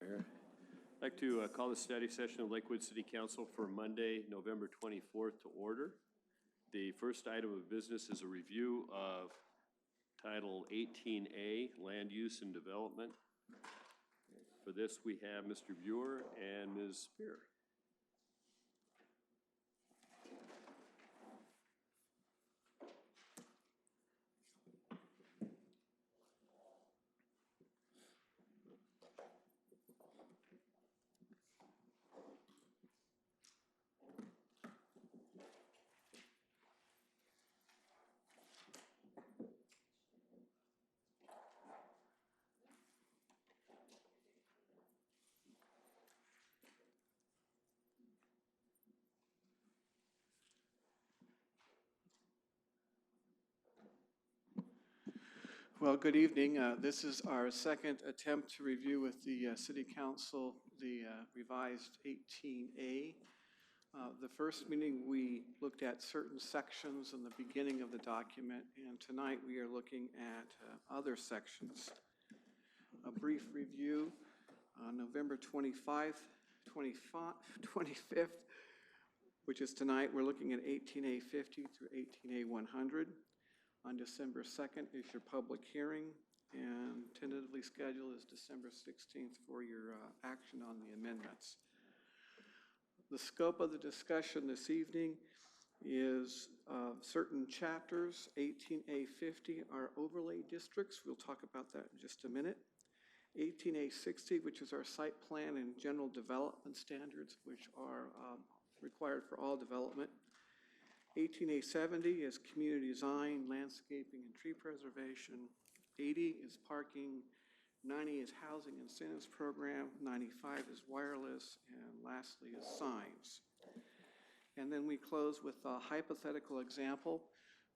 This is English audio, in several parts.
I'd like to call the study session of Lakewood City Council for Monday, November 24th to order. The first item of business is a review of Title 18A, Land Use and Development. For this, we have Mr. Buer and Ms. Spear. Well, good evening. This is our second attempt to review with the City Council the revised 18A. The first meeting we looked at certain sections in the beginning of the document, and tonight we are looking at other sections. A brief review, November 25th, 25th, which is tonight, we're looking at 18A 50 through 18A 100. On December 2nd is your public hearing, and tentatively scheduled is December 16th for your action on the amendments. The scope of the discussion this evening is certain chapters. 18A 50 are overlay districts. We'll talk about that in just a minute. 18A 60, which is our site plan and general development standards, which are required for all development. 18A 70 is community design, landscaping, and tree preservation. 80 is parking. 90 is housing incentives program. 95 is wireless. And lastly is signs. And then we close with a hypothetical example.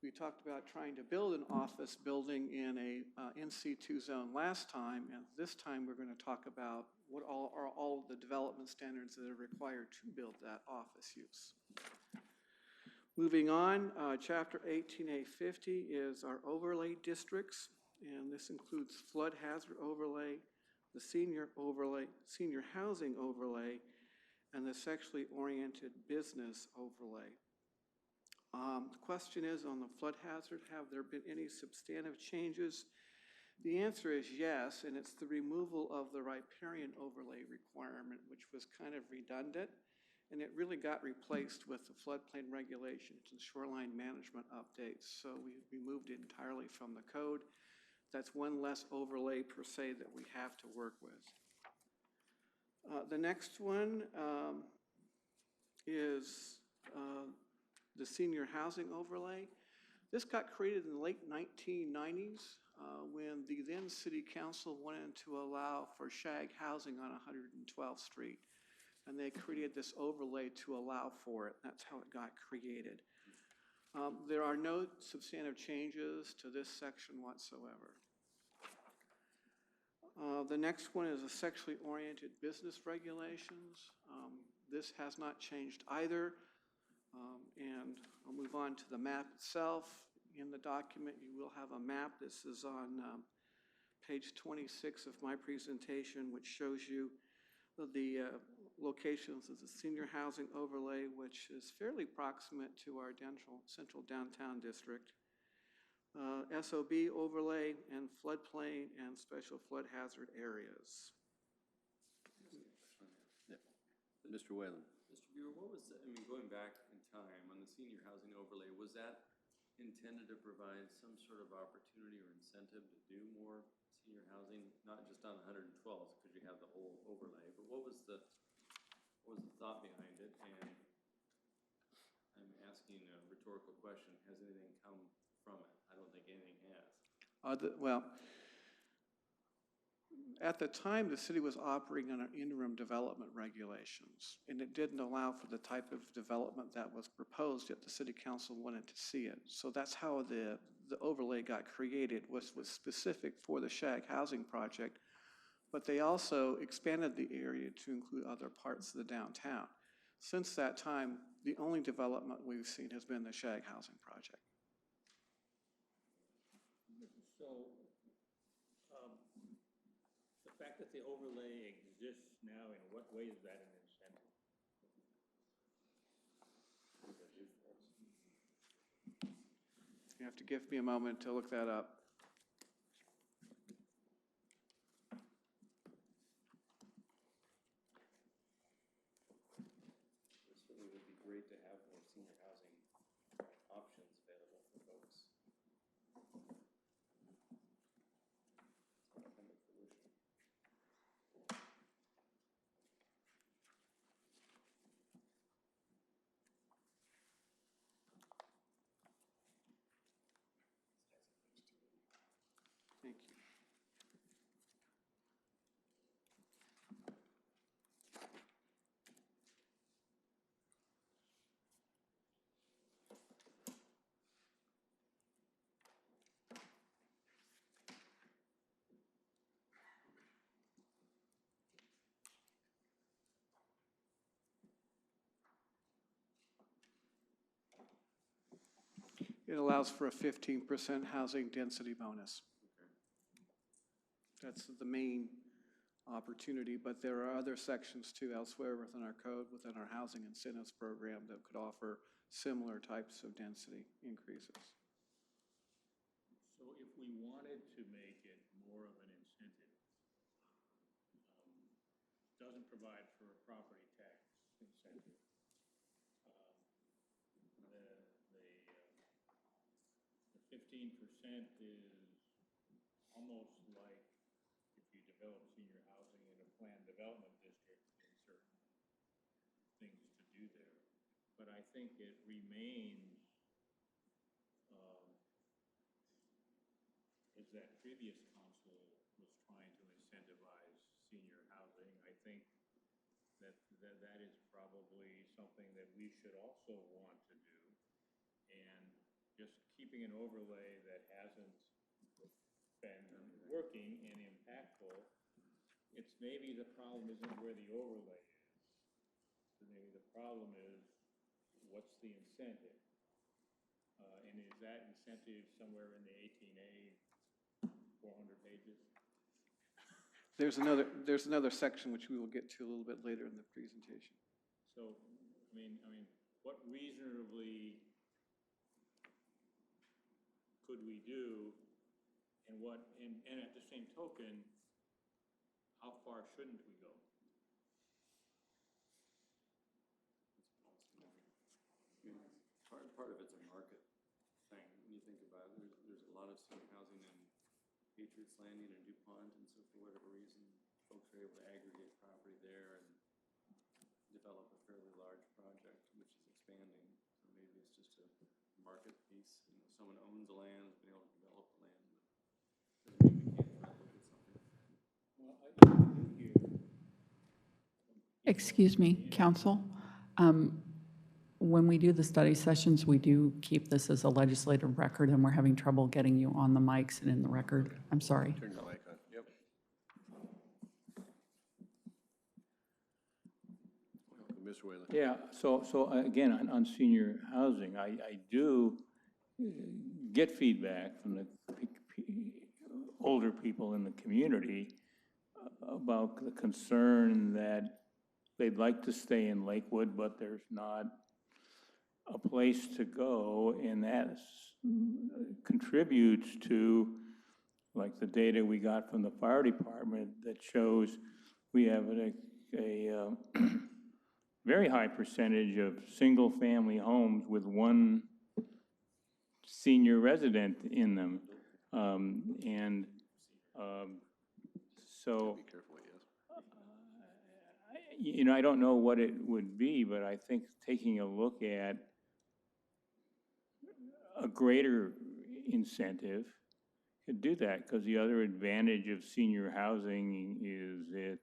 We talked about trying to build an office building in a NC2 zone last time, and this time we're going to talk about what are all the development standards that are required to build that office use. Moving on, Chapter 18A 50 is our overlay districts, and this includes flood hazard overlay, the senior overlay, senior housing overlay, and the sexually oriented business overlay. The question is on the flood hazard, have there been any substantive changes? The answer is yes, and it's the removal of the riparian overlay requirement, which was kind of redundant. And it really got replaced with the floodplain regulations and shoreline management updates. So we removed it entirely from the code. That's one less overlay per se that we have to work with. The next one is the senior housing overlay. This got created in the late 1990s when the then City Council wanted to allow for shag housing on 112th Street. And they created this overlay to allow for it. That's how it got created. There are no substantive changes to this section whatsoever. The next one is the sexually oriented business regulations. This has not changed either. And I'll move on to the map itself. In the document, you will have a map. This is on page 26 of my presentation, which shows you the locations of the senior housing overlay, which is fairly proximate to our central downtown district. SOB overlay and floodplain and special flood hazard areas. Yeah. Mr. Whalen. Mr. Buer, what was, going back in time on the senior housing overlay, was that intended to provide some sort of opportunity or incentive to do more senior housing, not just on 112th, because you have the whole overlay, but what was the thought behind it? And I'm asking a rhetorical question, has anything come from it? I don't think anything has. Well, at the time, the city was operating under interim development regulations, and it didn't allow for the type of development that was proposed, yet the City Council wanted to see it. So that's how the overlay got created, was specific for the shag housing project, but they also expanded the area to include other parts of the downtown. Since that time, the only development we've seen has been the shag housing project. So the fact that the overlay exists now, in what way is that an incentive? You have to give me a moment to look that up. It certainly would be great to have more senior housing options available for folks. It's gonna come to fruition. Thank you. It allows for a 15% housing density bonus. That's the main opportunity, but there are other sections too elsewhere within our code, within our housing incentives program that could offer similar types of density increases. So if we wanted to make it more of an incentive, doesn't provide for a property tax incentive. The 15% is almost like if you develop senior housing in a planned development district in certain things to do there. But I think it remains, as that previous council was trying to incentivize senior housing, I think that is probably something that we should also want to do. And just keeping an overlay that hasn't been working and impactful, it's maybe the problem isn't where the overlay is. So maybe the problem is, what's the incentive? And is that incentive somewhere in the 18A, 400 pages? There's another section which we will get to a little bit later in the presentation. So, I mean, what reasonably could we do, and at the same token, how far shouldn't we go? Part of it's a market thing. When you think about it, there's a lot of senior housing in Patriots Landing and DuPont, and so for whatever reason, folks are able to aggregate property there and develop a fairly large project, which is expanding. So maybe it's just a market piece. You know, someone owns the land, has been able to develop the land, but doesn't mean we can't try to look at something. Well, I think you. Excuse me, counsel. When we do the study sessions, we do keep this as a legislative record, and we're having trouble getting you on the mics and in the record. I'm sorry. Turn your mic on. Yep. Ms. Whalen. Yeah, so again, on senior housing, I do get feedback from the older people in the community about the concern that they'd like to stay in Lakewood, but there's not a place to go, and that contributes to, like the data we got from the fire department that shows we have a very high percentage of single-family homes with one senior resident in them. So, Be careful, yes. you know, I don't know what it would be, but I think taking a look at a greater incentive could do that, because the other advantage of senior housing is it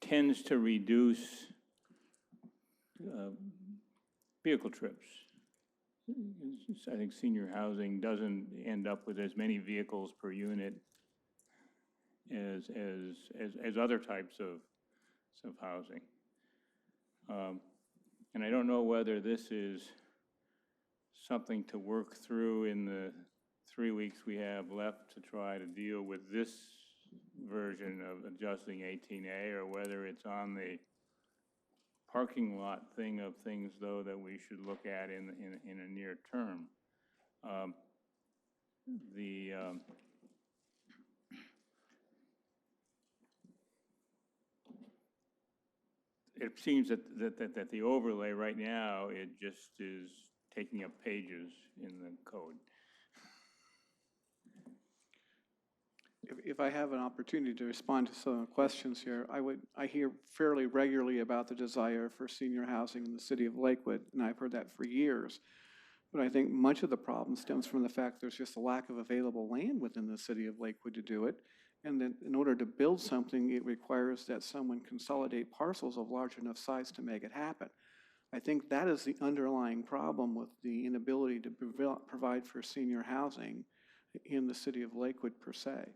tends to reduce vehicle trips. I think senior housing doesn't end up with as many vehicles per unit as other types of housing. And I don't know whether this is something to work through in the 3 weeks we have left to try to deal with this version of adjusting 18A, or whether it's on the parking lot thing of things, though, that we should look at in a near term. The it seems that the overlay right now, it just is taking up pages in the code. If I have an opportunity to respond to some questions here, I hear fairly regularly about the desire for senior housing in the city of Lakewood, and I've heard that for years. But I think much of the problem stems from the fact there's just a lack of available land within the city of Lakewood to do it. And that in order to build something, it requires that someone consolidate parcels of large enough size to make it happen. I think that is the underlying problem with the inability to provide for senior housing in the city of Lakewood per se.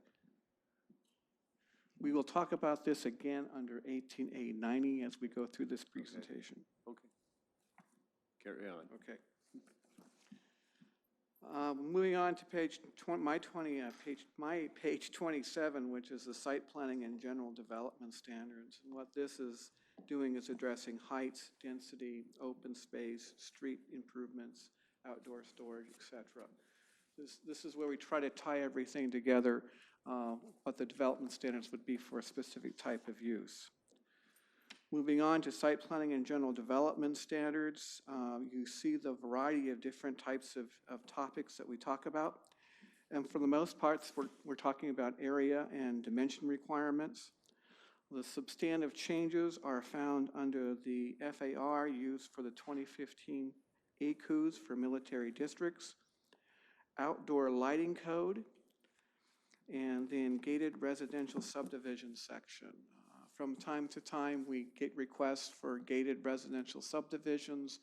We will talk about this again under 18A90 as we go through this presentation. Okay. Carry on. Okay. Moving on to page 27, which is the site planning and general development standards. And what this is doing is addressing heights, density, open space, street improvements, outdoor storage, et cetera. This is where we try to tie everything together, what the development standards would be for a specific type of use. Moving on to site planning and general development standards, you see the variety of different types of topics that we talk about. And for the most part, we're talking about area and dimension requirements. The substantive changes are found under the FAR used for the 2015 ACUs for military districts, outdoor lighting code, and then gated residential subdivision section. From time to time, we get requests for gated residential subdivisions,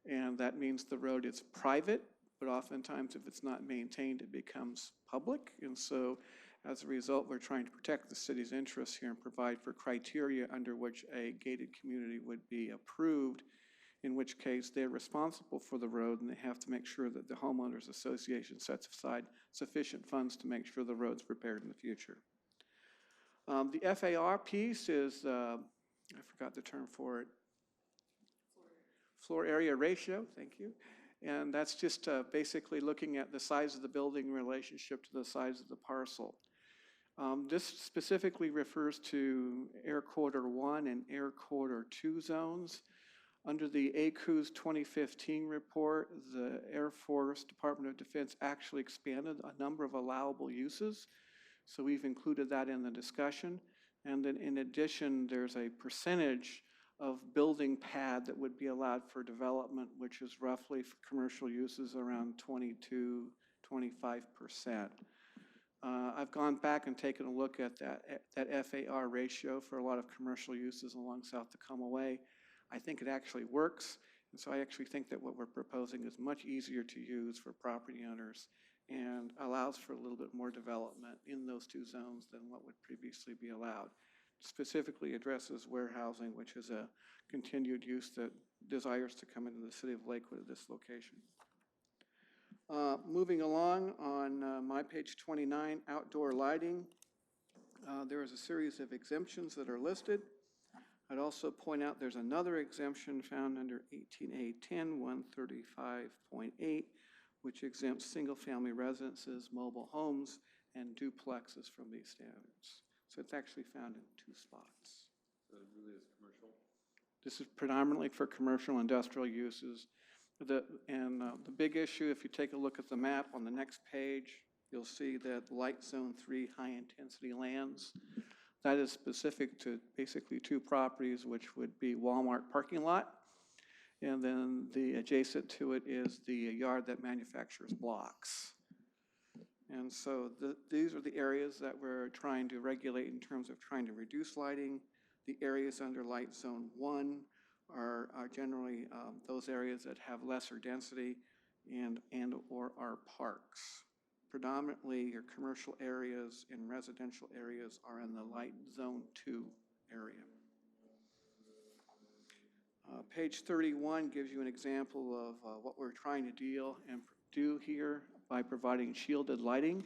and that means the road is private, but oftentimes if it's not maintained, it becomes public. And so as a result, we're trying to protect the city's interests here and provide for criteria under which a gated community would be approved, in which case they're responsible for the road and they have to make sure that the homeowners association sets aside sufficient funds to make sure the road's repaired in the future. The FAR piece is, I forgot the term for it. Floor area ratio, thank you. And that's just basically looking at the size of the building in relationship to the size of the parcel. This specifically refers to Air Quarter 1 and Air Quarter 2 zones. Under the ACU's 2015 report, the Air Force Department of Defense actually expanded a number of allowable uses. So we've included that in the discussion. And then in addition, there's a percentage of building pad that would be allowed for development, which is roughly for commercial uses around 22-25%. I've gone back and taken a look at that FAR ratio for a lot of commercial uses along South Tacoma Way. I think it actually works. And so I actually think that what we're proposing is much easier to use for property owners and allows for a little bit more development in those two zones than what would previously be allowed. Specifically addresses warehousing, which is a continued use that desires to come into the city of Lakewood at this location. Moving along on my page 29, outdoor lighting. There is a series of exemptions that are listed. I'd also point out there's another exemption found under 18A10 135.8, which exempts single-family residences, mobile homes, and duplexes from these standards. So it's actually found in two spots. So it really is commercial? This is predominantly for commercial industrial uses. The big issue, if you take a look at the map on the next page, you'll see that light zone 3 high-intensity lands, that is specific to basically two properties, which would be Walmart parking lot, and then the adjacent to it is the yard that manufactures blocks. And so these are the areas that we're trying to regulate in terms of trying to reduce lighting. The areas under light zone 1 are generally those areas that have lesser density and or are parks. Predominantly your commercial areas and residential areas are in the light zone 2 area. Page 31 gives you an example of what we're trying to do here by providing shielded lighting.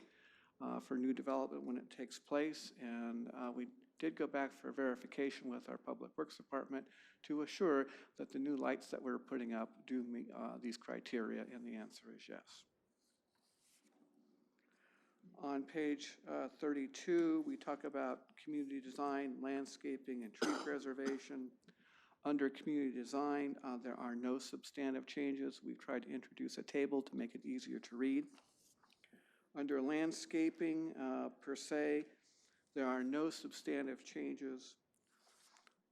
for new development when it takes place. And we did go back for verification with our Public Works Department to assure that the new lights that we're putting up do meet these criteria, and the answer is yes. On page 32, we talk about community design, landscaping, and tree preservation. Under community design, there are no substantive changes. We've tried to introduce a table to make it easier to read. Under landscaping, per se, there are no substantive changes.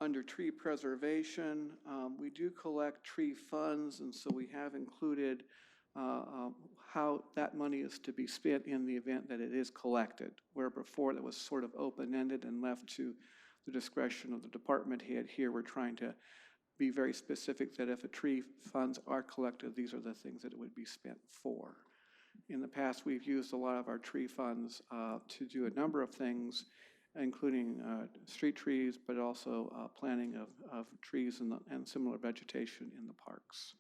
Under tree preservation, we do collect tree funds, and so we have included how that money is to be spent in the event that it is collected, where before it was sort of open-ended and left to the discretion of the department head. Here we're trying to be very specific that if a tree funds are collected, these are the things that it would be spent for. In the past, we've used a lot of our tree funds to do a number of things, including street trees, but also planting of trees and similar vegetation in the parks.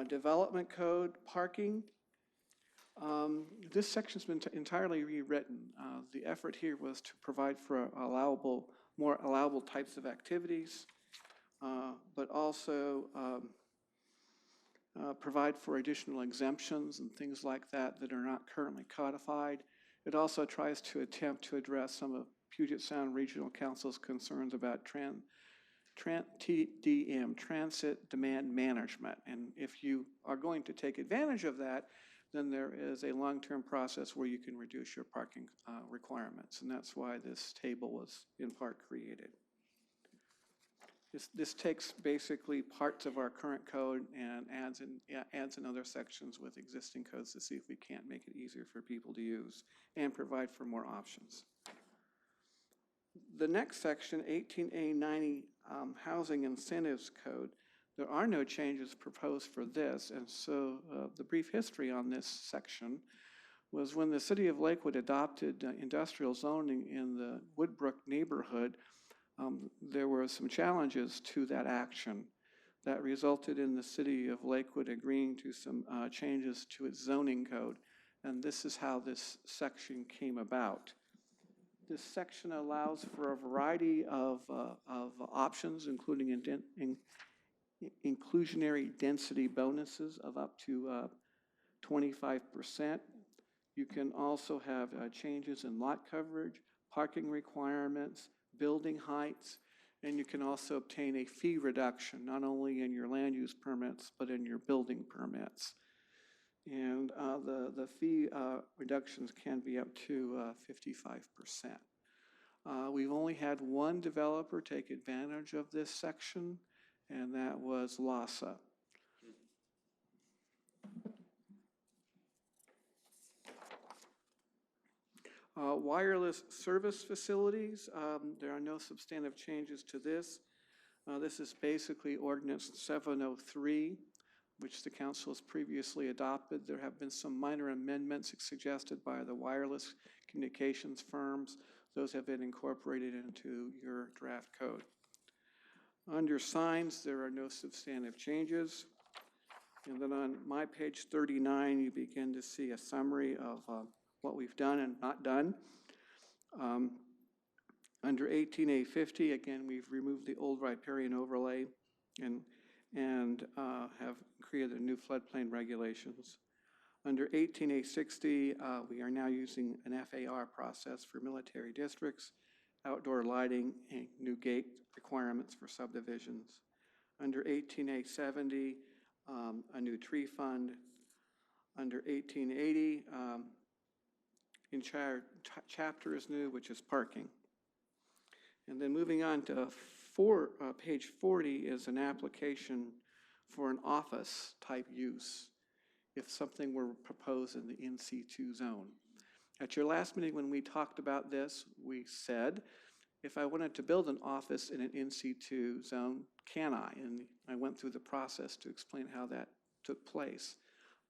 Development code, parking. This section's been entirely rewritten. The effort here was to provide for more allowable types of activities, but also provide for additional exemptions and things like that that are not currently codified. It also tries to attempt to address some of Puget Sound Regional Council's concerns about TDM, transit demand management. And if you are going to take advantage of that, then there is a long-term process where you can reduce your parking requirements. And that's why this table was in part created. This takes basically parts of our current code and adds in other sections with existing codes to see if we can't make it easier for people to use and provide for more options. The next section, 18A90, Housing Incentives Code, there are no changes proposed for this, and so the brief history on this section was when the city of Lakewood adopted industrial zoning in the Woodbrook neighborhood, there were some challenges to that action that resulted in the city of Lakewood agreeing to some changes to its zoning code, and this is how this section came about. This section allows for a variety of options, including inclusionary density bonuses of up to 25%. You can also have changes in lot coverage, parking requirements, building heights, and you can also obtain a fee reduction, not only in your land use permits, but in your building permits. And the fee reductions can be up to 55%. We've only had one developer take advantage of this section, and that was LASA. Wireless service facilities, there are no substantive changes to this. This is basically Ordinance 703, which the council has previously adopted. There have been some minor amendments suggested by the wireless communications firms. Those have been incorporated into your draft code. Under signs, there are no substantive changes. And then on my page 39, you begin to see a summary of what we've done and not done. Under 18A50, again, we've removed the old riparian overlay and have created new floodplain regulations. Under 18A60, we are now using an FAR process for military districts, outdoor lighting, and new gate requirements for subdivisions. Under 18A70, a new tree fund. Under 1880, entire chapter is new, which is parking. And then moving on to page 40 is an application for an office type use if something were proposed in the NC2 zone. At your last meeting when we talked about this, we said, if I wanted to build an office in an NC2 zone, can I? And I went through the process to explain how that took place.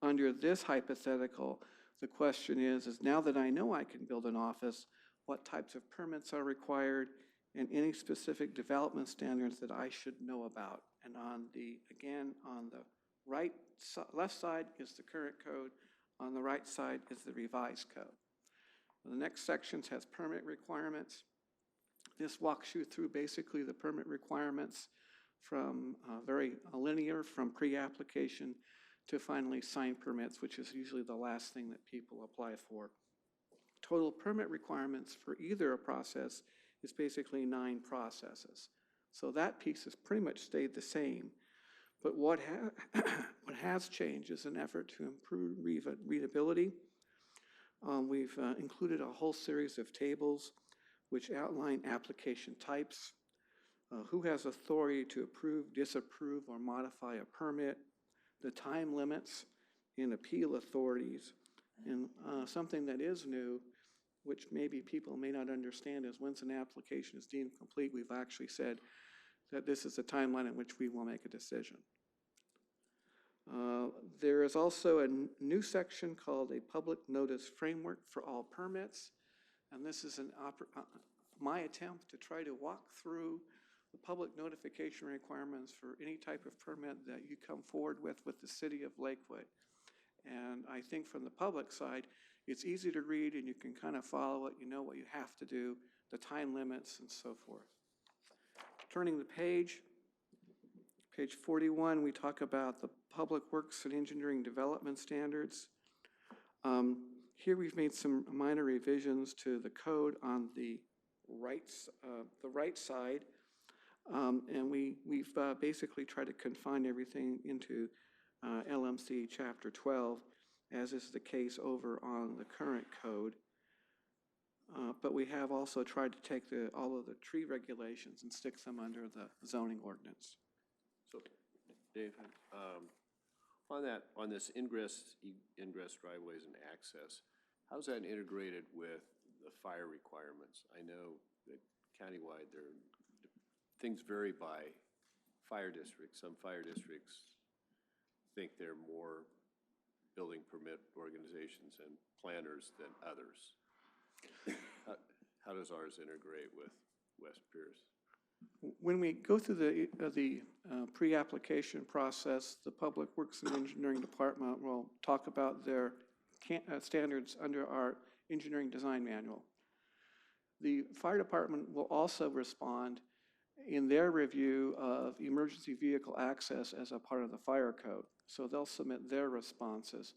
Under this hypothetical, the question is now that I know I can build an office, what types of permits are required and any specific development standards that I should know about? And again, on the left side is the current code, on the right side is the revised code. The next section has permit requirements. This walks you through basically the permit requirements from very linear, from pre-application to finally signed permits, which is usually the last thing that people apply for. Total permit requirements for either process is basically 9 processes. So that piece has pretty much stayed the same. But what has changed is an effort to improve readability. We've included a whole series of tables which outline application types, who has authority to approve, disapprove, or modify a permit, the time limits and appeal authorities. And something that is new, which maybe people may not understand, is once an application is deemed complete, we've actually said that this is a timeline in which we will make a decision. There is also a new section called a public notice framework for all permits. And this is my attempt to try to walk through the public notification requirements for any type of permit that you come forward with the city of Lakewood. And I think from the public side, it's easy to read and you can kind of follow it. You know what you have to do, the time limits and so forth. Turning the page 41, we talk about the Public Works and Engineering Development Standards. Here we've made some minor revisions to the code on the right side. And we've basically tried to confine everything into LMC Chapter 12, as is the case over on the current code. But we have also tried to take all of the tree regulations and stick them under the zoning ordinance. So, Dave, on this ingress driveways and access, how's that integrated with the fire requirements? I know that countywide, things vary by fire district. Some fire districts think they're more building permit organizations and planners than others. How does ours integrate with West Pierce? When we go through the pre-application process, the Public Works and Engineering Department will talk about their standards under our engineering design manual. The fire department will also respond in their review of emergency vehicle access as a part of the fire code. So they'll submit their responses.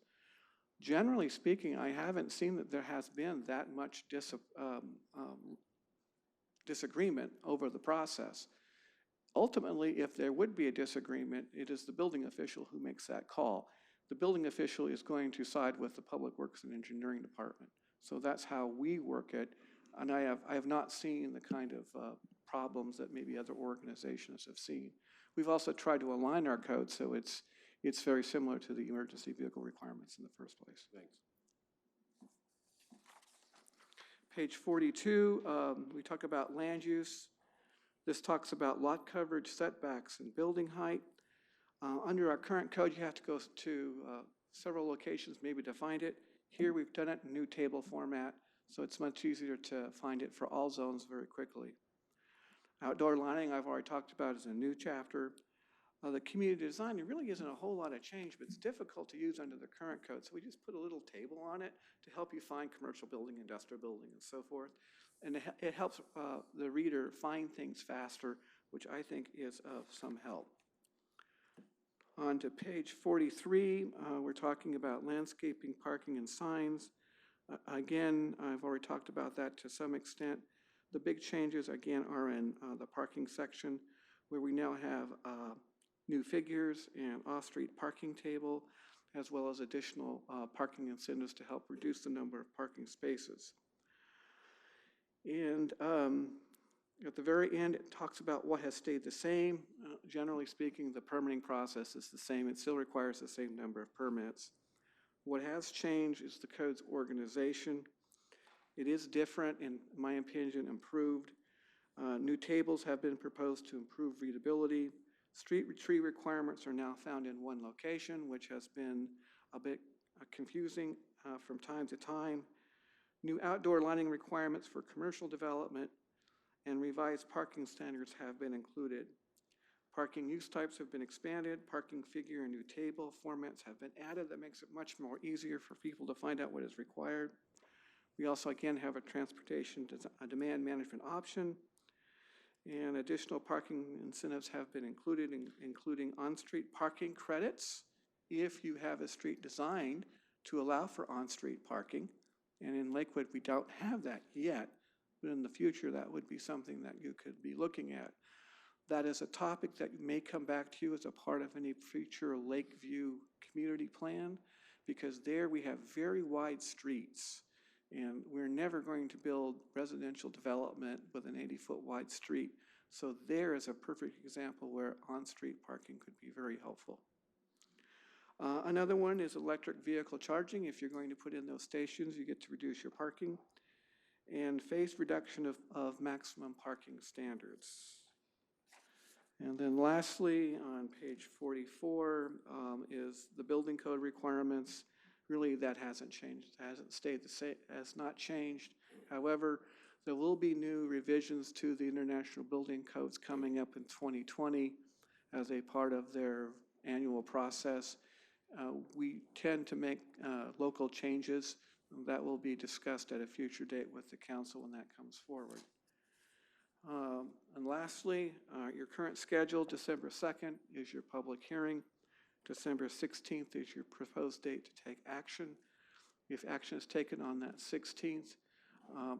Generally speaking, I haven't seen that there has been that much disagreement over the process. Ultimately, if there would be a disagreement, it is the building official who makes that call. The building official is going to side with the Public Works and Engineering Department. So that's how we work it. And I have not seen the kind of problems that maybe other organizations have seen. We've also tried to align our code so it's very similar to the emergency vehicle requirements in the first place. Thanks. Page 42, we talk about land use. This talks about lot coverage, setbacks, and building height. Under our current code, you have to go to several locations maybe to find it. Here we've done it in new table format, so it's much easier to find it for all zones very quickly. Outdoor lighting, I've already talked about, is a new chapter. The community design, there really isn't a whole lot of change, but it's difficult to use under the current code. So we just put a little table on it to help you find commercial building, industrial building, and so forth. And it helps the reader find things faster, which I think is of some help. On to page 43, we're talking about landscaping, parking, and signs. Again, I've already talked about that to some extent. The big changes, again, are in the parking section, where we now have new figures and off-street parking table, as well as additional parking incentives to help reduce the number of parking spaces. And at the very end, it talks about what has stayed the same. Generally speaking, the permitting process is the same. It still requires the same number of permits. What has changed is the code's organization. It is different, in my opinion, improved. New tables have been proposed to improve readability. Street tree requirements are now found in one location, which has been a bit confusing from time to time. New outdoor lighting requirements for commercial development and revised parking standards have been included. Parking use types have been expanded, parking figure and new table formats have been added. That makes it much more easier for people to find out what is required. We also, again, have a a demand management option, and additional parking incentives have been included, including on-street parking credits if you have a street designed to allow for on-street parking. And in Lakewood, we don't have that yet, but in the future, that would be something that you could be looking at. That is a topic that may come back to you as a part of any future Lakeview community plan, because there we have very wide streets, and we're never going to build residential development with an 80-foot wide street. So there is a perfect example where on-street parking could be very helpful. Another one is electric vehicle charging. If you're going to put in those stations, you get to reduce your parking. And phased reduction of maximum parking standards. And then lastly, on page 44, is the building code requirements. Really, that hasn't changed. It hasn't stayed the same, has not changed. However, there will be new revisions to the international building codes coming up in 2020 as a part of their annual process. We tend to make local changes. That will be discussed at a future date with the council when that comes forward. And lastly, your current schedule, December 2nd is your public hearing. December 16th is your proposed date to take action. If action is taken on that 16th,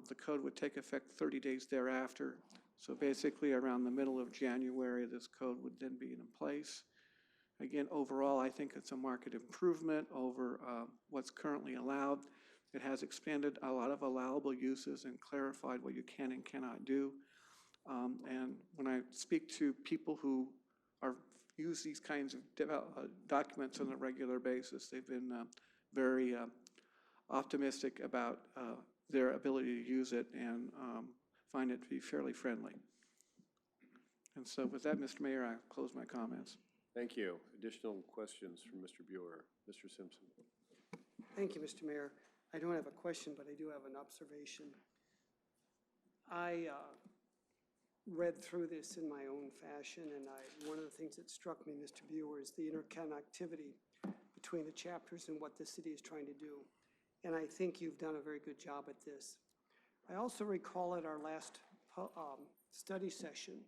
the code would take effect 30 days thereafter. So basically around the middle of January, this code would then be in place. Again, overall, I think it's a market improvement over what's currently allowed. It has expanded a lot of allowable uses and clarified what you can and cannot do. And when I speak to people who use these kinds of documents on a regular basis, they've been very optimistic about their ability to use it and find it to be fairly friendly. And so with that, Mr. Mayor, I close my comments. Thank you. Additional questions from Mr. Buer. Mr. Simpson. Thank you, Mr. Mayor. I don't have a question, but I do have an observation. I read through this in my own fashion, and one of the things that struck me, Mr. Buer, is the interconnectivity between the chapters and what the city is trying to do. And I think you've done a very good job at this. I also recall at our last study session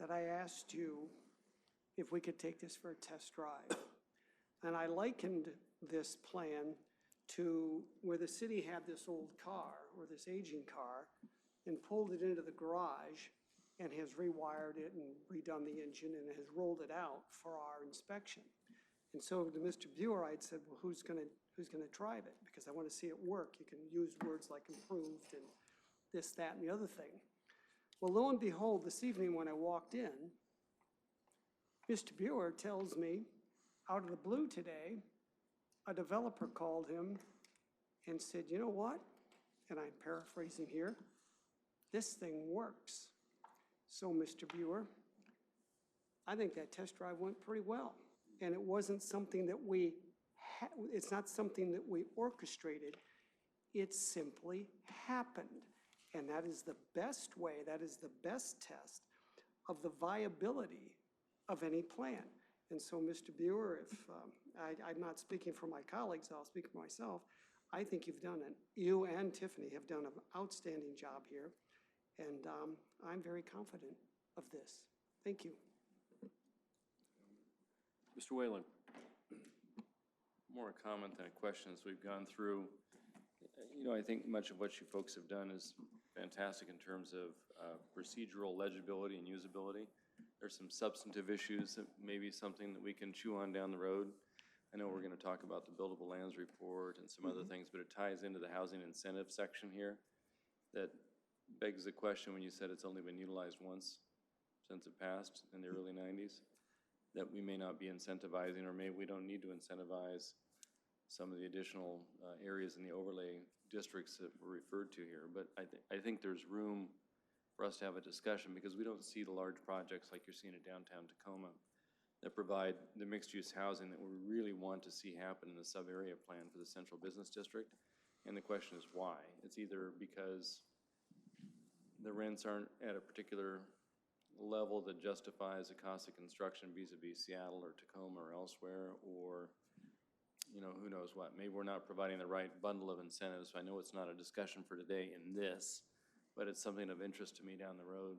that I asked you if we could take this for a test drive. And I likened this plan to where the city had this old car, or this aging car, and pulled it into the garage and has rewired it and redone the engine and has rolled it out for our inspection. And so to Mr. Buer, I'd said, well, who's gonna drive it? Because I want to see it work. You can use words like improved and this, that, and the other thing. Well, lo and behold, this evening when I walked in, Mr. Buer tells me, out of the blue today, a developer called him and said, you know what? And I'm paraphrasing here, this thing works. So, Mr. Buer, I think that test drive went pretty well. And it wasn't something that it's not something that we orchestrated. It simply happened. And that is the best way, that is the best test of the viability of any plan. And so, Mr. Buer, if I'm not speaking for my colleagues, I'll speak for myself, I think you and Tiffany have done an outstanding job here. And I'm very confident of this. Thank you. Mr. Whalen. More a comment than a question as we've gone through. You know, I think much of what you folks have done is fantastic in terms of procedural legibility and usability. There's some substantive issues that may be something that we can chew on down the road. I know we're going to talk about the buildable lands report and some other things, but it ties into the housing incentive section here that begs the question when you said it's only been utilized once since it passed in the early 90s, that we may not be incentivizing, or maybe we don't need to incentivize some of the additional areas in the overlay districts that were referred to here. But I think there's room for us to have a discussion, because we don't see the large projects like you're seeing at downtown Tacoma that provide the mixed-use housing that we really want to see happen in the sub-area plan for the central business district. And the question is why? It's either because the rents aren't at a particular level that justifies the cost of construction vis-a-vis Seattle or Tacoma or elsewhere, or, you know, who knows what. Maybe we're not providing the right bundle of incentives. I know it's not a discussion for today in this, but it's something of interest to me down the road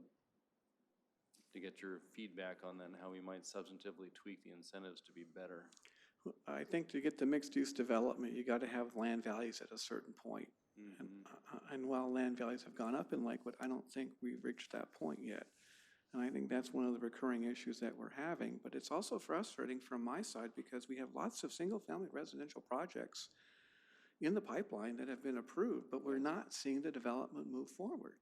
to get your feedback on that and how we might substantively tweak the incentives to be better. I think to get the mixed-use development, you got to have land values at a certain point. And while land values have gone up in Lakewood, I don't think we've reached that point yet. And I think that's one of the recurring issues that we're having. But it's also frustrating from my side because we have lots of single-family residential projects in the pipeline that have been approved, but we're not seeing the development move forward.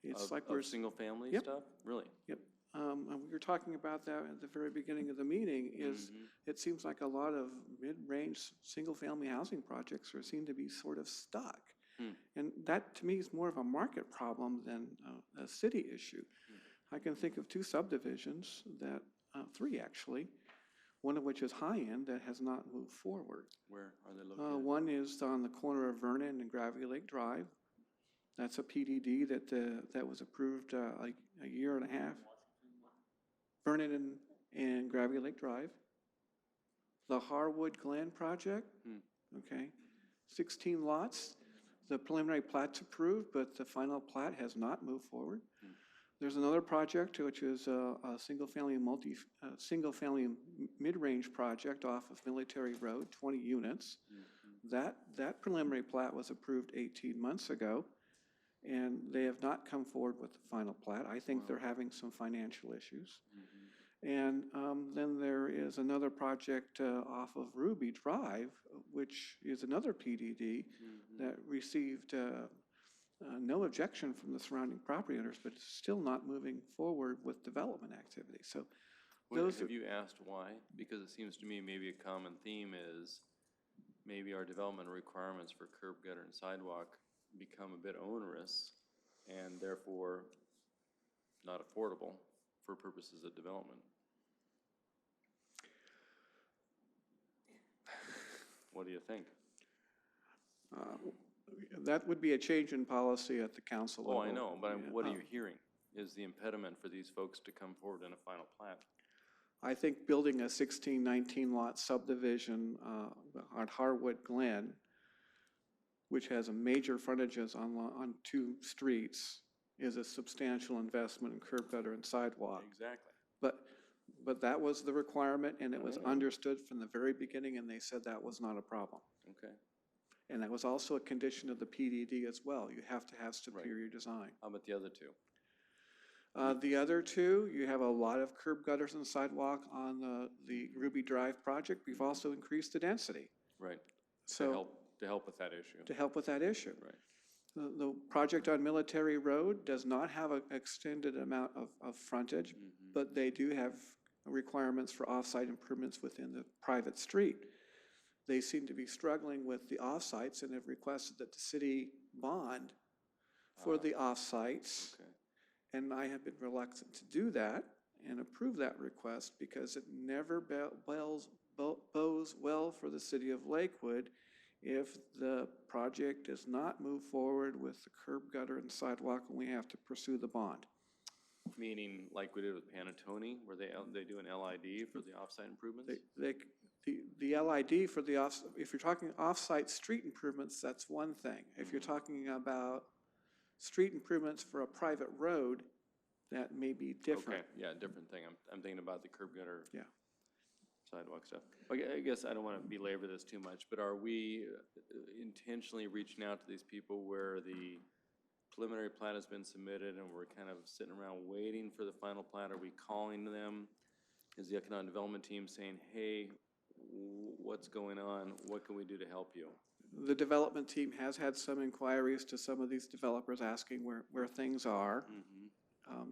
It's like we're. Single-family Yep. stuff? Really? Yep. And we were talking about that at the very beginning of the meeting, is it seems like a lot of mid-range, single-family housing projects seem to be sort of stuck. And that, to me, is more of a market problem than a city issue. I can think of 2 subdivisions that, 3 actually, one of which is high-end that has not moved forward. Where are they located? One is on the corner of Vernon and Gravity Lake Drive. That's a PDD that was approved like a year and a half. Vernon and Gravity Lake Drive. The Harwood Glen project, okay, 16 lots. The preliminary plat's approved, but the final plat has not moved forward. There's another project which is a single-family mid-range project off of Military Road, 20 units. That preliminary plat was approved 18 months ago, and they have not come forward with the final plat. I think they're having some financial issues. And then there is another project off of Ruby Drive, which is another PDD that received no objection from the surrounding property owners, but it's still not moving forward with development activity. So those Have you asked why? Because it seems to me maybe a common theme is maybe our development requirements for curb, gutter, and sidewalk become a bit onerous and therefore not affordable for purposes of development. What do you think? that would be a change in policy at the council level. Oh, I know, but Yeah. what are you hearing is the impediment for these folks to come forward in a final plat? I think building a 16, 19 lot subdivision on Harwood Glen, which has a major frontages on 2 streets, is a substantial investment in curb gutter and sidewalk. Exactly. But that was the requirement, and it was Oh. understood from the very beginning, and they said that was not a problem. Okay. And that was also a condition of the PDD as well. You have to have superior design. How about the other 2? The other 2, you have a lot of curb gutters and sidewalk on the Ruby Drive project. We've also increased the density. Right. So To help with that issue. to help with that issue. Right. The project on Military Road does not have an extended amount of frontage, but they do have requirements for off-site improvements within the private street. They seem to be struggling with the off-sites and have requested that the city bond for the off-sites. Okay. And I have been reluctant to do that and approve that request because it never bodes well for the city of Lakewood if the project does not move forward with the curb, gutter, and sidewalk and we have to pursue the bond. Meaning like we did with Panattoni, where they do an LID for the off-site improvements? The LID for the if you're talking off-site street improvements, that's one thing. If you're talking about street improvements for a private road, that may be different. Okay, yeah, different thing. I'm thinking about the curb gutter. Yeah. Sidewalk stuff. I guess I don't want to belabor this too much, but are we intentionally reaching out to these people where the preliminary plat has been submitted and we're kind of sitting around waiting for the final plat? Are we calling them? Is the economic development team saying, hey, what's going on? What can we do to help you? The development team has had some inquiries to some of these developers asking where things are.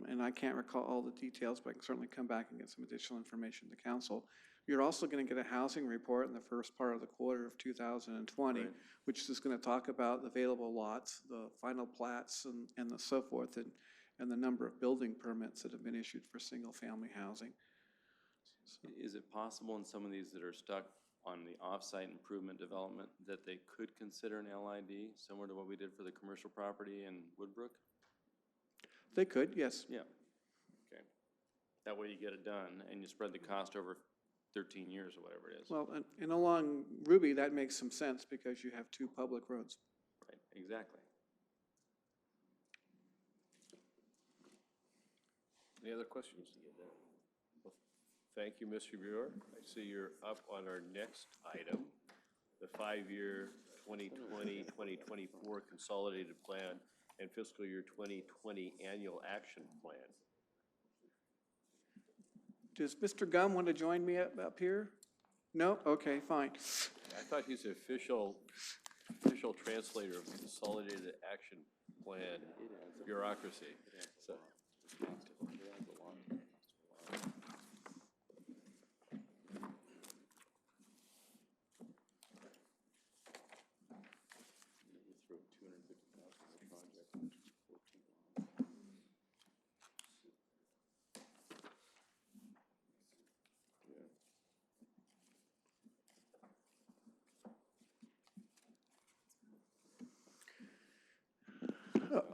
And I can't recall all the details, but I can certainly come back and get some additional information to council. You're also going to get a housing report in the first part of the quarter of 2020, Right. which is going to talk about the available lots, the final plats, and the so forth, and the number of building permits that have been issued for single-family housing. Is it possible in some of these that are stuck on the off-site improvement development that they could consider an LID, similar to what we did for the commercial property in Woodbrook? They could, yes. Yeah, okay. That way you get it done, and you spread the cost over 13 years or whatever it is. Well, and along Ruby, that makes some sense because you have two public roads. Right, exactly. Any other questions? Well, thank you, Mr. Buer. I see you're up on our next item, the 5-year 2020-2024 Consolidated Plan and fiscal year 2020 Annual Action Plan. Does Mr. Gum want to join me up here? No? Okay, fine. I thought he's the official translator of Consolidated Action Plan bureaucracy. So,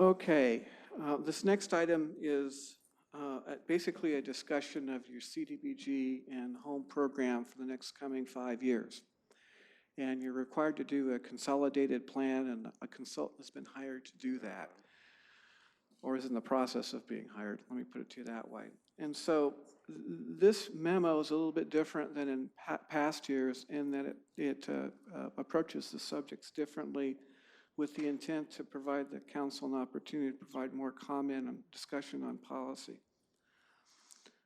Okay, this next item is basically a discussion of your CDBG and home program for the next coming 5 years. And you're required to do a consolidated plan, and a consultant has been hired to do that, or is in the process of being hired, let me put it to you that way. And so this memo is a little bit different than in past years in that it approaches the subjects differently, with the intent to provide the council an opportunity to provide more comment and discussion on policy.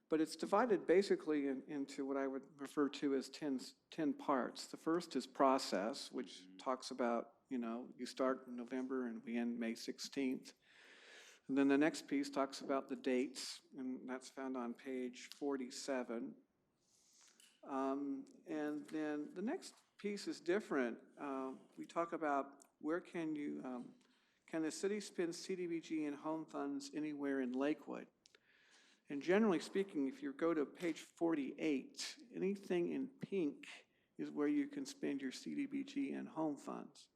But it's divided basically into what I would refer to as 10 parts. The first is process, which talks about, you start in November and we end May 16th. And then the next piece talks about the dates, and that's found on page 47. And then the next piece is different. We talk about where can the city spend CDBG and home funds anywhere in Lakewood? And generally speaking, if you go to page 48, anything in pink is where you can spend your CDBG and home funds.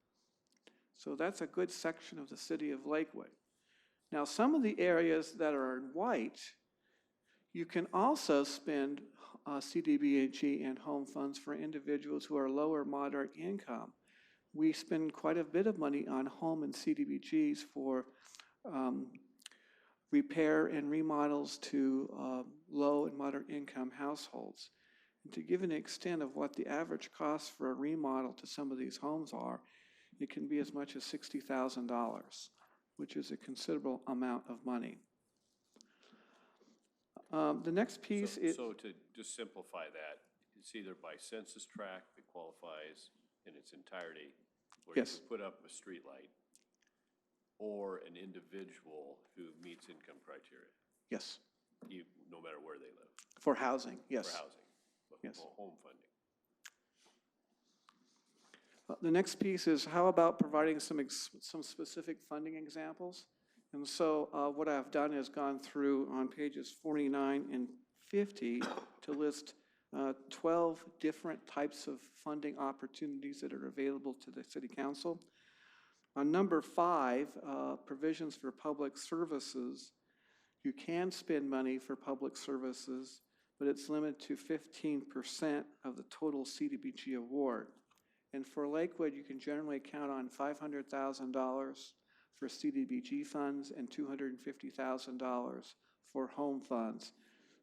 So that's a good section of the city of Lakewood. Now, some of the areas that are in white, you can also spend CDBG and home funds for individuals who are low or moderate income. We spend quite a bit of money on home and CDBGs for repair and remodels to low and moderate income households. And to give an extent of what the average cost for a remodel to some of these homes are, it can be as much as $60,000, which is a considerable amount of money. The next piece is... So to just simplify that, it's either by census tract that qualifies in its entirety, or you Yes. can put up a street light, or an individual who meets income criteria, Yes, no matter where they live, for housing, yes. for housing, Yes. home funding. The next piece is how about providing some specific funding examples? And so what I've done is gone through on pages 49 and 50 to list 12 different types of funding opportunities that are available to the City Council. On number 5, provisions for public services, you can spend money for public services, but it's limited to 15% of the total CDBG award. And for Lakewood, you can generally count on $500,000 for CDBG funds and $250,000 for home funds.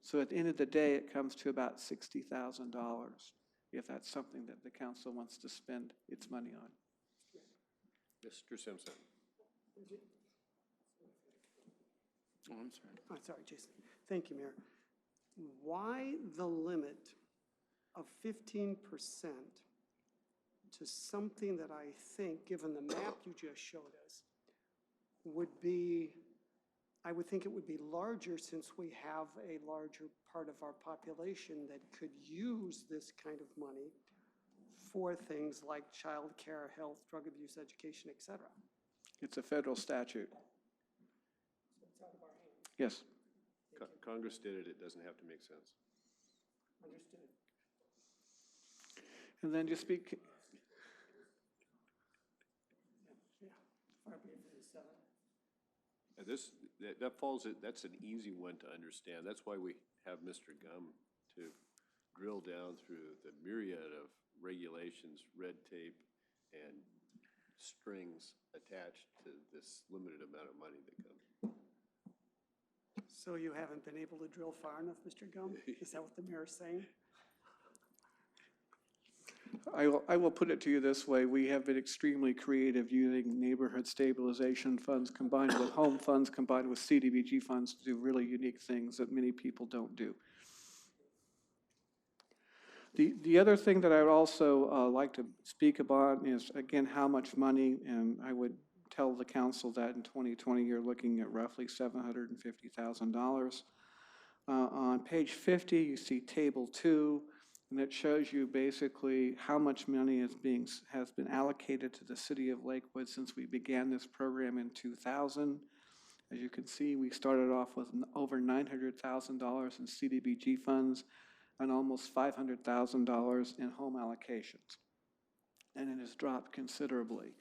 So at the end of the day, it comes to about $60,000 if that's something that the council wants to spend its money on. Mr. Simpson. Oh, I'm sorry. Oh, sorry, Jason. Thank you, Mayor. Why the limit of 15% to something that I think, given the map you just showed us, would be, I would think it would be larger since we have a larger part of our population that could use this kind of money for things like child care, health, drug abuse, education, et cetera. It's a federal statute. So it's out of our hands. Yes. Congress did it, it doesn't have to make sense. Understood. And then just speak, Yeah, far be it from the 7. That falls, that's an easy one to understand. That's why we have Mr. Gum to drill down through the myriad of regulations, red tape, and strings attached to this limited amount of money that comes. So you haven't been able to drill far enough, Mr. Gum? Is that what the mayor's saying? I will put it to you this way. We have been extremely creative using neighborhood stabilization funds combined with home funds, combined with CDBG funds to do really unique things that many people don't do. The other thing that I would also like to speak about is, again, how much money, and I would tell the council that in 2020, you're looking at roughly $750,000. On page 50, you see table 2, and it shows you basically how much money has been allocated to the city of Lakewood since we began this program in 2000. As you can see, we started off with over $900,000 in CDBG funds and almost $500,000 in home allocations. And it has dropped considerably.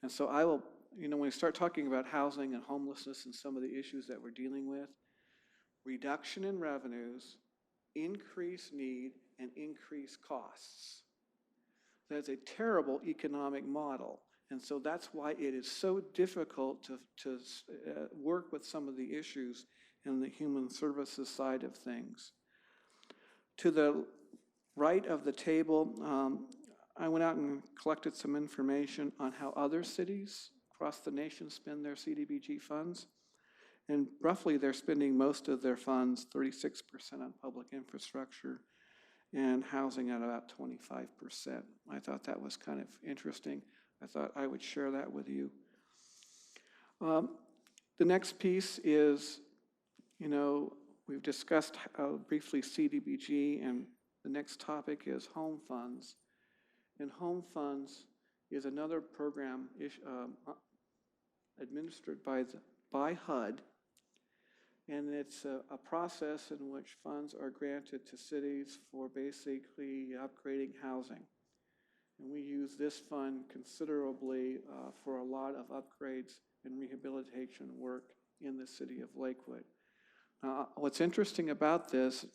And so I will, when we start talking about housing and homelessness and some of the issues that we're dealing with, reduction in revenues, increased need, and increased costs. That's a terrible economic model. And so that's why it is so difficult to work with some of the issues in the human services side of things. To the right of the table, I went out and collected some information on how other cities across the nation spend their CDBG funds. And roughly they're spending most of their funds, 36% on public infrastructure and housing at about 25%. I thought that was kind of interesting. I thought I would share that with you. The next piece is, we've discussed briefly CDBG, and the next topic is home funds. And home funds is another program administered by HUD, and it's a process in which funds are granted to cities for basically upgrading housing. And we use this fund considerably for a lot of upgrades and rehabilitation work in the city of Lakewood. What's interesting about this,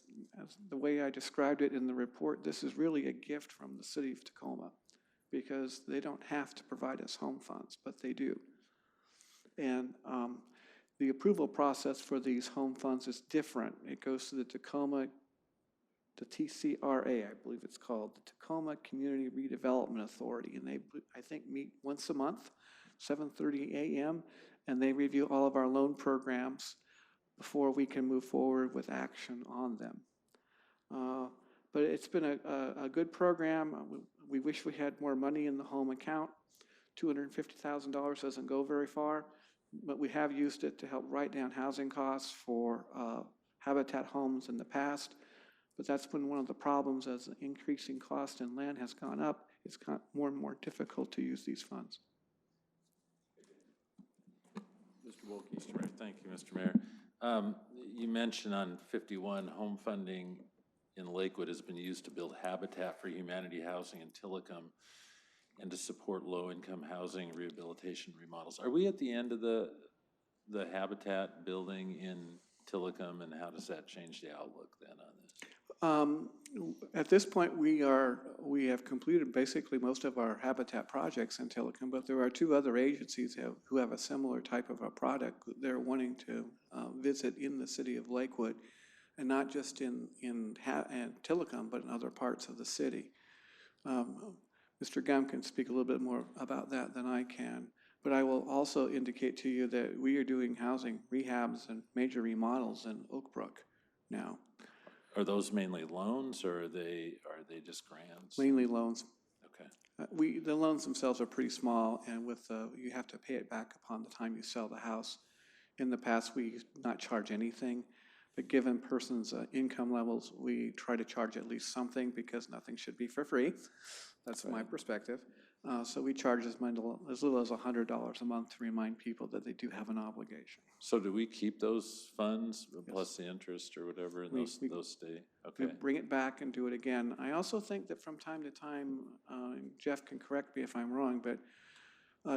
as the way I described it in the report, this is really a gift from the city of Tacoma, because they don't have to provide us home funds, but they do. And the approval process for these home funds is different. It goes to the TCRA, I believe it's called, the Tacoma Community Redevelopment Authority, and they, I think, meet once a month, 7:30 a.m., and they review all of our loan programs before we can move forward with action on them. But it's been a good program. We wish we had more money in the home account. $250,000 doesn't go very far, but we have used it to help write down housing costs for Habitat homes in the past. But that's been one of the problems. As the increasing cost in land has gone up, it's got more and more difficult to use these funds. Mr. Wilkie. Mr. Mayor, thank you, Mr. Mayor. You mentioned on 51, home funding in Lakewood has been used to build Habitat for Humanity housing in Tillicum and to support low-income housing, rehabilitation, remodels. Are we at the end of the Habitat building in Tillicum, and how does that change the outlook then on this? At this point, we have completed basically most of our Habitat projects in Tillicum, but there are 2 other agencies who have a similar type of a product they're wanting to visit in the city of Lakewood, and not just in Tillicum, but in other parts of the city. Mr. Gum can speak a little bit more about that than I can, but I will also indicate to you that we are doing housing rehabs and major remodels in Oak Brook now. Are those mainly loans, or are they just grants? Mainly loans. Okay. The loans themselves are pretty small, and you have to pay it back upon the time you sell the house. In the past, we not charge anything, but given persons' income levels, we try to charge at least something, because nothing should be for free. That's my perspective. So we charge as little as $100 a month to remind people that they do have an obligation. So do we keep those funds plus the interest or whatever, and those stay? We Okay. bring it back and do it again. I also think that from time to time, Jeff can correct me if I'm wrong, but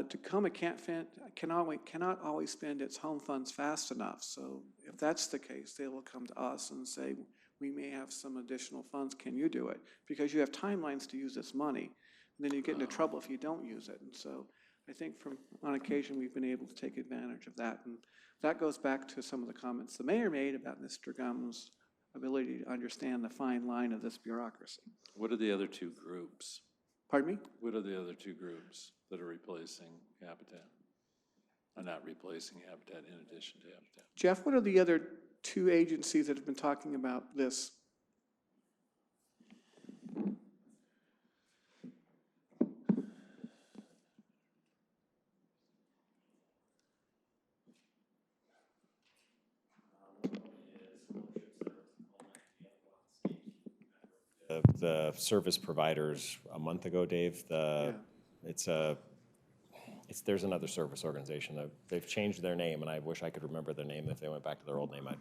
Tacoma cannot always spend its home funds fast enough. So if that's the case, they will come to us and say, we may have some additional funds, can you do it? Because you have timelines to use this money, and then you get into trouble if you don't use it. And so I think on occasion, we've been able to take advantage of that. And that goes back to some of the comments the mayor made about Mr. Gum's ability to understand the fine line of this bureaucracy. What are the other two groups? Pardon me? What are the other two groups that are replacing Habitat? Not replacing Habitat, in addition to Habitat. Jeff, what are the other two agencies that have been talking about this? The service providers a month ago, Dave. There's another service organization. They've changed their name, and I wish I could remember their name. If they went back to their old name, I'd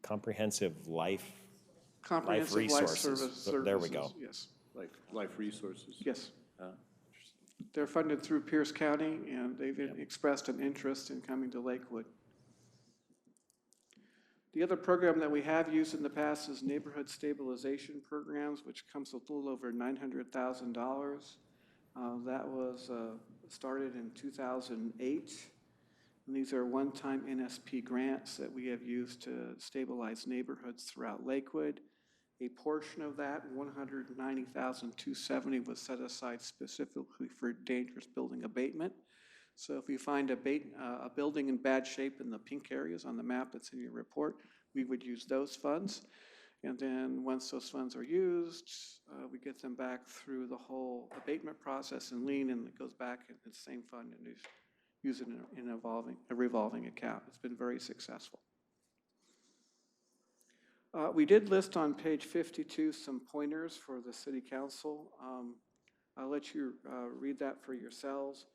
Comprehensive Life Comprehensive Services. There we go. Yes. Life Resources. Yes. They're funded through Pierce County, and they've expressed an interest in coming to Lakewood. The other program that we have used in the past is neighborhood stabilization programs, which comes with a little over $900,000. That was started in 2008. And these are one-time NSP grants that we have used to stabilize neighborhoods throughout Lakewood. A portion of that, $190,270, was set aside specifically for dangerous building abatement. So if we find a building in bad shape in the pink areas on the map that's in your report, we would use those funds. And then once those funds are used, we get them back through the whole abatement process and lien, and it goes back in the same fund and use it in a revolving account. It's been very successful. We did list on page 52 some pointers for the city council. I'll let you read that for yourselves.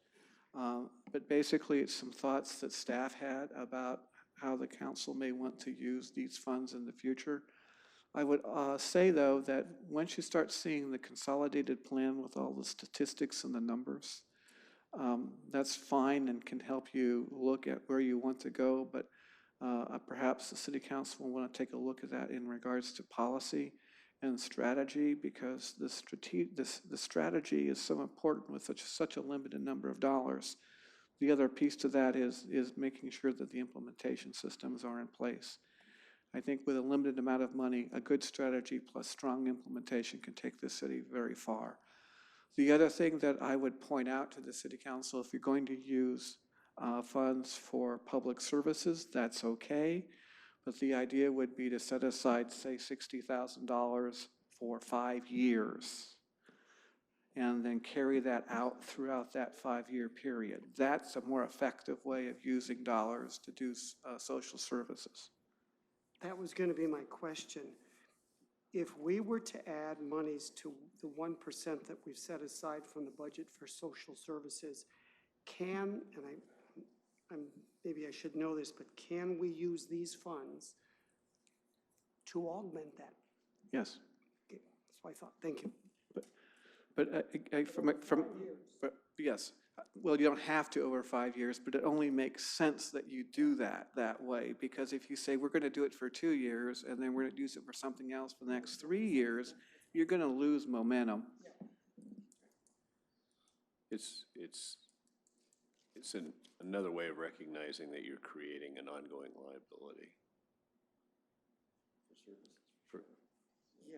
But basically, it's some thoughts that staff had about how the council may want to use these funds in the future. I would say, though, that once you start seeing the consolidated plan with all the statistics and the numbers, that's fine and can help you look at where you want to go, but perhaps the city council will want to take a look at that in regards to policy and strategy, because the strategy is so important with such a limited number of dollars. The other piece to that is making sure that the implementation systems are in place. I think with a limited amount of money, a good strategy plus strong implementation can take the city very far. The other thing that I would point out to the city council, if you're going to use funds for public services, that's okay. But the idea would be to set aside, say, $60,000 for 5 years and then carry that out throughout that 5-year period. That's a more effective way of using dollars to do social services. That was going to be my question. If we were to add monies to the 1% that we've set aside from the budget for social services, maybe I should know this, but can we use these funds to augment that? Yes. Okay, that's what I thought. Thank you. But yes, well, you don't have to over 5 years, but it only makes sense that you do that way, because if you say we're going to do it for 2 years and then we're going to use it for something else for the next 3 years, you're going to lose momentum. It's another way of recognizing that you're creating an ongoing liability.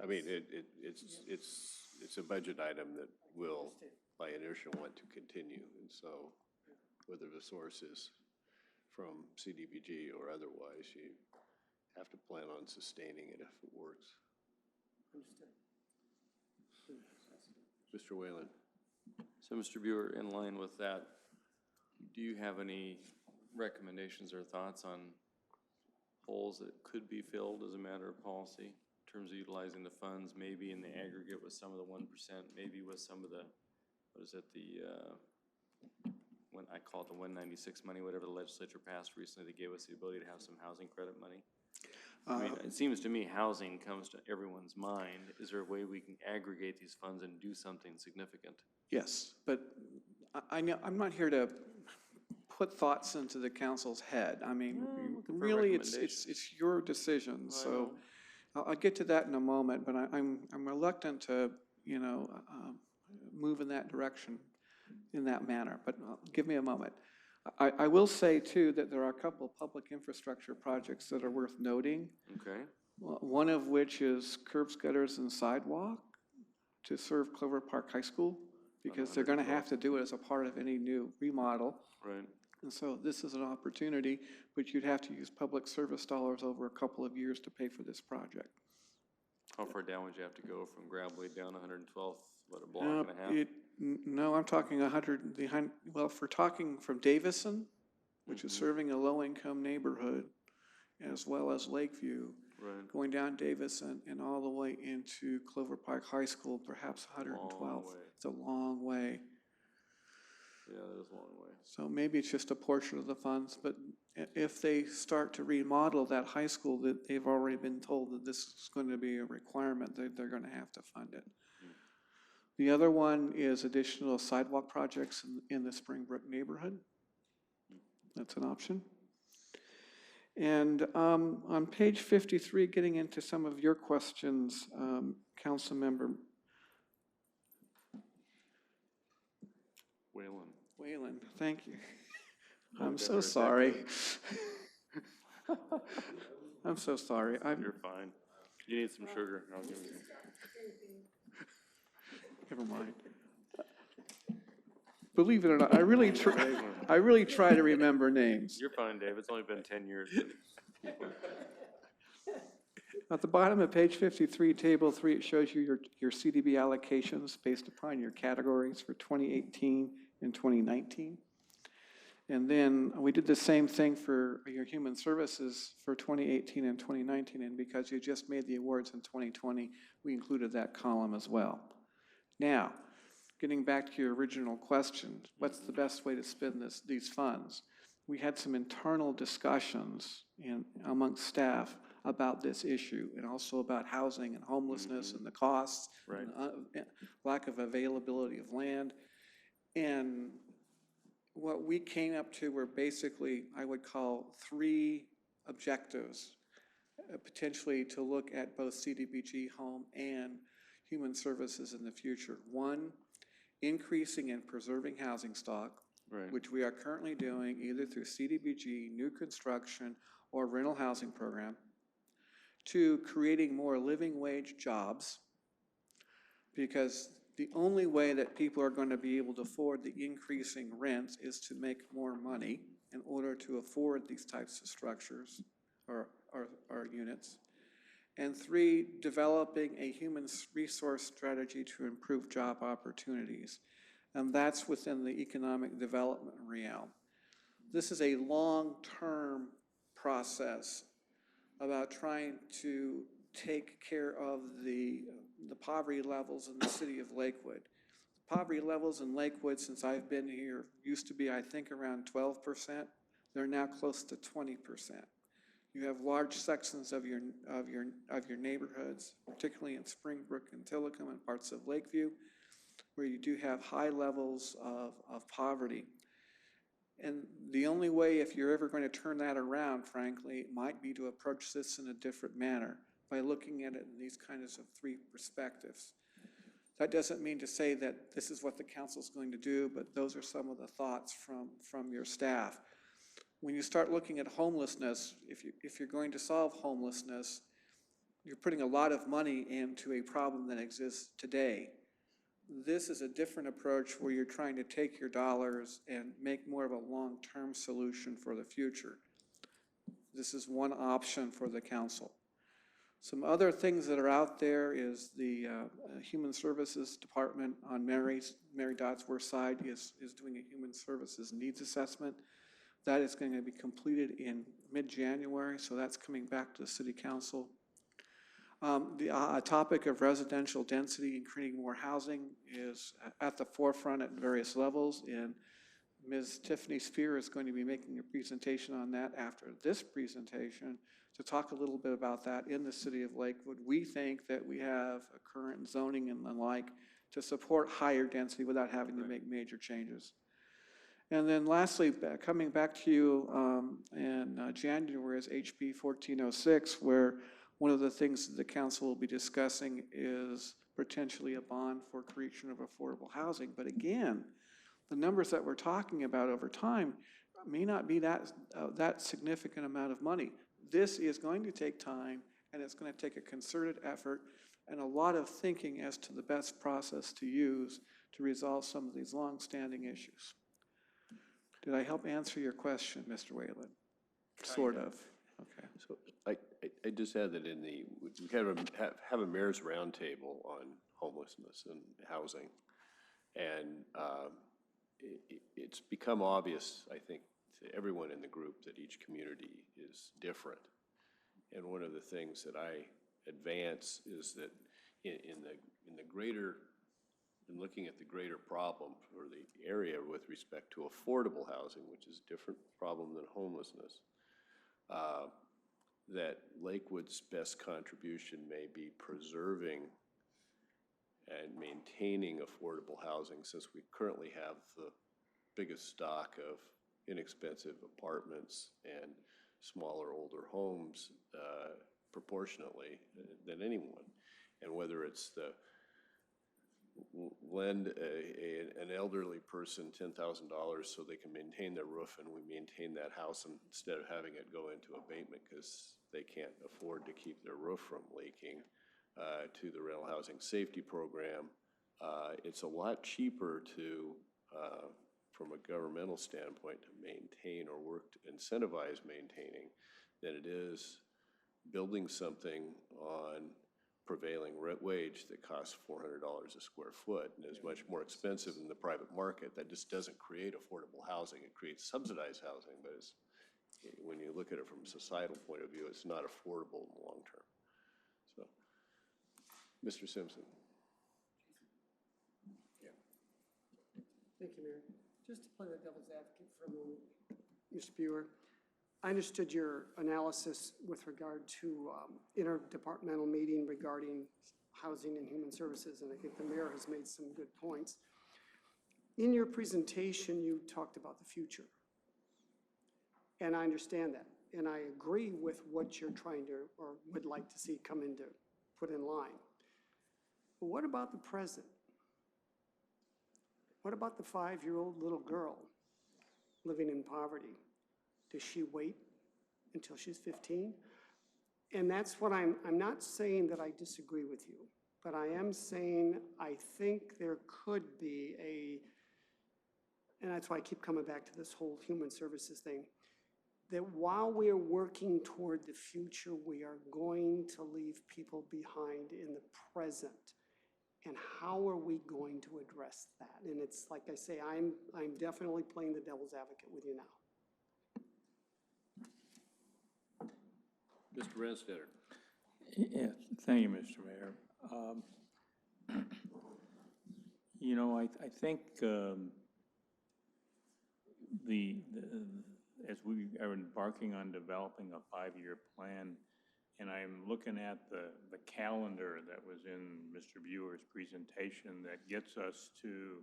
I mean, it's a budget item that will, by inertia, want to continue. And so whether the source is from CDBG or otherwise, you have to plan on sustaining it if it works. Mr. Whalen. So, Mr. Buer, in line with that, do you have any recommendations or thoughts on holes that could be filled as a matter of policy in terms of utilizing the funds, maybe in the aggregate with some of the 1%, maybe with some of the, when I call it the 196 money, whatever the legislature passed recently, that gave us the ability to have some housing credit money? I mean, it seems to me housing comes to everyone's mind. Is there a way we can aggregate these funds and do something significant? Yes, but I know, I'm not here to put thoughts into the council's head. I mean, looking for really, it's your decision, so I'll get to that in a moment, but I'm reluctant to, you know, move in that direction in that manner, but give me a moment. I will say, too, that there are a couple of public infrastructure projects that are worth noting. Okay. One of which is curbs, gutters, and sidewalk to serve Clover Park High School, because they're going to have to do it as a part of any new remodel. Right. And so this is an opportunity, but you'd have to use public service dollars over a couple of years to pay for this project. How far down would you have to go from Gravelly down 112th, what, a block and a half? No, I'm talking 100, well, if we're talking from Davison, which is serving a low-income neighborhood, as well as Lakeview, Right. going down Davison and all the way into Clover Park High School, perhaps 112th. Long way. It's a long way. Yeah, that is a long way. So maybe it's just a portion of the funds, but if they start to remodel that high school, that they've already been told that this is going to be a requirement, they're going to have to fund it. The other one is additional sidewalk projects in the Springbrook neighborhood. That's an option. And on page 53, getting into some of your questions, Councilmember Whalen, thank you. I'm so sorry. I'm so sorry. You're fine. You need some sugar, I'll give you some. Never mind. Believe it or not, I really try to remember names. You're fine, Dave, it's only been 10 years. At the bottom of page 53, table 3, it shows you your CDB allocations based upon your categories for 2018 and 2019. And then we did the same thing for your human services for 2018 and 2019, and because you just made the awards in 2020, we included that column as well. Now, getting back to your original question, what's the best way to spend these funds? We had some internal discussions amongst staff about this issue, and also about housing and homelessness and the costs, Right. and lack of availability of land. And what we came up to were basically, I would call, 3 objectives, potentially to look at both CDBG home and human services in the future. 1, increasing and preserving housing stock, Right. which we are currently doing either through CDBG, new construction, or rental housing program. 2, creating more living wage jobs, because the only way that people are going to be able to afford the increasing rents is to make more money in order to afford these types of structures or units. And 3, developing a human resource strategy to improve job opportunities. And that's within the economic development realm. This is a long-term process about trying to take care of the poverty levels in the city of Lakewood. Poverty levels in Lakewood, since I've been here, used to be, I think, around 12%. They're now close to 20%. You have large sections of your neighborhoods, particularly in Springbrook and Tillicum and parts of Lakeview, where you do have high levels of poverty. And the only way, if you're ever going to turn that around, frankly, might be to approach this in a different manner by looking at it in these kinds of 3 perspectives. That doesn't mean to say that this is what the council's going to do, but those are some of the thoughts from your staff. When you start looking at homelessness, if you're going to solve homelessness, you're putting a lot of money into a problem that exists today. This is a different approach where you're trying to take your dollars and make more of a long-term solution for the future. This is one option for the council. Some other things that are out there is the Human Services Department on Mary Dodsworth's side is doing a Human Services Needs Assessment. That is going to be completed in mid-January, so that's coming back to the City Council. The topic of residential density and creating more housing is at the forefront at various levels, and Ms. Tiffany Spear is going to be making a presentation on that after this presentation to talk a little bit about that in the city of Lakewood. We think that we have a current zoning and the like to support higher density without having to make major changes. And then lastly, coming back to you in January is HB 1406, where one of the things that the council will be discussing is potentially a bond for creation of affordable housing. But again, the numbers that we're talking about over time may not be that significant amount of money. This is going to take time, and it's going to take a concerted effort and a lot of thinking as to the best process to use to resolve some of these long-standing issues. Did I help answer your question, Mr. Whalen? Sort of. Okay. So I just add that we kind of have a mayor's roundtable on homelessness and housing. And it's become obvious, I think, to everyone in the group that each community is different. And one of the things that I advance is that in looking at the greater problem for the area with respect to affordable housing, which is a different problem than homelessness, that Lakewood's best contribution may be preserving and maintaining affordable housing, since we currently have the biggest stock of inexpensive apartments and smaller, older homes proportionately than anyone. And whether it's the lend an elderly person $10,000 so they can maintain their roof, and we maintain that house instead of having it go into abatement because they can't afford to keep their roof from leaking, to the rental housing safety program. It's a lot cheaper to, from a governmental standpoint, to maintain or work to incentivize maintaining than it is building something on prevailing wage that costs $400 a square foot and is much more expensive than the private market. That just doesn't create affordable housing. It creates subsidized housing, but when you look at it from a societal point of view, it's not affordable in the long term. So, Mr. Simpson. Thank you, Mayor. Just to play the devil's advocate for a moment, Mr. Buer, I understood your analysis with regard to interdepartmental meeting regarding housing and human services, and I think the mayor has made some good points. In your presentation, you talked about the future, and I understand that, and I agree with what you're trying to, or would like to see come into, put in line. But what about the present? What about the 5-year-old little girl living in poverty? Does she wait until she's 15? And that's what I'm not saying that I disagree with you, but I am saying I think there could be and that's why I keep coming back to this whole human services thing, that while we are working toward the future, we are going to leave people behind in the present. And how are we going to address that? And it's like I say, I'm definitely playing the devil's advocate with you now. Mr. Renstetter. Yeah, thank you, Mr. Mayor. You know, I think as we are embarking on developing a 5-year plan, and I'm looking at the calendar that was in Mr. Buer's presentation that gets us to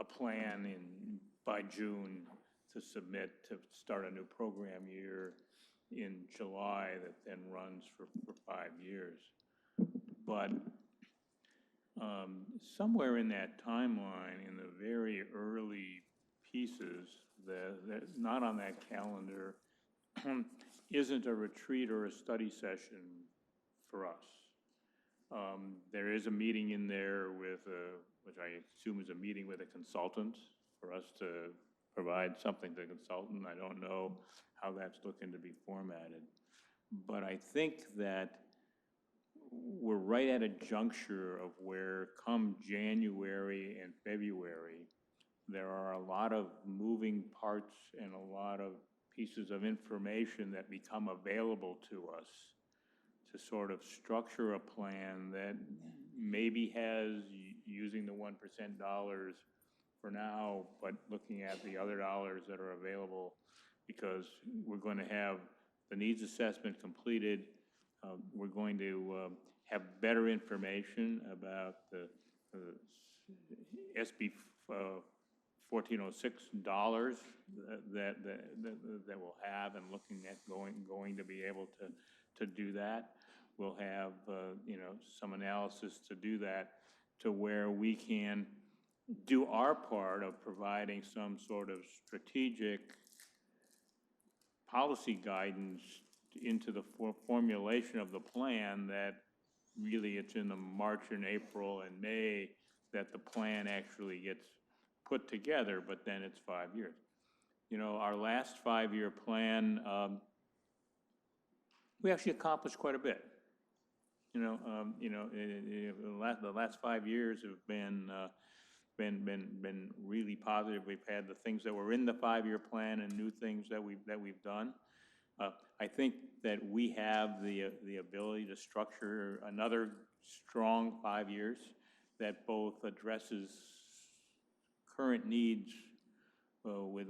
a plan by June to submit to start a new program year in July that then runs for 5 years. But somewhere in that timeline, in the very early pieces that not on that calendar, isn't a retreat or a study session for us. There is a meeting in there with, which I assume is a meeting with a consultant for us to provide something to the consultant. I don't know how that's looking to be formatted. But I think that we're right at a juncture of where come January and February, there are a lot of moving parts and a lot of pieces of information that become available to us to sort of structure a plan that maybe has, using the 1% dollars for now, but looking at the other dollars that are available, because we're going to have the needs assessment completed. We're going to have better information about the SB $1,406 that we'll have, and looking at going to be able to do that. We'll have, some analysis to do that, to where we can do our part of providing some sort of strategic policy guidance into the formulation of the plan, that really it's in the March and April and May that the plan actually gets put together, but then it's 5 years. Our last 5-year plan, we actually accomplished quite a bit. The last 5 years have been really positive. We've had the things that were in the 5-year plan and new things that we've done. I think that we have the ability to structure another strong 5 years that both addresses current needs with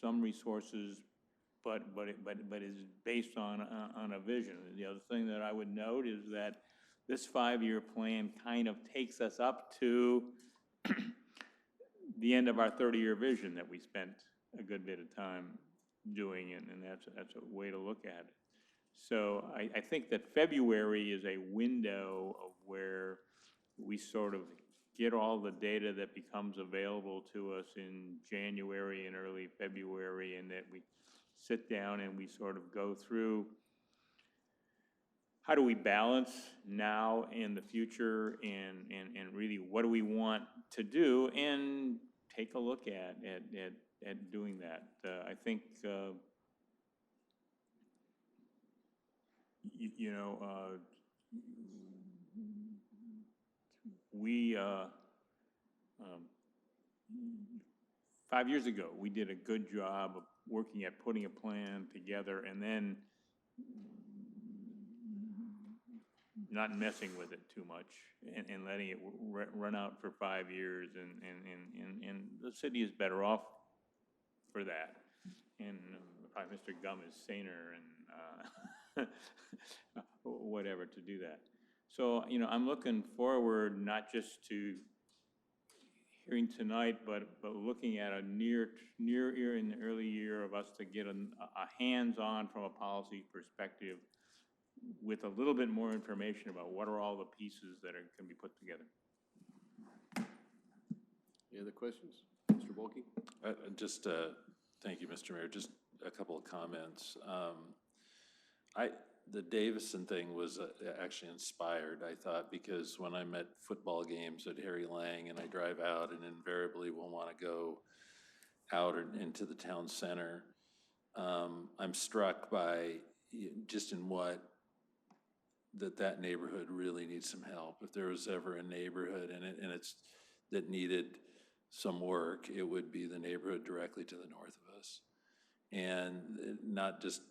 some resources, but is based on a vision. And the other thing that I would note is that this 5-year plan kind of takes us up to the end of our 30-year vision that we spent a good bit of time doing, and that's a way to look at it. So I think that February is a window of where we sort of get all the data that becomes available to us in January and early February, and that we sit down and we sort of go through how do we balance now and the future, and really what do we want to do, and take a look at doing that. I think we 5 years ago, we did a good job of working at putting a plan together and then not messing with it too much, and letting it run out for 5 years, and the city is better off for that. And probably Mr. Gum is saner and whatever to do that. So, I'm looking forward not just to hearing tonight, but looking at a near year in the early year of us to get a hands-on from a policy perspective, with a little bit more information about what are all the pieces that can be put together. Any other questions? Mr. Volkey? Thank you, Mr. Mayor. Just a couple of comments. The Davison thing was actually inspired, I thought, because when I'm at football games at Harry Lang and I drive out, and invariably will want to go out into the town center, I'm struck by just in what that neighborhood really needs some help. If there was ever a neighborhood that needed some work, it would be the neighborhood directly to the north of us. And not just,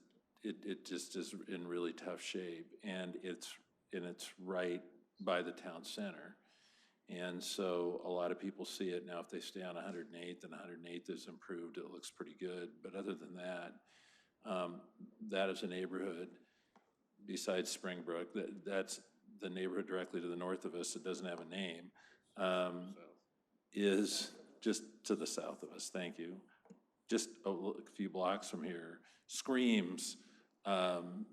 it just is in really tough shape, and it's right by the town center. And so a lot of people see it now. If they stay on 108th, and 108th is improved, it looks pretty good. But other than that, that is a neighborhood, besides Springbrook, that's the neighborhood directly to the north of us that doesn't have a name, is just to the south of us. Thank you. Just a few blocks from here, screams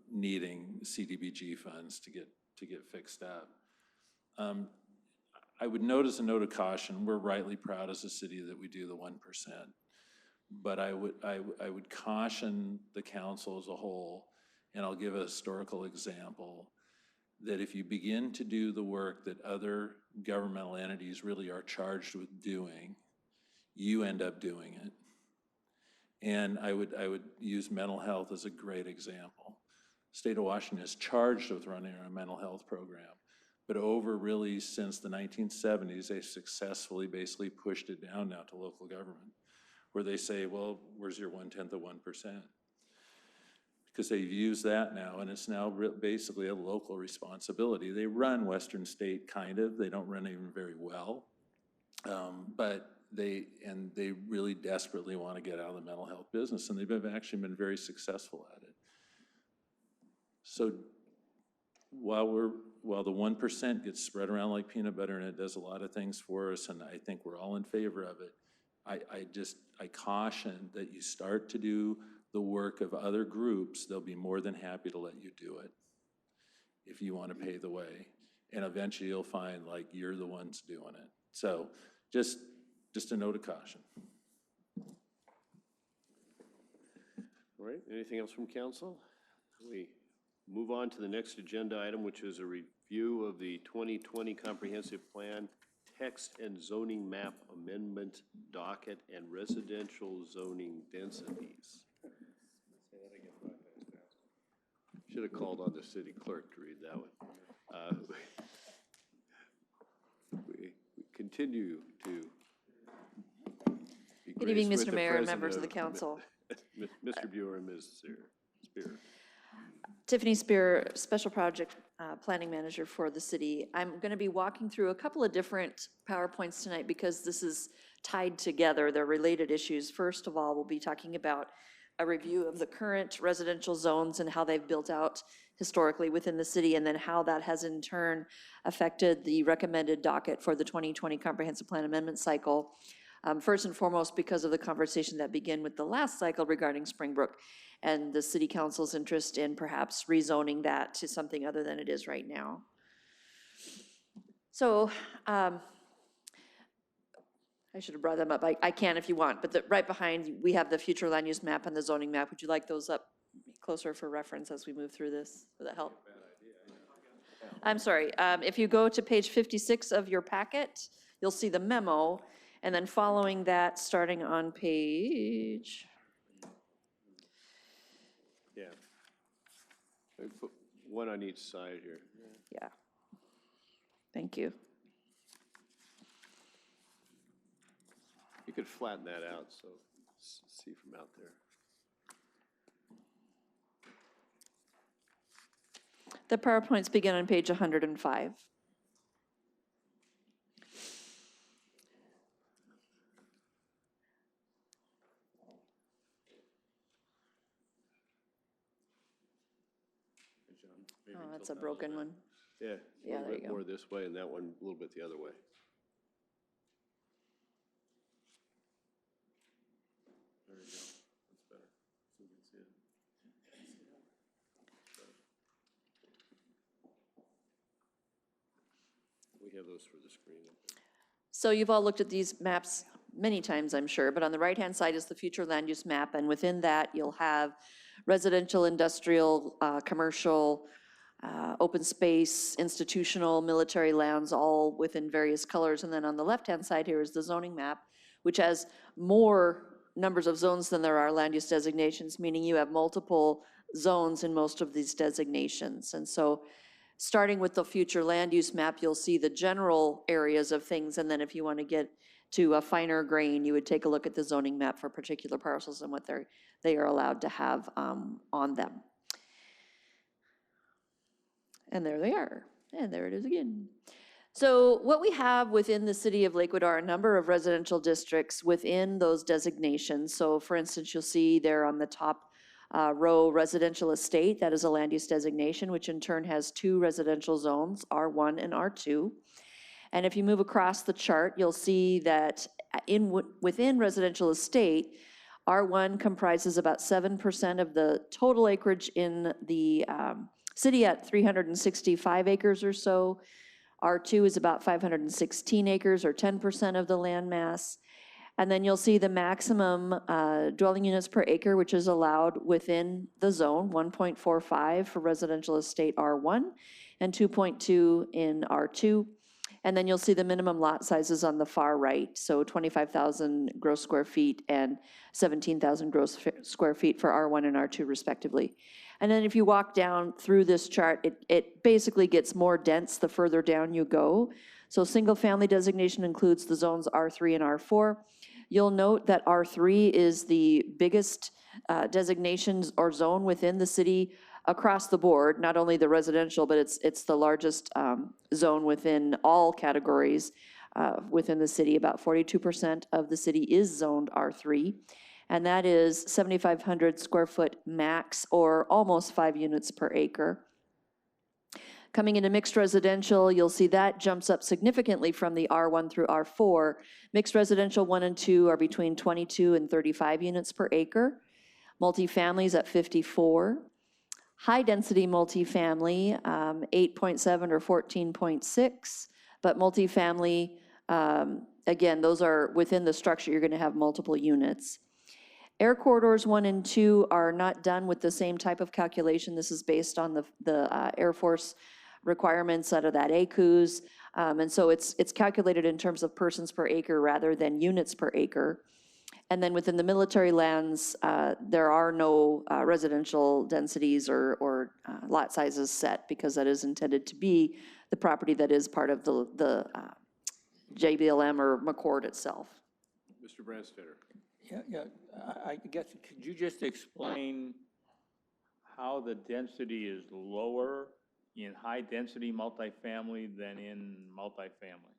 needing CDBG funds to get fixed up. I would note as a note of caution, we're rightly proud as a city that we do the 1%, but I would caution the council as a whole, and I'll give a historical example, that if you begin to do the work that other governmental entities really are charged with doing, you end up doing it. And I would use mental health as a great example. The state of Washington is charged with running a mental health program, but really since the 1970s, they successfully basically pushed it down now to local government, where they say, well, where's your 1/10 of 1%? Because they've used that now, and it's now basically a local responsibility. They run Western State, kind of. They don't run even very well, but they really desperately want to get out of the mental health business, and they've actually been very successful at it. So while the 1% gets spread around like peanut butter, and it does a lot of things for us, and I think we're all in favor of it, I caution that you start to do the work of other groups, they'll be more than happy to let you do it if you want to pay the way. And eventually you'll find like you're the ones doing it. So just a note of caution. All right, anything else from council? We move on to the next agenda item, which is a review of the 2020 Comprehensive Plan Text and Zoning Map Amendment Docket and Residential Zoning Densities. Should have called on the city clerk to read that one. We continue to be Good evening, graced with Mr. the Mayor and presence members of the council. Mr. Buer and Ms. Spear. Tiffany Spear, Special Project Planning Manager for the city. I'm going to be walking through a couple of different PowerPoints tonight because this is tied together. They're related issues. First of all, we'll be talking about a review of the current residential zones and how they've built out historically within the city, and then how that has in turn affected the recommended docket for the 2020 Comprehensive Plan Amendment cycle. First and foremost, because of the conversation that began with the last cycle regarding Springbrook and the city council's interest in perhaps rezoning that to something other than it is right now. So I should have brought them up. I can if you want, but right behind, we have the future land use map and the zoning map. Would you like those up closer for reference as we move through this? Would that help? I'm sorry. If you go to page 56 of your packet, you'll see the memo. And then following that, starting on page, Yeah. We put one on each side here. yeah. Thank you. You could flatten that out, so see from out there. The PowerPoints begin on page 105. Oh, that's a broken one. Yeah, a Yeah, little there you bit go. more this way and that one a little bit the other way. There you go, that's better. So we can see it. We have those for the screen. So you've all looked at these maps many times, I'm sure, but on the right-hand side is the future land use map, and within that, you'll have residential, industrial, commercial, open space, institutional, military lands, all within various colors. And then on the left-hand side here is the zoning map, which has more numbers of zones than there are land use designations, meaning you have multiple zones in most of these designations. And so starting with the future land use map, you'll see the general areas of things. And then if you want to get to a finer grain, you would take a look at the zoning map for particular parcels and what they are allowed to have on them. And there they are. And there it is again. So what we have within the city of Lakewood are a number of residential districts within those designations. So for instance, you'll see there on the top row, residential estate, that is a land use designation, which in turn has two residential zones, R1 and R2. And if you move across the chart, you'll see that within residential estate, R1 comprises about 7% of the total acreage in the city at 365 acres or so. R2 is about 516 acres or 10% of the land mass. And then you'll see the maximum dwelling units per acre, which is allowed within the zone, 1.45 for residential estate R1 and 2.2 in R2. And then you'll see the minimum lot sizes on the far right, so 25,000 gross square feet and 17,000 gross square feet for R1 and R2 respectively. And then if you walk down through this chart, it basically gets more dense the further down you go. So single family designation includes the zones R3 and R4. You'll note that R3 is the biggest designations or zone within the city across the board, not only the residential, but it's the largest zone within all categories within the city. About 42% of the city is zoned R3, and that is 7,500 square foot max, or almost 5 units per acre. Coming into mixed residential, you'll see that jumps up significantly from the R1 through R4. Mixed residential 1 and 2 are between 22 and 35 units per acre. Multifamily is at 54. High-density multifamily, 8.7 or 14.6, but multifamily, again, those are within the structure, you're gonna have multiple units. Air corridors 1 and 2 are not done with the same type of calculation. This is based on the Air Force requirements out of that ACUS. And so it's calculated in terms of persons per acre rather than units per acre. And then within the military lands, there are no residential densities or lot sizes set because that is intended to be the property that is part of the JBLM or McCord itself. Mr. Branstetter. Yeah, I guess, could you just explain how the density is lower in high-density multifamily than in multifamily?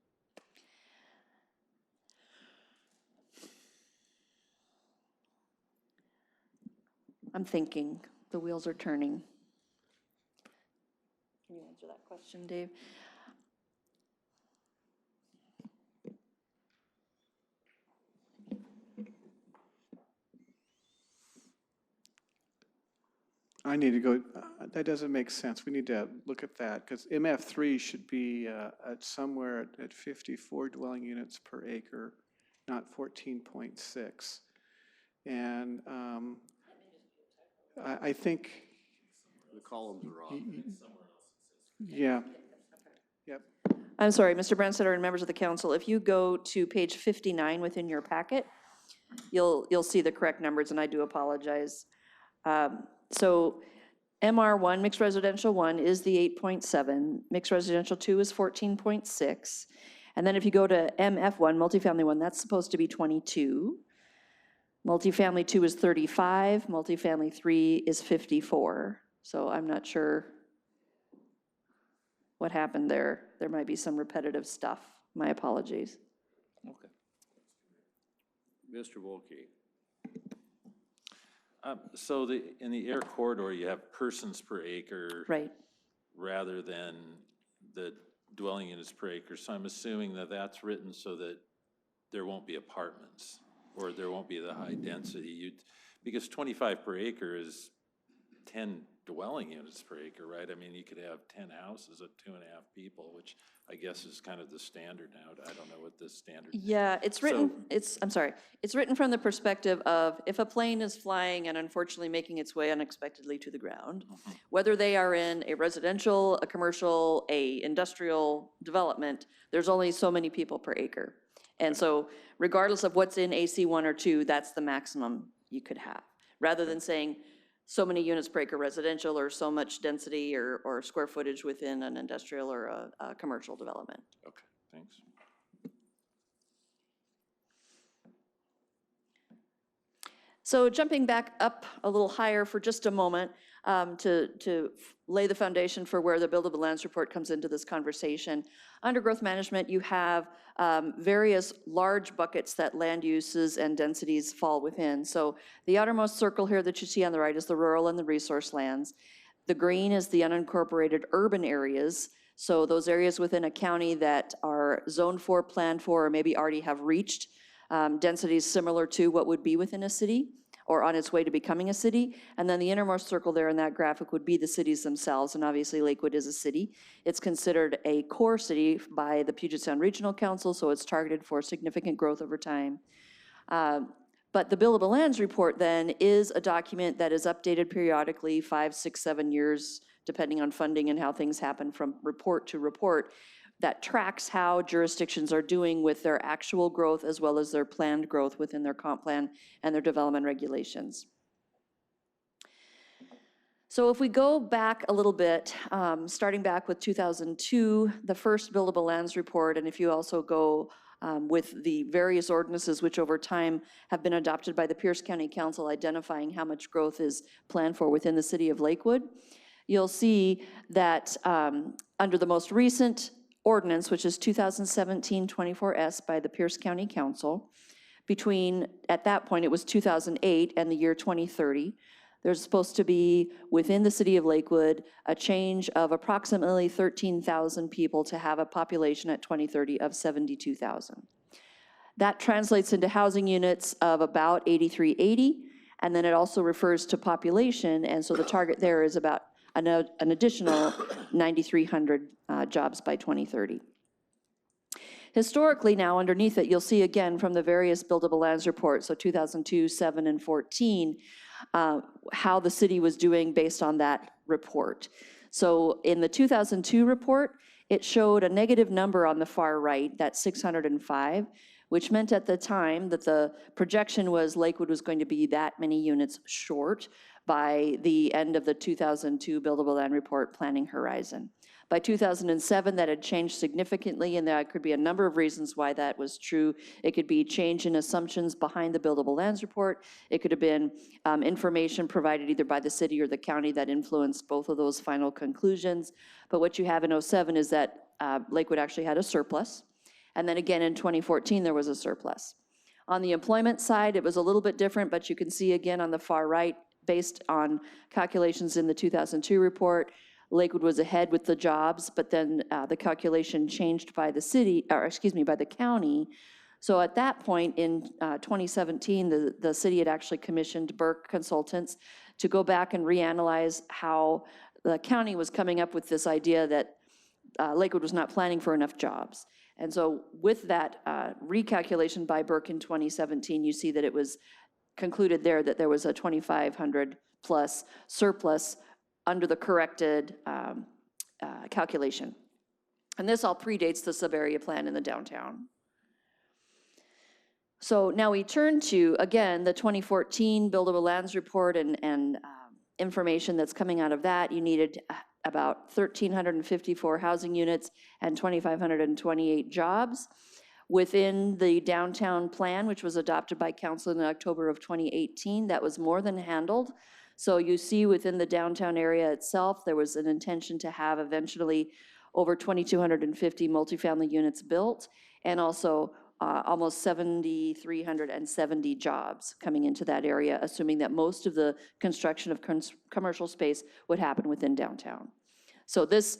I'm thinking, the wheels are turning. Can you answer that question, Dave? I need to go, that doesn't make sense. We need to look at that, because MF3 should be at somewhere at 54 dwelling units per acre, not 14.6. And I think, The columns are off. yeah, yep. I'm sorry, Mr. Branstetter and members of the council, if you go to page 59 within your packet, you'll see the correct numbers, and I do apologize. So MR1, mixed residential 1, is the 8.7. Mixed residential 2 is 14.6. And then if you go to MF1, multifamily 1, that's supposed to be 22. Multifamily 2 is 35. Multifamily 3 is 54. So I'm not sure what happened there. There might be some repetitive stuff. My apologies. Okay. Mr. Volkey. So in the air corridor, you have persons per acre. Right. Rather than the dwelling units per acre. So I'm assuming that that's written so that there won't be apartments or there won't be the high density. Because 25 per acre is 10 dwelling units per acre, right? I mean, you could have 10 houses of 2.5 people, which I guess is kind of the standard now. I don't know what the standard is. Yeah, it's written, I'm sorry, it's written from the perspective of if a plane is flying and unfortunately making its way unexpectedly to the ground, whether they are in a residential, a commercial, a industrial development, there's only so many people per acre. And so regardless of what's in AC 1 or 2, that's the maximum you could have. Rather than saying so many units per acre residential or so much density or square footage within an industrial or a commercial development. Okay, thanks. So jumping back up a little higher for just a moment to lay the foundation for where the buildable lands report comes into this conversation. Under growth management, you have various large buckets that land uses and densities fall within. So the outermost circle here that you see on the right is the rural and the resource lands. The green is the unincorporated urban areas. So those areas within a county that are zoned for, planned for, or maybe already have reached densities similar to what would be within a city or on its way to becoming a city. And then the innermost circle there in that graphic would be the cities themselves, and obviously Lakewood is a city. It's considered a core city by the Puget Sound Regional Council, so it's targeted for significant growth over time. But the Billable Lands Report then is a document that is updated periodically, 5, 6, 7 years, depending on funding and how things happen from report to report, that tracks how jurisdictions are doing with their actual growth as well as their planned growth within their comp plan and their development regulations. So if we go back a little bit, starting back with 2002, the first Buildable Lands Report, and if you also go with the various ordinances which over time have been adopted by the Pierce County Council identifying how much growth is planned for within the city of Lakewood, you'll see that under the most recent ordinance, which is 2017-24S by the Pierce County Council, between, at that point, it was 2008 and the year 2030, there's supposed to be, within the city of Lakewood, a change of approximately 13,000 people to have a population at 2030 of 72,000. That translates into housing units of about 8,380, and then it also refers to population, and so the target there is about an additional 9,300 jobs by 2030. Historically now, underneath it, you'll see again from the various buildable lands reports, so 2002, 7, and 14, how the city was doing based on that report. So in the 2002 report, it showed a negative number on the far right, that's 605, which meant at the time that the projection was Lakewood was going to be that many units short by the end of the 2002 buildable land report planning horizon. By 2007, that had changed significantly, and there could be a number of reasons why that was true. It could be change in assumptions behind the buildable lands report. It could have been information provided either by the city or the county that influenced both of those final conclusions. But what you have in 07 is that Lakewood actually had a surplus. And then again in 2014, there was a surplus. On the employment side, it was a little bit different, but you can see again on the far right, based on calculations in the 2002 report, Lakewood was ahead with the jobs, but then the calculation changed by the city, or excuse me, by the county. So at that point in 2017, the city had actually commissioned Burke Consultants to go back and reanalyze how the county was coming up with this idea that Lakewood was not planning for enough jobs. And so with that recalculation by Burke in 2017, you see that it was concluded there that there was a 2,500 plus surplus under the corrected calculation. And this all predates the sub-area plan in the downtown. So now we turn to, again, the 2014 buildable lands report and information that's coming out of that. You needed about 1,354 housing units and 2,528 jobs. Within the downtown plan, which was adopted by council in October of 2018, that was more than handled. So you see within the downtown area itself, there was an intention to have eventually over 2,250 multifamily units built, and also almost 7,370 jobs coming into that area, assuming that most of the construction of commercial space would happen within downtown. So this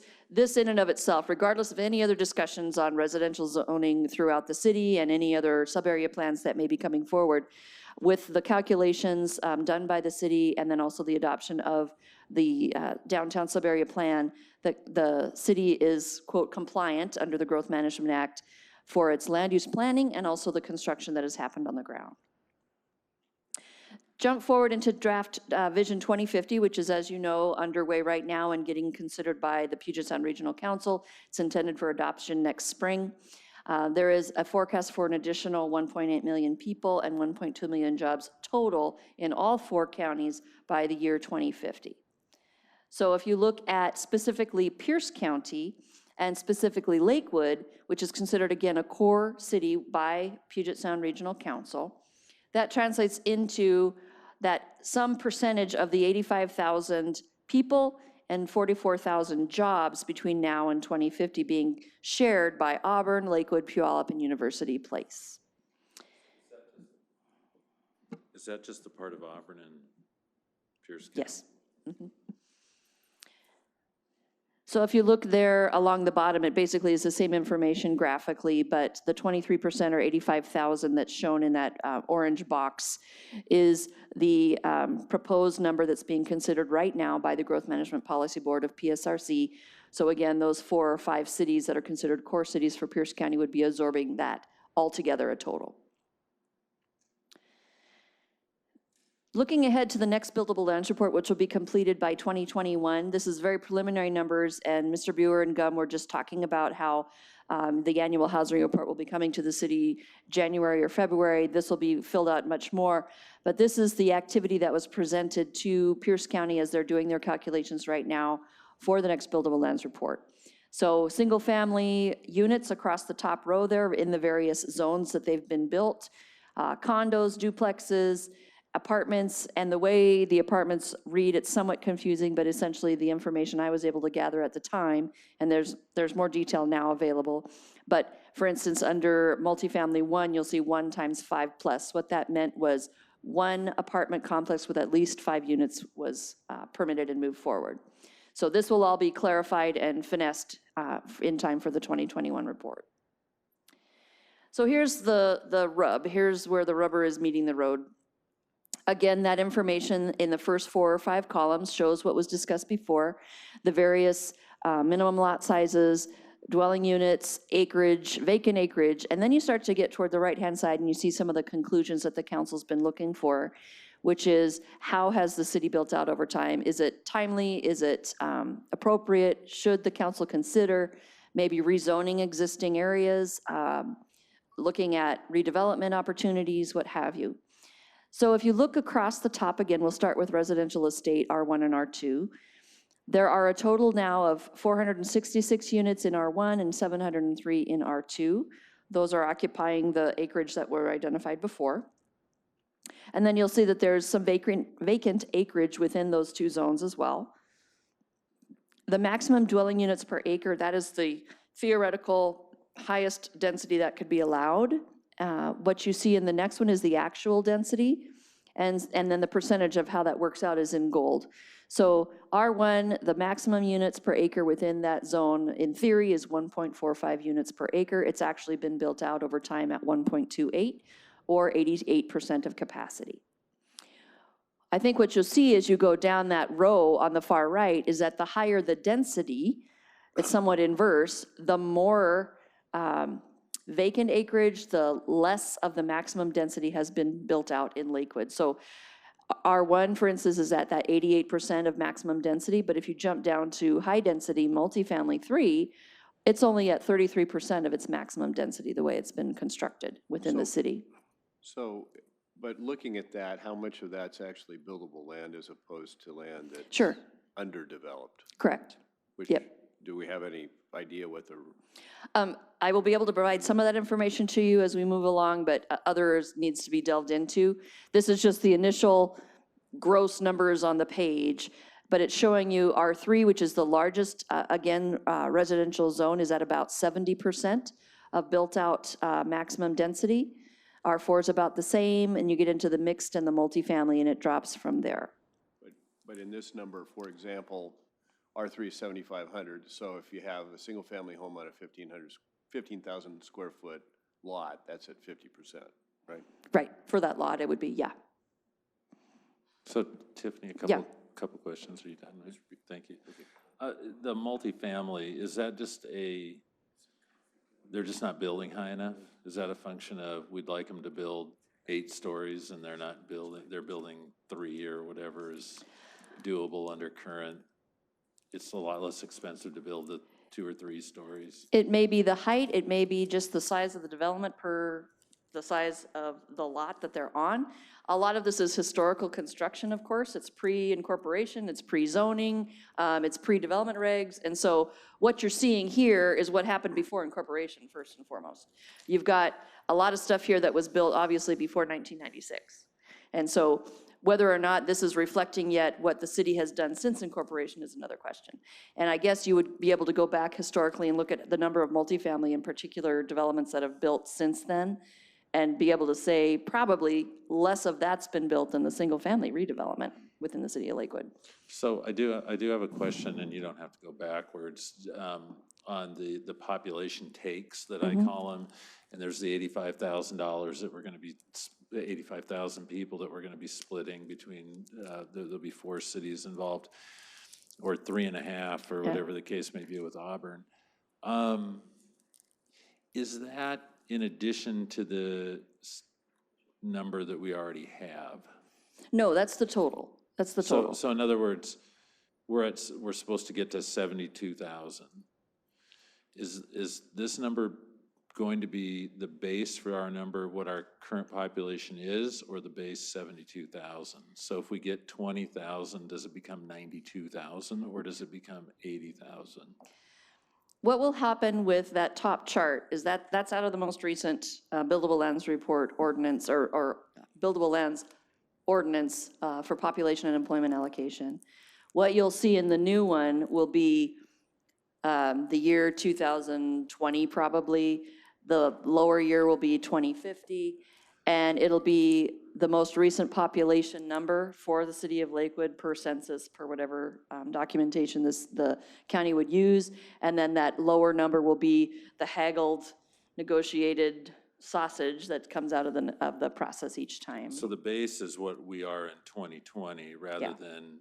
in and of itself, regardless of any other discussions on residential zoning throughout the city and any other sub-area plans that may be coming forward, with the calculations done by the city and then also the adoption of the downtown sub-area plan, the city is, quote, compliant under the Growth Management Act for its land use planning and also the construction that has happened on the ground. Jump forward into draft Vision 2050, which is, as you know, underway right now and getting considered by the Puget Sound Regional Council. It's intended for adoption next spring. There is a forecast for an additional 1.8 million people and 1.2 million jobs total in all 4 counties by the year 2050. So if you look at specifically Pierce County and specifically Lakewood, which is considered again a core city by Puget Sound Regional Council, that translates into that some percentage of the 85,000 people and 44,000 jobs between now and 2050 being shared by Auburn, Lakewood, Puyallup, and University Place. Is that just the part of Auburn and Pierce County? Yes. So if you look there along the bottom, it basically is the same information graphically, but the 23% or 85,000 that's shown in that orange box is the proposed number that's being considered right now by the Growth Management Policy Board of PSRC. So again, those 4 or 5 cities that are considered core cities for Pierce County would be absorbing that altogether, a total. Looking ahead to the next buildable lands report, which will be completed by 2021, this is very preliminary numbers, and Mr. Buer and Gum were just talking about how the annual housing report will be coming to the city January or February. This will be filled out much more, but this is the activity that was presented to Pierce County as they're doing their calculations right now for the next buildable lands report. So single family units across the top row there in the various zones that they've been built, condos, duplexes, apartments, and the way the apartments read, it's somewhat confusing, but essentially the information I was able to gather at the time, and there's more detail now available. But for instance, under multifamily 1, you'll see 1 times 5 plus. What that meant was one apartment complex with at least 5 units was permitted and moved forward. So this will all be clarified and finessed in time for the 2021 report. So here's the rub. Here's where the rubber is meeting the road. Again, that information in the first 4 or 5 columns shows what was discussed before, the various minimum lot sizes, dwelling units, acreage, vacant acreage, and then you start to get toward the right-hand side and you see some of the conclusions that the council's been looking for, which is how has the city built out over time? Is it timely? Is it appropriate? Should the council consider maybe rezoning existing areas, looking at redevelopment opportunities, what have you? So if you look across the top again, we'll start with residential estate, R1 and R2. There are a total now of 466 units in R1 and 703 in R2. Those are occupying the acreage that were identified before. And then you'll see that there's some vacant acreage within those 2 zones as well. The maximum dwelling units per acre, that is the theoretical highest density that could be allowed. What you see in the next one is the actual density, and then the percentage of how that works out is in gold. So R1, the maximum units per acre within that zone, in theory, is 1.45 units per acre. It's actually been built out over time at 1.28, or 88% of capacity. I think what you'll see as you go down that row on the far right is that the higher the density, it's somewhat inverse, the more vacant acreage, the less of the maximum density has been built out in Lakewood. So R1, for instance, is at that 88% of maximum density, but if you jump down to high density multifamily 3, it's only at 33% of its maximum density, the way it's been constructed within the city. So, but looking at that, how much of that's actually buildable land as opposed to land that's Sure. underdeveloped? Correct. Which, Yep. do we have any idea what the, I will be able to provide some of that information to you as we move along, but others needs to be delved into. This is just the initial gross numbers on the page, but it's showing you R3, which is the largest, residential zone, is at about 70% of built-out maximum density. R4 is about the same, and you get into the mixed and the multifamily, and it drops from there. but in this number, for example, R3 is 7,500, so if you have a single-family home on a 15,000 square foot lot, that's at 50%, right? Right, for that lot, it would be, yeah. So Tiffany, Yeah. couple questions. Are you done? Thank you. The multifamily, is that just they're just not building high enough? Is that a function of we'd like them to build 8 stories and they're not building, they're building 3 or whatever is doable under current? It's a lot less expensive to build the 2 or 3 stories. It may be the height, it may be just the size of the development per the size of the lot that they're on. A lot of this is historical construction, of course. It's pre-incorporation, it's pre-zoning, it's pre-development regs. And so what you're seeing here is what happened before incorporation, first and foremost. You've got a lot of stuff here that was built obviously before 1996. And so whether or not this is reflecting yet what the city has done since incorporation is another question. And I guess you would be able to go back historically and look at the number of multifamily in particular developments that have built since then, and be able to say probably less of that's been built than the single-family redevelopment within the city of Lakewood. So I do have a question, and you don't have to go backwards, on the population takes that I call them, and there's the $85,000 that we're going to be, 85,000 people that we're going to be splitting between, there'll be 4 cities involved, or 3.5, or whatever the case may be with Auburn. Is that in addition to the number that we already have? No, that's the total. That's the total. So in other words, we're supposed to get to 72,000. Is this number going to be the base for our number, what our current population is, or the base 72,000? So if we get 20,000, does it become 92,000, or does it become 80,000? What will happen with that top chart is that's out of the most recent buildable lands report ordinance, or buildable lands ordinance for population and employment allocation. What you'll see in the new one will be the year 2020 probably. The lower year will be 2050. And it'll be the most recent population number for the city of Lakewood per census, per whatever documentation the county would use. And then that lower number will be the haggled, negotiated sausage that comes out of the process each time. So the base is what we are in 2020 rather Yeah. than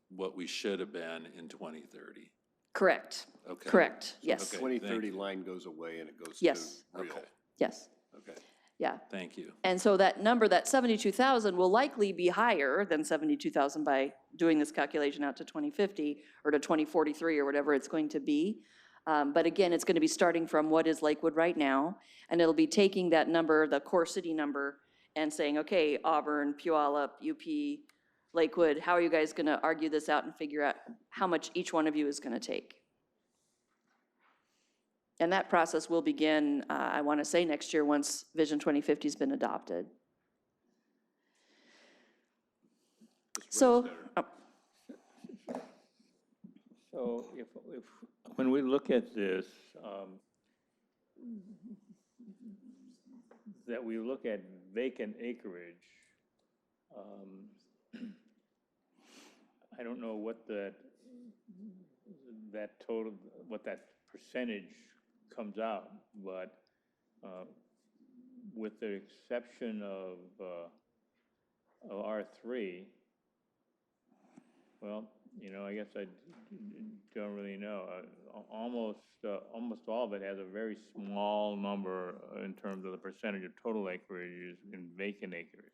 what we should have been in 2030. Correct, Okay. correct, yes, Okay. 2030 you. line goes away and it goes Yes. to real. Okay. yes, Okay. yeah. Thank you. And so that number, that 72,000, will likely be higher than 72,000 by doing this calculation out to 2050 or to 2043 or whatever it's going to be. But again, it's going to be starting from what is Lakewood right now, and it'll be taking that number, the core city number, and saying, okay, Auburn, Puyallup, UP, Lakewood, how are you guys going to argue this out and figure out how much each one of you is going to take? And that process will begin, I want to say, next year once Vision 2050 has been adopted. So, So if, when we look at this, that we look at vacant acreage, I don't know what that total, what that percentage comes out, but with the exception of R3, well, you know, I guess I don't really know. Almost all of it has a very small number in terms of the percentage of total acreage in vacant acreage.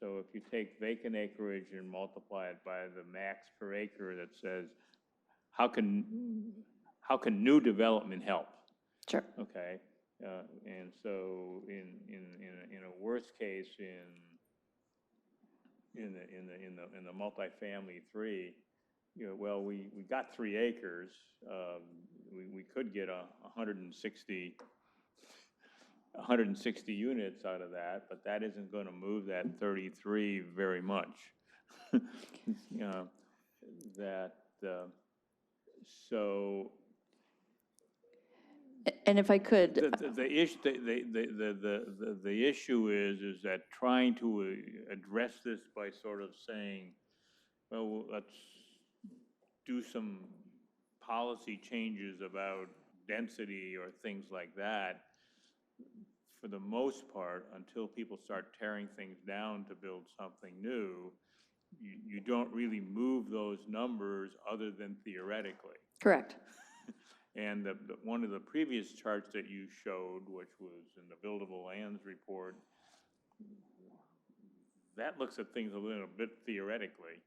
So if you take vacant acreage and multiply it by the max per acre that says, how can new development help? sure. Okay, and so in a worst case, in the multifamily 3, you know, well, we got 3 acres. We could get 160 units out of that, but that isn't going to move that 33 very much. You know, so. And if I could, The issue is that trying to address this by sort of saying, well, let's do some policy changes about density or things like that, for the most part, until people start tearing things down to build something new, you don't really move those numbers other than theoretically. correct. And one of the previous charts that you showed, which was in the Buildable Lands report, that looks at things a little bit theoretically,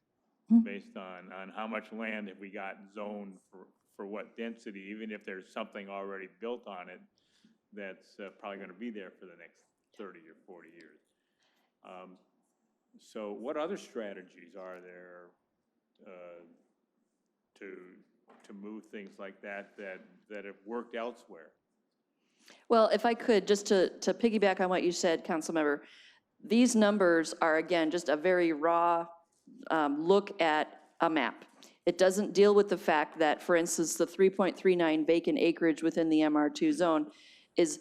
based on how much land have we got zoned for what density, even if there's something already built on it that's probably going to be there for the next 30 or 40 years. So what other strategies are there to move things like that have worked elsewhere? Well, if I could, just to piggyback on what you said, Councilmember, these numbers are, again, just a very raw look at a map. It doesn't deal with the fact that, for instance, the 3.39 vacant acreage within the MR2 zone is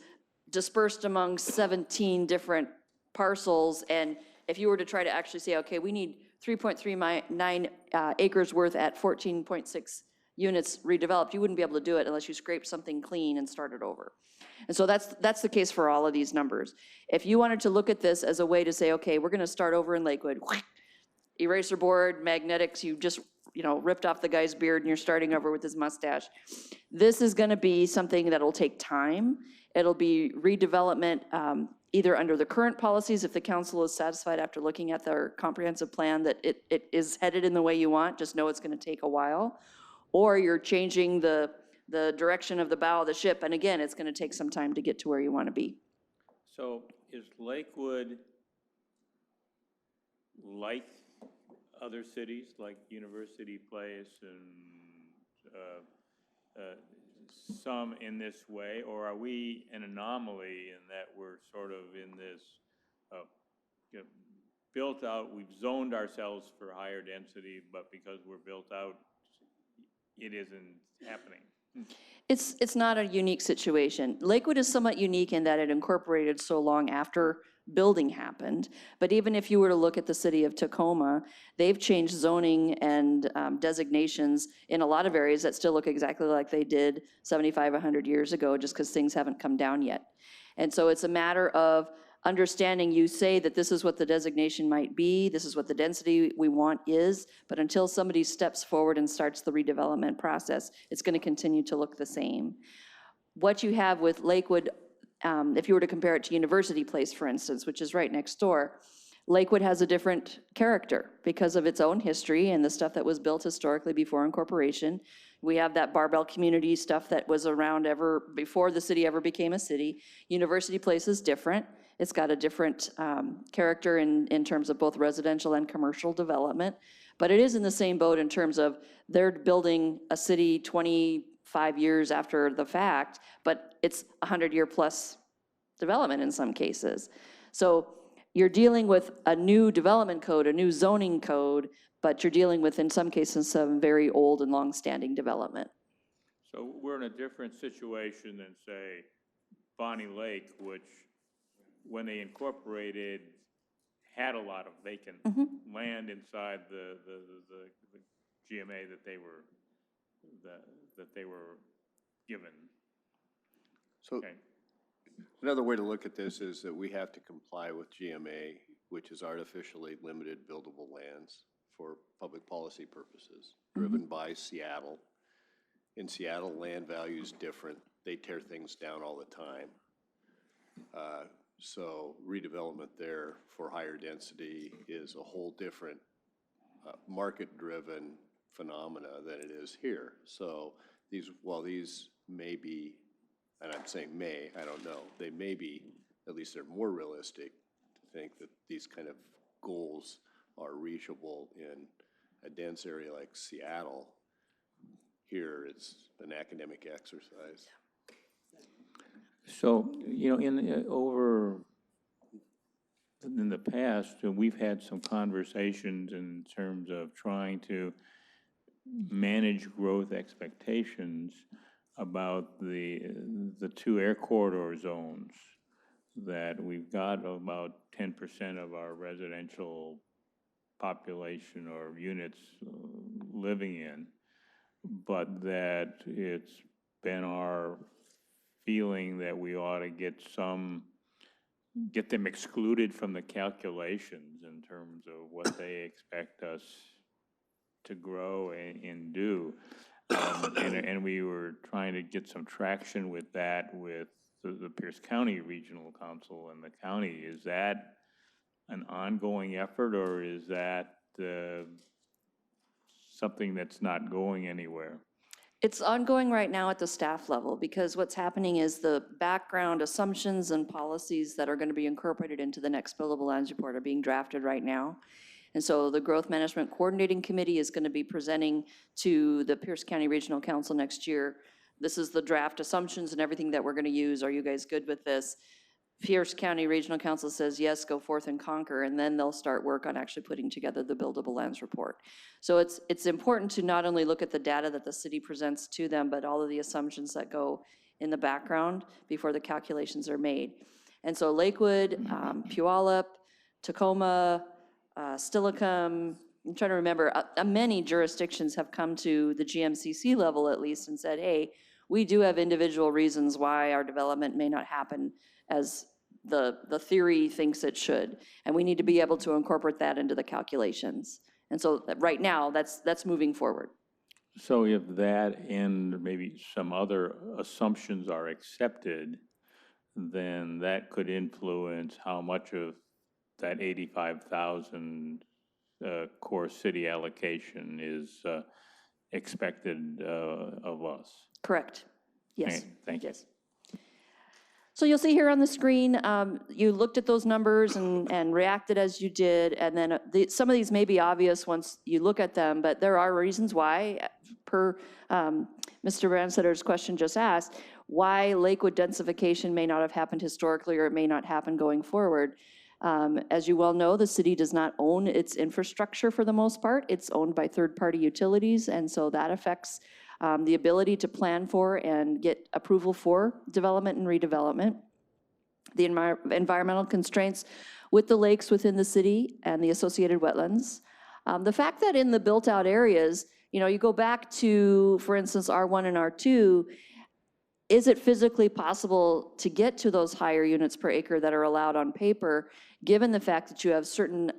dispersed among 17 different parcels, and if you were to try to actually say, okay, we need 3.39 acres worth at 14.6 units redeveloped, you wouldn't be able to do it unless you scraped something clean and started over. And so that's the case for all of these numbers. If you wanted to look at this as a way to say, okay, we're going to start over in Lakewood, eraser board, magnetics, you just, you know, ripped off the guy's beard and you're starting over with his mustache. This is going to be something that'll take time. It'll be redevelopment either under the current policies, if the council is satisfied after looking at their comprehensive plan that it is headed in the way you want, just know it's going to take a while. Or you're changing the direction of the bow of the ship, and again, it's going to take some time to get to where you want to be. So is Lakewood like other cities, like University Place and some in this way, or are we an anomaly in that we're sort of in this built out, we've zoned ourselves for higher density, but because we're built out, it isn't happening? It's not a unique situation. Lakewood is somewhat unique in that it incorporated so long after building happened. But even if you were to look at the city of Tacoma, they've changed zoning and designations in a lot of areas that still look exactly like they did 75, 100 years ago, just because things haven't come down yet. And so it's a matter of understanding, you say that this is what the designation might be, this is what the density we want is, but until somebody steps forward and starts the redevelopment process, it's going to continue to look the same. What you have with Lakewood, if you were to compare it to University Place, for instance, which is right next door, Lakewood has a different character because of its own history and the stuff that was built historically before incorporation. We have that barbell community stuff that was around ever before the city ever became a city. University Place is different. It's got a different character in terms of both residential and commercial development, but it is in the same boat in terms of they're building a city 25 years after the fact, but it's 100-year plus development in some cases. So you're dealing with a new development code, a new zoning code, but you're dealing with, in some cases, some very old and long-standing development. So we're in a different situation than, say, Bonnie Lake, which, when they incorporated, had a lot of vacant land inside the GMA that they were given. So Okay. another way to look at this is that we have to comply with GMA, which is artificially limited buildable lands for public policy purposes, driven by Seattle. In Seattle, land value is different. They tear things down all the time. So redevelopment there for higher density is a whole different market-driven phenomena than it is here. So while these may be, and I'm saying may, I don't know, they may be, at least they're more realistic to think that these kind of goals are reachable in a dense area like Seattle. Here, it's an academic exercise. So, in the past, we've had some conversations in terms of trying to manage growth expectations about the two air corridor zones that we've got about 10% of our residential population or units living in, but that it's been our feeling that we ought to get them excluded from the calculations in terms of what they expect us to grow and do. And we were trying to get some traction with that with the Pierce County Regional Council and the county. Is that an ongoing effort, or is that something that's not going anywhere? It's ongoing right now at the staff level, because what's happening is the background assumptions and policies that are going to be incorporated into the next buildable lands report are being drafted right now. And so the Growth Management Coordinating Committee is going to be presenting to the Pierce County Regional Council next year. This is the draft assumptions and everything that we're going to use. Are you guys good with this? Pierce County Regional Council says, yes, go forth and conquer, and then they'll start work on actually putting together the buildable lands report. So it's important to not only look at the data that the city presents to them, but all of the assumptions that go in the background before the calculations are made. And so Lakewood, Puyallup, Tacoma, Steilacoom, I'm trying to remember, many jurisdictions have come to the GMCC level at least and said, hey, we do have individual reasons why our development may not happen as the theory thinks it should. And we need to be able to incorporate that into the calculations. And so right now, that's moving forward. So if that and maybe some other assumptions are accepted, then that could influence how much of that 85,000 core city allocation is expected of us. Correct. Yes. Okay, thank you. Yes. So you'll see here on the screen, you looked at those numbers and reacted as you did, and then some of these may be obvious once you look at them, but there are reasons why, per Mr. Ransitter's question just asked, why Lakewood densification may not have happened historically or it may not happen going forward. As you well know, the city does not own its infrastructure for the most part. It's owned by third-party utilities, and so that affects the ability to plan for and get approval for development and redevelopment. the environmental constraints with the lakes within the city and the associated wetlands. The fact that in the built-out areas, you go back to, for instance, R1 and R2, is it physically possible to get to those higher units per acre that are allowed on paper, given the fact that you have certain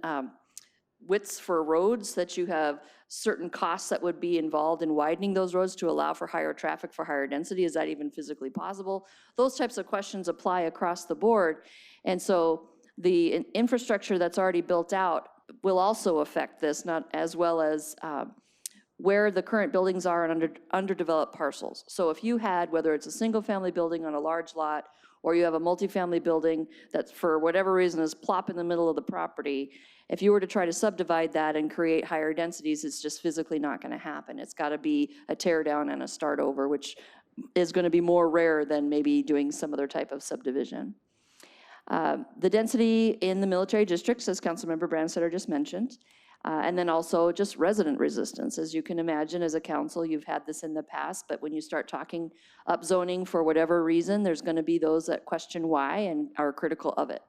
widths for roads, that you have certain costs that would be involved in widening those roads to allow for higher traffic, for higher density? Is that even physically possible? Those types of questions apply across the board. And so the infrastructure that's already built out will also affect this, not as well as where the current buildings are on underdeveloped parcels. So if you had, whether it's a single-family building on a large lot, or you have a multifamily building that for whatever reason is plop in the middle of the property, if you were to try to subdivide that and create higher densities, it's just physically not going to happen. It's got to be a tear down and a start over, which is going to be more rare than maybe doing some other type of subdivision. The density in the military districts, as Councilmember Brandstetter just mentioned, and then also just resident resistance. As you can imagine, as a council, you've had this in the past, but when you start talking upzoning for whatever reason, there's going to be those that question why and are critical of it.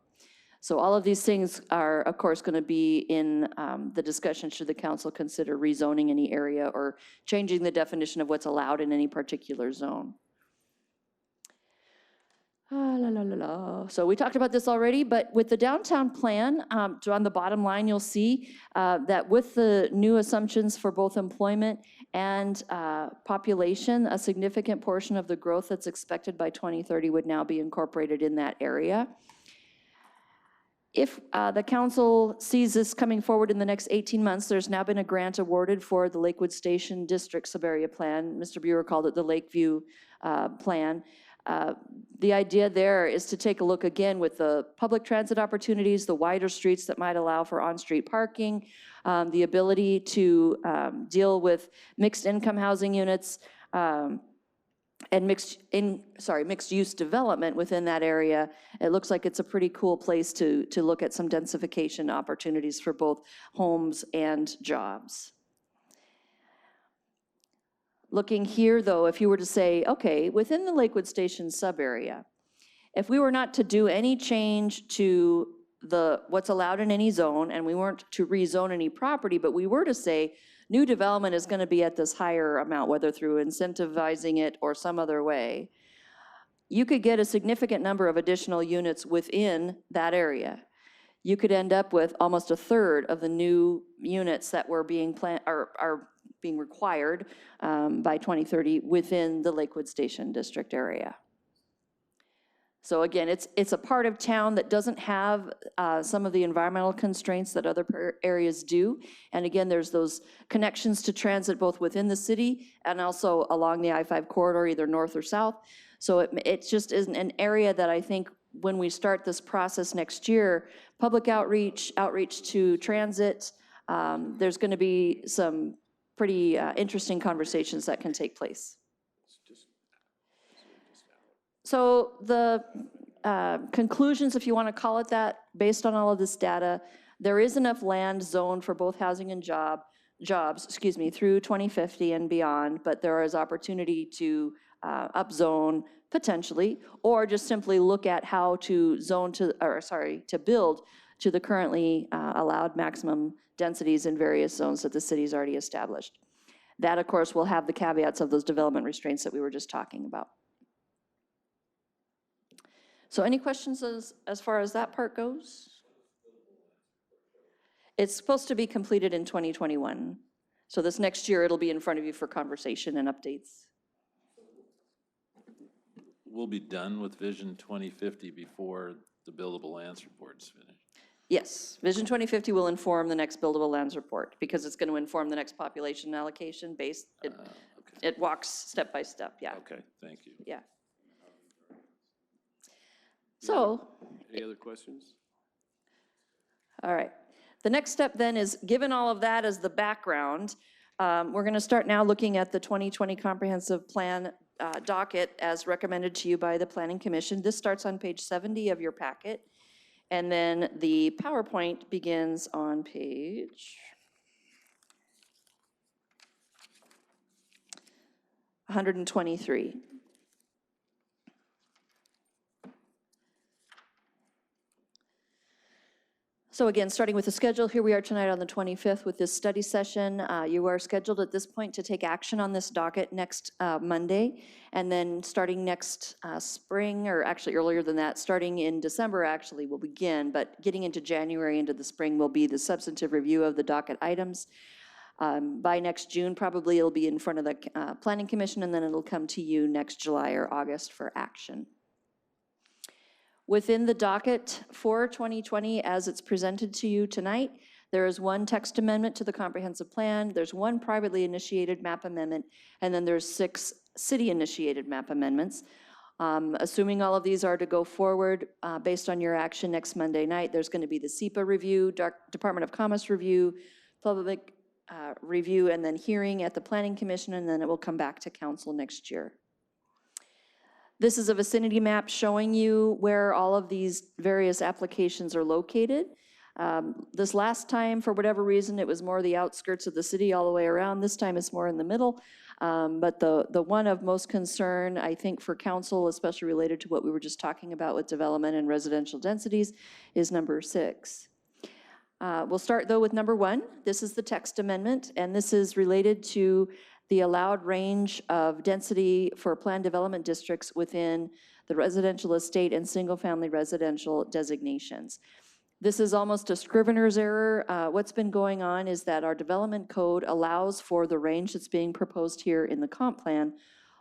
So all of these things are, of course, going to be in the discussion should the council consider rezoning any area or changing the definition of what's allowed in any particular zone. So we talked about this already, but with the downtown plan, on the bottom line, you'll see that with the new assumptions for both employment and population, a significant portion of the growth that's expected by 2030 would now be incorporated in that area. If the council sees this coming forward in the next 18 months, there's now been a grant awarded for the Lakewood Station District Sub-Area Plan. Mr. Buer called it the Lakeview Plan. The idea there is to take a look again with the public transit opportunities, the wider streets that might allow for on-street parking, the ability to deal with mixed income housing units, and mixed use development within that area. It looks like it's a pretty cool place to look at some densification opportunities for both homes and jobs. Looking here, though, if you were to say, okay, within the Lakewood Station sub-area, if we were not to do any change to what's allowed in any zone, and we weren't to rezone any property, but we were to say new development is going to be at this higher amount, whether through incentivizing it or some other way, you could get a significant number of additional units within that area. You could end up with almost a third of the new units that were being are being required by 2030 within the Lakewood Station District area. So again, it's a part of town that doesn't have some of the environmental constraints that other areas do. And again, there's those connections to transit both within the city and also along the I-5 corridor, either north or south. So it just isn't an area that I think when we start this process next year, public outreach to transit, there's going to be some pretty interesting conversations that can take place. So the conclusions, if you want to call it that, based on all of this data, there is enough land zoned for both housing and jobs, through 2050 and beyond, but there is opportunity to upzone potentially, or just simply look at how to to build to the currently allowed maximum densities in various zones that the city's already established. That, of course, will have the caveats of those development restraints that we were just talking about. So any questions as far as that part goes? It's supposed to be completed in 2021. So this next year, it'll be in front of you for conversation and updates. We'll be done with Vision 2050 before the buildable lands report's finished. Yes, Vision 2050 will inform the next buildable lands report because it's going to inform the next population allocation based. It walks step by step, yeah. Okay, thank you. Yeah. So. Any other questions? All right. The next step then is, given all of that as the background, we're going to start now looking at the 2020 Comprehensive Plan docket as recommended to you by the Planning Commission. This starts on page 70 of your packet. And then the PowerPoint begins on page 123. So again, starting with the schedule, here we are tonight on the 25th with this study session. You are scheduled at this point to take action on this docket next Monday. And then starting next spring, or actually earlier than that, starting in December actually will begin, but getting into January into the spring will be the substantive review of the docket items. By next June, probably it'll be in front of the Planning Commission, and then it'll come to you next July or August for action. Within the docket for 2020, as it's presented to you tonight, there is one text amendment to the comprehensive plan, there's one privately initiated map amendment, and then there's 6 city-initiated map amendments. Assuming all of these are to go forward based on your action next Monday night, there's going to be the SEPA review, Department of Commerce review, public review, and then hearing at the Planning Commission, and then it will come back to council next year. This is a vicinity map showing you where all of these various applications are located. This last time, for whatever reason, it was more the outskirts of the city all the way around. This time it's more in the middle. But the one of most concern, I think, for council, especially related to what we were just talking about with development and residential densities, is number 6. We'll start, though, with number 1. This is the text amendment, and this is related to the allowed range of density for planned development districts within the residential estate and single-family residential designations. This is almost a scrivener's error. What's been going on is that our development code allows for the range that's being proposed here in the comp plan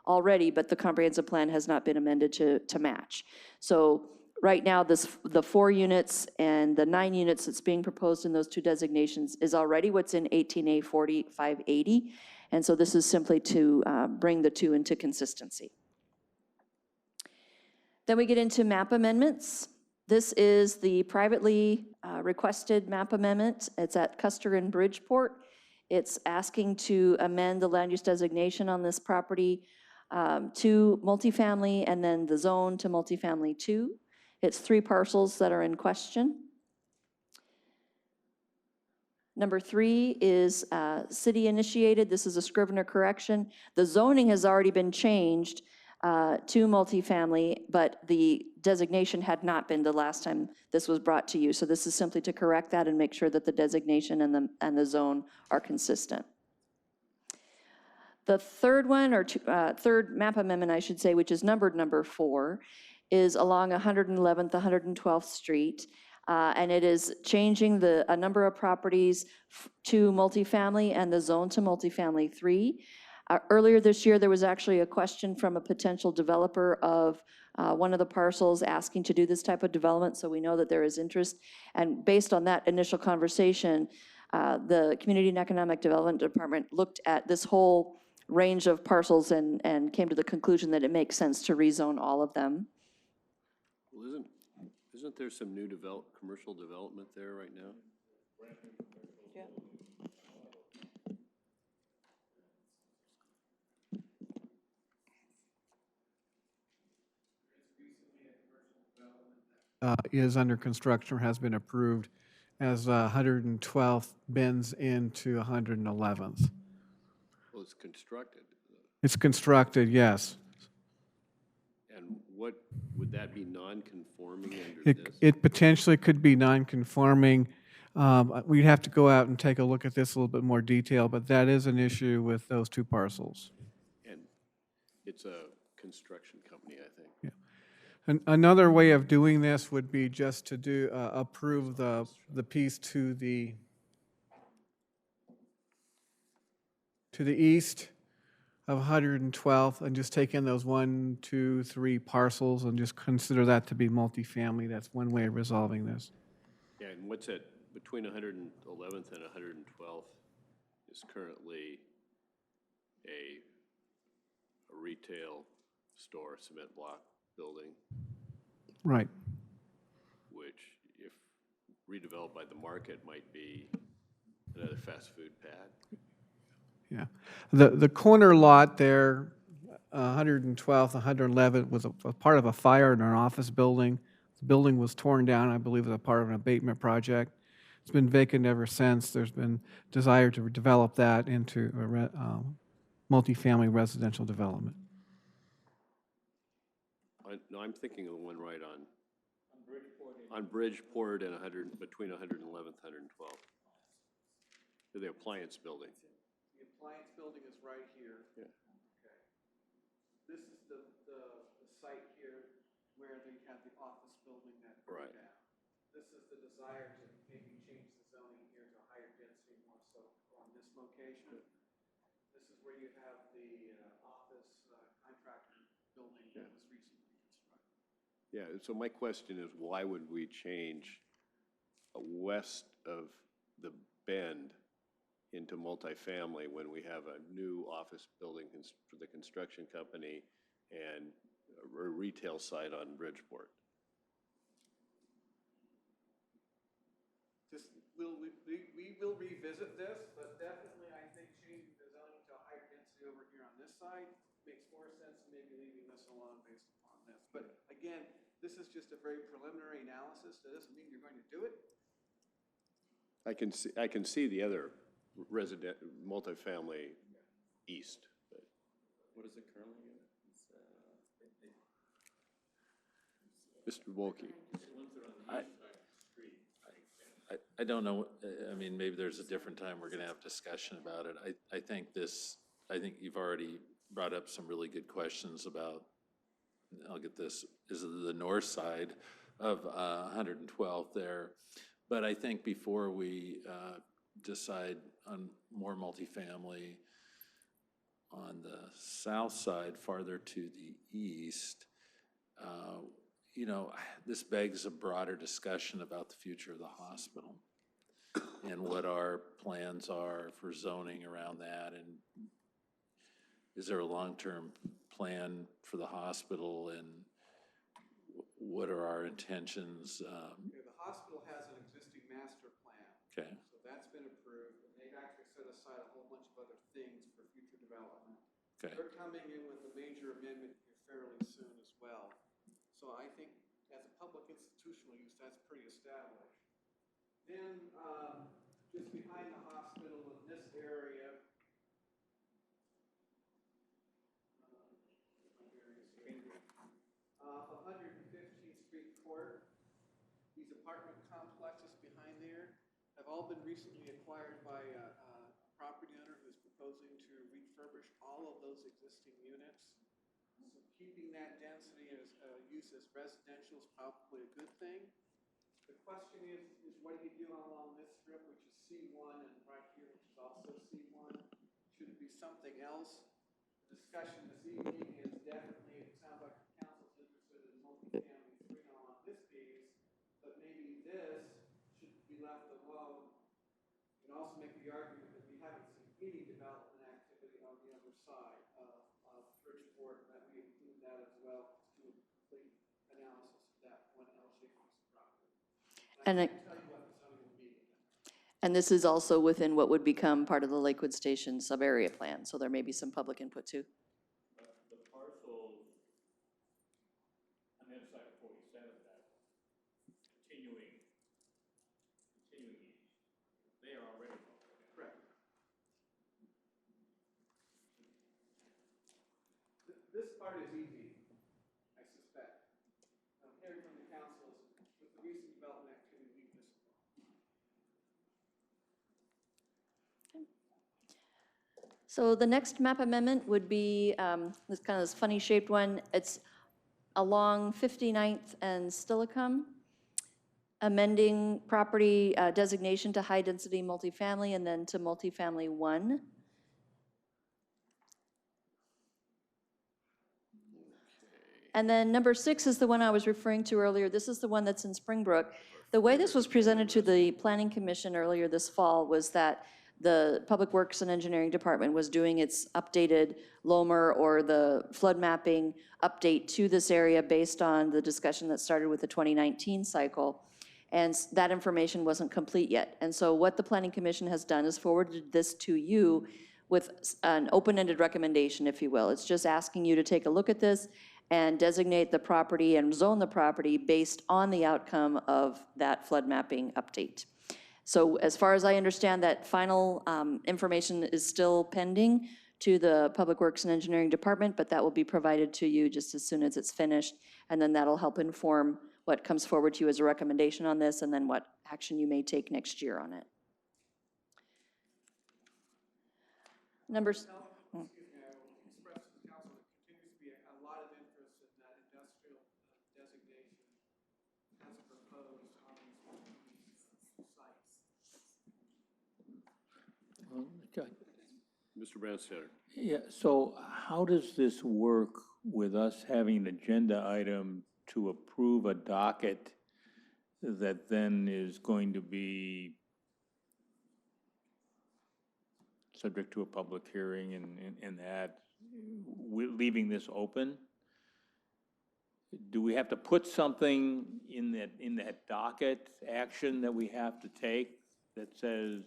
already, but the comprehensive plan has not been amended to match. So right now, the 4 units and the 9 units that's being proposed in those 2 designations is already what's in 18A 4580. And so this is simply to bring the 2 into consistency. Then we get into map amendments. This is the privately requested map amendment. It's at Custer and Bridgeport. It's asking to amend the land use designation on this property to multifamily and then the zone to multifamily 2. It's 3 parcels that are in question. Number 3 is city initiated. This is a scrivener correction. The zoning has already been changed to multifamily, but the designation had not been the last time this was brought to you. So this is simply to correct that and make sure that the designation and the zone are consistent. The third one, or third map amendment, I should say, which is numbered number 4, is along 111th, 112th Street. And it is changing a number of properties to multifamily and the zone to multifamily 3. Earlier this year, there was actually a question from a potential developer of one of the parcels asking to do this type of development, so we know that there is interest. And based on that initial conversation, the Community and Economic Development Department looked at this whole range of parcels and came to the conclusion that it makes sense to rezone all of them. Well, isn't there some new commercial development there right now? Yeah. Is under construction or has been approved as 112th bends into 111th. Well, it's constructed. It's constructed, yes. And what, would that be non-conforming under It, this? it potentially could be non-conforming. We'd have to go out and take a look at this a little bit more detail, but that is an issue with those 2 parcels. And it's a construction company, I think. Yeah. Another way of doing this would be just to do, approve the piece to the east of 112th and just take in those 1, 2, 3 parcels and just consider that to be multifamily. That's one way of resolving this. Yeah, and what's it, between 111th and 112th is currently a retail store, cement block building, Right. which if redeveloped by the market might be another fast food pad. Yeah. The corner lot there, 112th, 111th, was a part of a fire in an office building. The building was torn down, I believe, as a part of an abatement project. It's been vacant ever since. There's been desire to develop that into a multifamily residential development. No, I'm thinking of the one right on On Bridgeport and 100, between 111th, 112th. The appliance building. The appliance building is right here. Yeah. Okay. This is the site here where they have the office building that burned Right. down. This is the desire to maybe change the zoning here to higher density more so on this location. This is where you have the office contractor building that was recently constructed. Yeah, so my question is, why would we change west of the Bend into multifamily when we have a new office building for the construction company and a retail site on Bridgeport? Just, we will revisit this, but definitely I think changing the zoning to a higher density over here on this side makes more sense than maybe leaving this alone based upon this. But again, this is just a very preliminary analysis. That doesn't mean you're going to do it. I can see the other resident, multifamily east, but What is it currently? Mr. Wolke. I don't know, I mean, maybe there's a different time we're gonna have discussion about it. I think you've already brought up some really good questions about, I'll get this, is it the north side of 112th there? But I think before we decide on more multifamily on the south side, farther to the east, you know, this begs a broader discussion about the future of the hospital and what our plans are for zoning around that, and is there a long-term plan for the hospital, and what are our intentions? Okay, the hospital has an existing master plan. Okay, So that's been approved, and they've actually set aside a whole bunch of other things for future development. okay. They're coming in with a major amendment here fairly soon as well. So I think as a public institutional use, that's pretty established. Then, just behind the hospital in this area, 115th Street Court, these apartment complexes behind there have all been recently acquired by a property owner who's proposing to refurbish all of those existing units. So keeping that density as use as residential is probably a good thing. The question is what do you do along this strip, which is C1, and right here, which is also C1? Should it be something else? The discussion this evening is definitely, it sounds like the council's interested in multifamily 3 along this piece, but maybe this should be left alone. You can also make the argument that we haven't seen any development activity on the other side of Bridgeport, that we include that as well to do a complete analysis of that one L-shaped piece of property. And I it- can't tell you what the zoning will be. And this is also within what would become part of the Lakewood Station sub-area plan, so there may be some public input too. The parcels on the other side of 47, that continuing east, they are already multifamily. Correct. This part is easy, I suspect. I'm hearing from the council is with the recent development activity, leave this alone. So the next map amendment would be this kind of this funny shaped one. It's along 59th and Stillicum, amending property designation to high-density multifamily and then to multifamily 1. And then number 6 is the one I was referring to earlier. This is the one that's in Springbrook. The way this was presented to the Planning Commission earlier this fall was that the Public Works and Engineering Department was doing its updated LOMR or the flood mapping update to this area based on the discussion that started with the 2019 cycle. And that information wasn't complete yet. And so what the Planning Commission has done is forwarded this to you with an open-ended recommendation, if you will. It's just asking you to take a look at this and designate the property and zone the property based on the outcome of that flood mapping update. So as far as I understand, that final information is still pending to the Public Works and Engineering Department, but that will be provided to you just as soon as it's finished, and then that'll help inform what comes forward to you as a recommendation on this, and then what action you may take next year on it. Numbers. Excuse me, I will express to the council, there continues to be a lot of interest in that industrial designation as proposed on these sites. Okay. Mr. Branstetter. Yeah, so how does this work with us having an agenda item to approve a docket that then is going to be subject to a public hearing and that, we're leaving this open? Do we have to put something in that docket action that we have to take that says,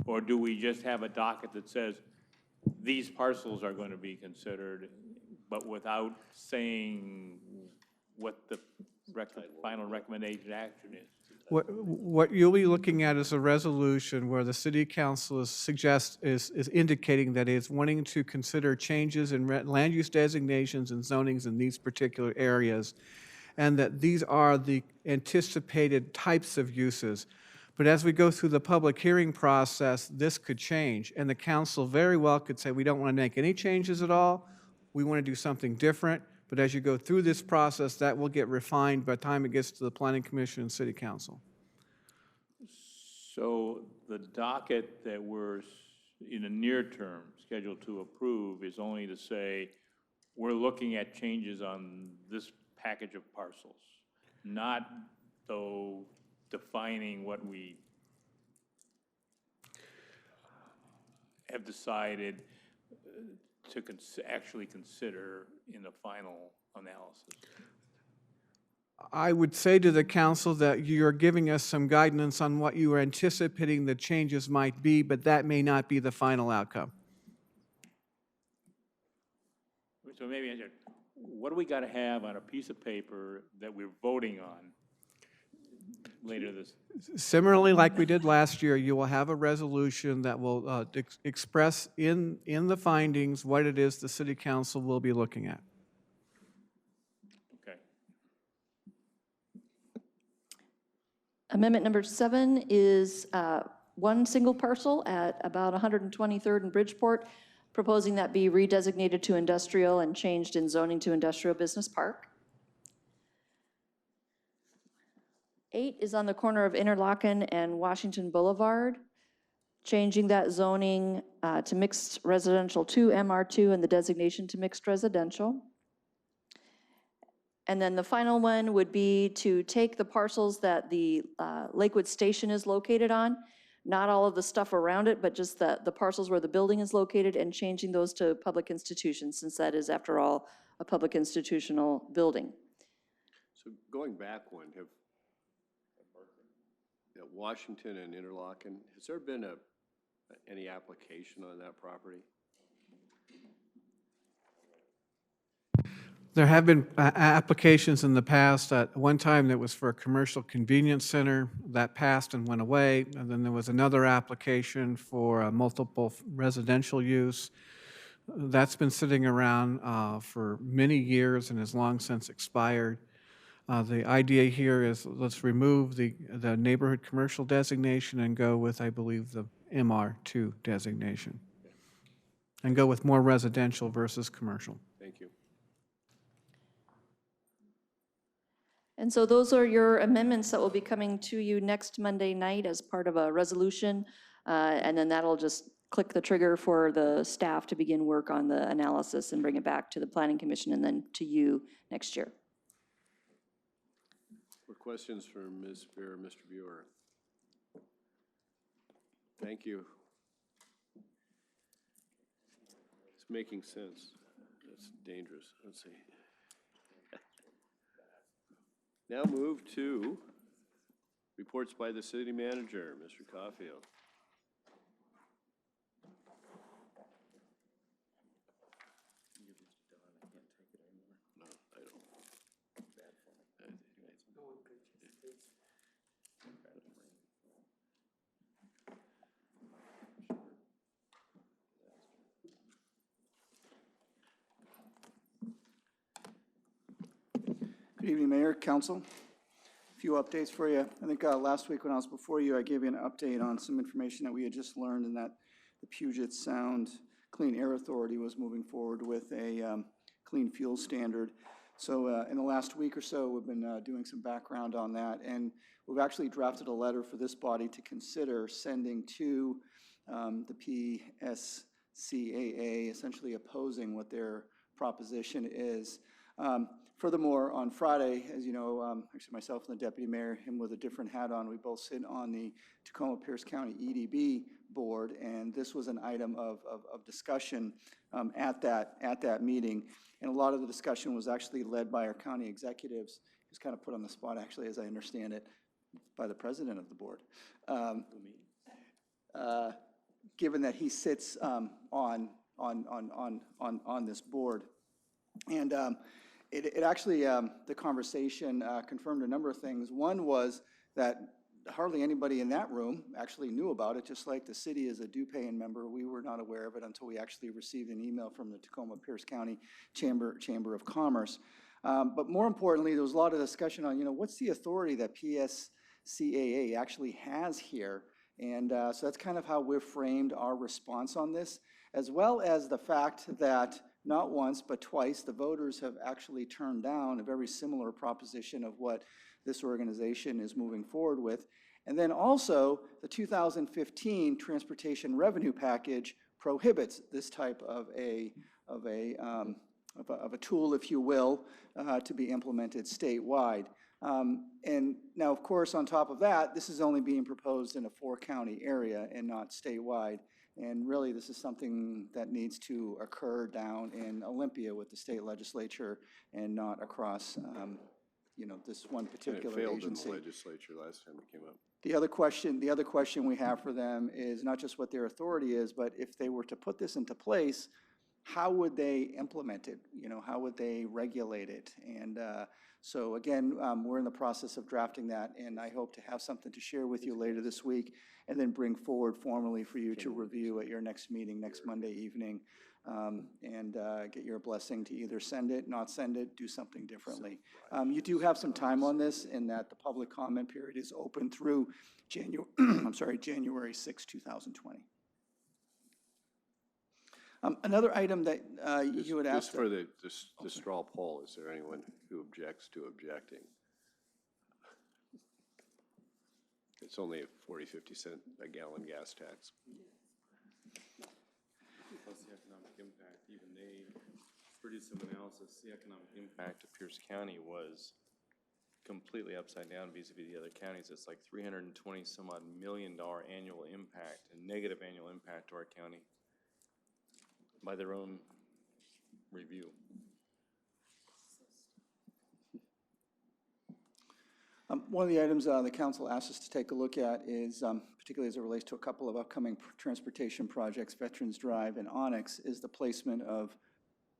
or do we just have a docket that says, these parcels are going to be considered, but without saying what the final recommendation action is? What you'll be looking at is a resolution where the city council is indicating that it's wanting to consider changes in land use designations and zonings in these particular areas, and that these are the anticipated types of uses. But as we go through the public hearing process, this could change, and the council very well could say, we don't want to make any changes at all, we want to do something different. But as you go through this process, that will get refined by the time it gets to the Planning Commission and City Council. So the docket that we're, in the near term, scheduled to approve is only to say, we're looking at changes on this package of parcels, not, though, defining what we have decided to actually consider in the final analysis. I would say to the council that you're giving us some guidance on what you are anticipating the changes might be, but that may not be the final outcome. So maybe I said, what do we got to have on a piece of paper that we're voting on later this? Similarly, like we did last year, you will have a resolution that will express in the findings what it is the city council will be looking at. Okay. Amendment number 7 is one single parcel at about 123rd and Bridgeport, proposing that be redesignated to industrial and changed in zoning to industrial business park. 8 is on the corner of Interlochen and Washington Boulevard, changing that zoning to mixed residential 2, MR2, and the designation to mixed residential. And then the final one would be to take the parcels that the Lakewood Station is located on, not all of the stuff around it, but just the parcels where the building is located, and changing those to public institutions, since that is, after all, a public institutional building. So going back one, Washington and Interlochen, has there been any application on that property? There have been applications in the past. At one time, that was for a commercial convenience center. That passed and went away. And then there was another application for multiple residential use. That's been sitting around for many years and has long since expired. The idea here is, let's remove the neighborhood commercial designation and go with, I believe, the MR2 designation. And go with more residential versus commercial. Thank you. And so those are your amendments that will be coming to you next Monday night as part of a resolution. And then that'll just click the trigger for the staff to begin work on the analysis and bring it back to the Planning Commission and then to you next year. Questions for Ms. Spear or Mr. Buer? Thank you. It's making sense. That's dangerous. Let's see. Now move to reports by the city manager, Mr. Caulfield. No, I don't. Good evening, Mayor, Council. few updates for you. I think last week when I was before you, I gave you an update on some information that we had just learned, and that the Puget Sound Clean Air Authority was moving forward with a clean fuel standard. So in the last week or so, we've been doing some background on that, and we've actually drafted a letter for this body to consider sending to the PSCAA, essentially opposing what their proposition is. Furthermore, on Friday, as you know, actually myself and the deputy mayor, him with a different hat on, we both sit on the Tacoma-Pierce County EDB board, and this was an item of discussion at that meeting. And a lot of the discussion was actually led by our county executives. He was kind of put on the spot, actually, as I understand it, by the president of the board. Given that he sits on this board. And it actually, the conversation confirmed a number of things. One was that hardly anybody in that room actually knew about it, just like the city is a due-paying member. We were not aware of it until we actually received an email from the Tacoma-Pierce County Chamber of Commerce. But more importantly, there was a lot of discussion on, what's the authority that PSCAA actually has here? And so that's kind of how we've framed our response on this, as well as the fact that not once, but twice, the voters have actually turned down a very similar proposition of what this organization is moving forward with. And then also, the 2015 Transportation Revenue Package prohibits this type of a tool, if you will, to be implemented statewide. And now, of course, on top of that, this is only being proposed in a 4-county area and not statewide. And really, this is something that needs to occur down in Olympia with the state legislature and not across, this one particular And it failed agency. in the legislature last time it came up. The other question we have for them is not just what their authority is, but if they were to put this into place, how would they implement it? How would they regulate it? And so again, we're in the process of drafting that, and I hope to have something to share with you later this week, and then bring forward formally for you to review at your next meeting next Monday evening, and get your blessing to either send it, not send it, do something differently. You do have some time on this, in that the public comment period is open through January 6, 2020. Another item that you had asked. Just for the straw poll, is there anyone who objects to objecting? It's only a 40-50 cent a gallon gas tax. Plus the economic impact, even they produced some analysis, the economic impact of Pierce County was completely upside down vis-a-vis the other counties. It's like $320 some odd million annual impact, and negative annual impact to our county by their own review. One of the items the council asked us to take a look at is, particularly as it relates to a couple of upcoming transportation projects, Veterans Drive and Onyx, is the placement of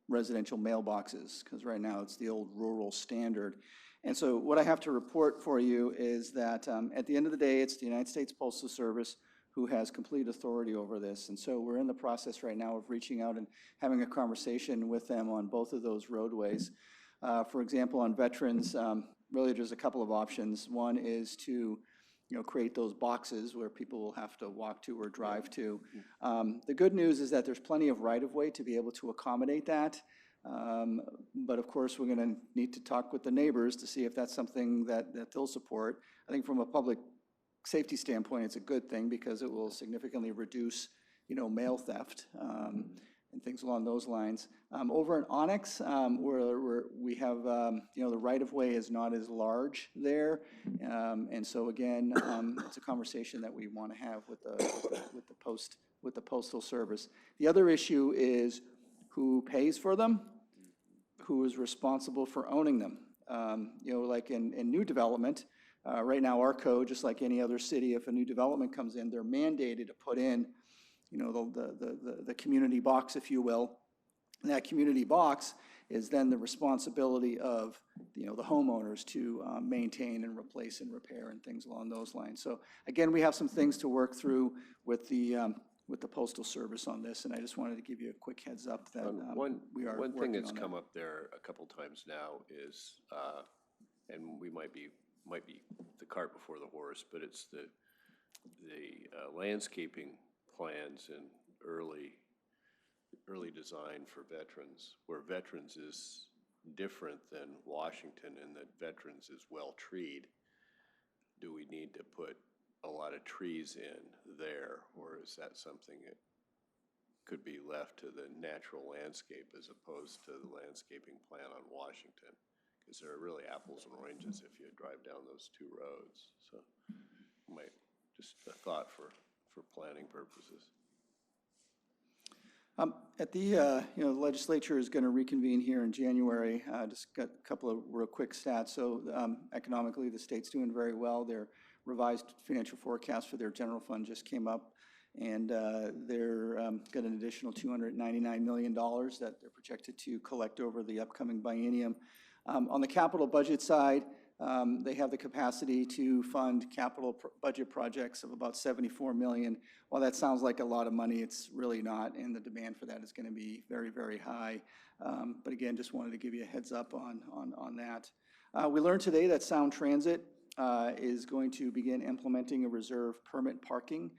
residential mailboxes, because right now it's the old rural standard. And so what I have to report for you is that at the end of the day, it's the United States Postal Service who has complete authority over this. And so we're in the process right now of reaching out and having a conversation with them on both of those roadways. For example, on Veterans, really there's a couple of options. One is to create those boxes where people will have to walk to or drive to. The good news is that there's plenty of right-of-way to be able to accommodate that. But of course, we're going to need to talk with the neighbors to see if that's something that they'll support. I think from a public safety standpoint, it's a good thing, because it will significantly reduce, mail theft and things along those lines. Over in Onyx, we have, the right-of-way is not as large there. And so again, it's a conversation that we want to have with the Postal Service. The other issue is who pays for them, who is responsible for owning them. Like in new development, right now our code, just like any other city, if a new development comes in, they're mandated to put in, the community box, if you will. And that community box is then the responsibility of, the homeowners to maintain and replace and repair and things along those lines. So again, we have some things to work through with the Postal Service on this, and I just wanted to give you a quick heads up that we are One thing working that's on come that. up there a couple times now is, and we might be might be the cart before the horse, but it's the landscaping plans and early design for veterans, where veterans is different than Washington in that veterans is well-treed. Do we need to put a lot of trees in there, or is that something that could be left to the natural landscape as opposed to the landscaping plan on Washington? Because there are really apples and oranges if you drive down those two roads. So just a thought for planning purposes. At the, the legislature is going to reconvene here in January. Just got a couple of real quick stats. So economically, the state's doing very well. Their revised financial forecast for their general fund just came up, and they're got an additional $299 million that they're projected to collect over the upcoming biennium. On the capital budget side, they have the capacity to fund capital budget projects of about $74 million. While that sounds like a lot of money, it's really not, and the demand for that is going to be very, very high. But again, just wanted to give you a heads up on that. We learned today that Sound Transit is going to begin implementing a reserve permit parking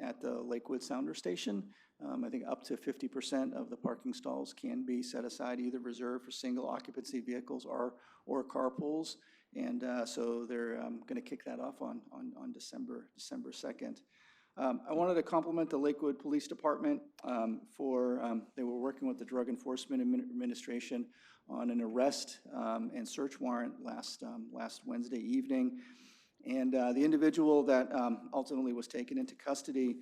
at the Lakewood Sounder Station. I think up to 50% of the parking stalls can be set aside, either reserved for single occupancy vehicles or carpools. And so they're going to kick that off on December 2nd. I wanted to compliment the Lakewood Police Department they were working with the Drug Enforcement Administration on an arrest and search warrant last Wednesday evening. And the individual that ultimately was taken into custody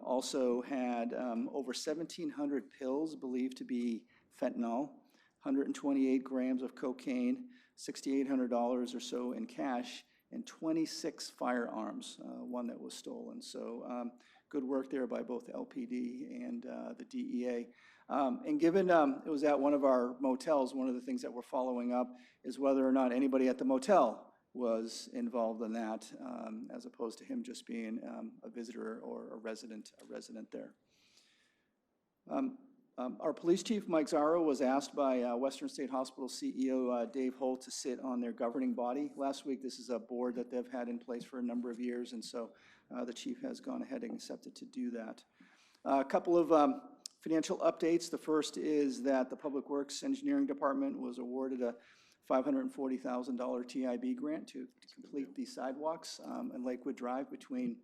also had over 1,700 pills believed to be fentanyl, 128 grams of cocaine, $6,800 or so in cash, and 26 firearms, one that was stolen. So good work there by both LPD and the DEA. And given it was at one of our motels, one of the things that we're following up is whether or not anybody at the motel was involved in that, as opposed to him just being a visitor or a resident there. Our police chief, Mike Zaro, was asked by Western State Hospital CEO Dave Holt to sit on their governing body last week. This is a board that they've had in place for a number of years, and so the chief has gone ahead and accepted to do that. A couple of financial updates. The first is that the Public Works Engineering Department was awarded a $540,000 TIB grant to complete the sidewalks in Lakewood Drive between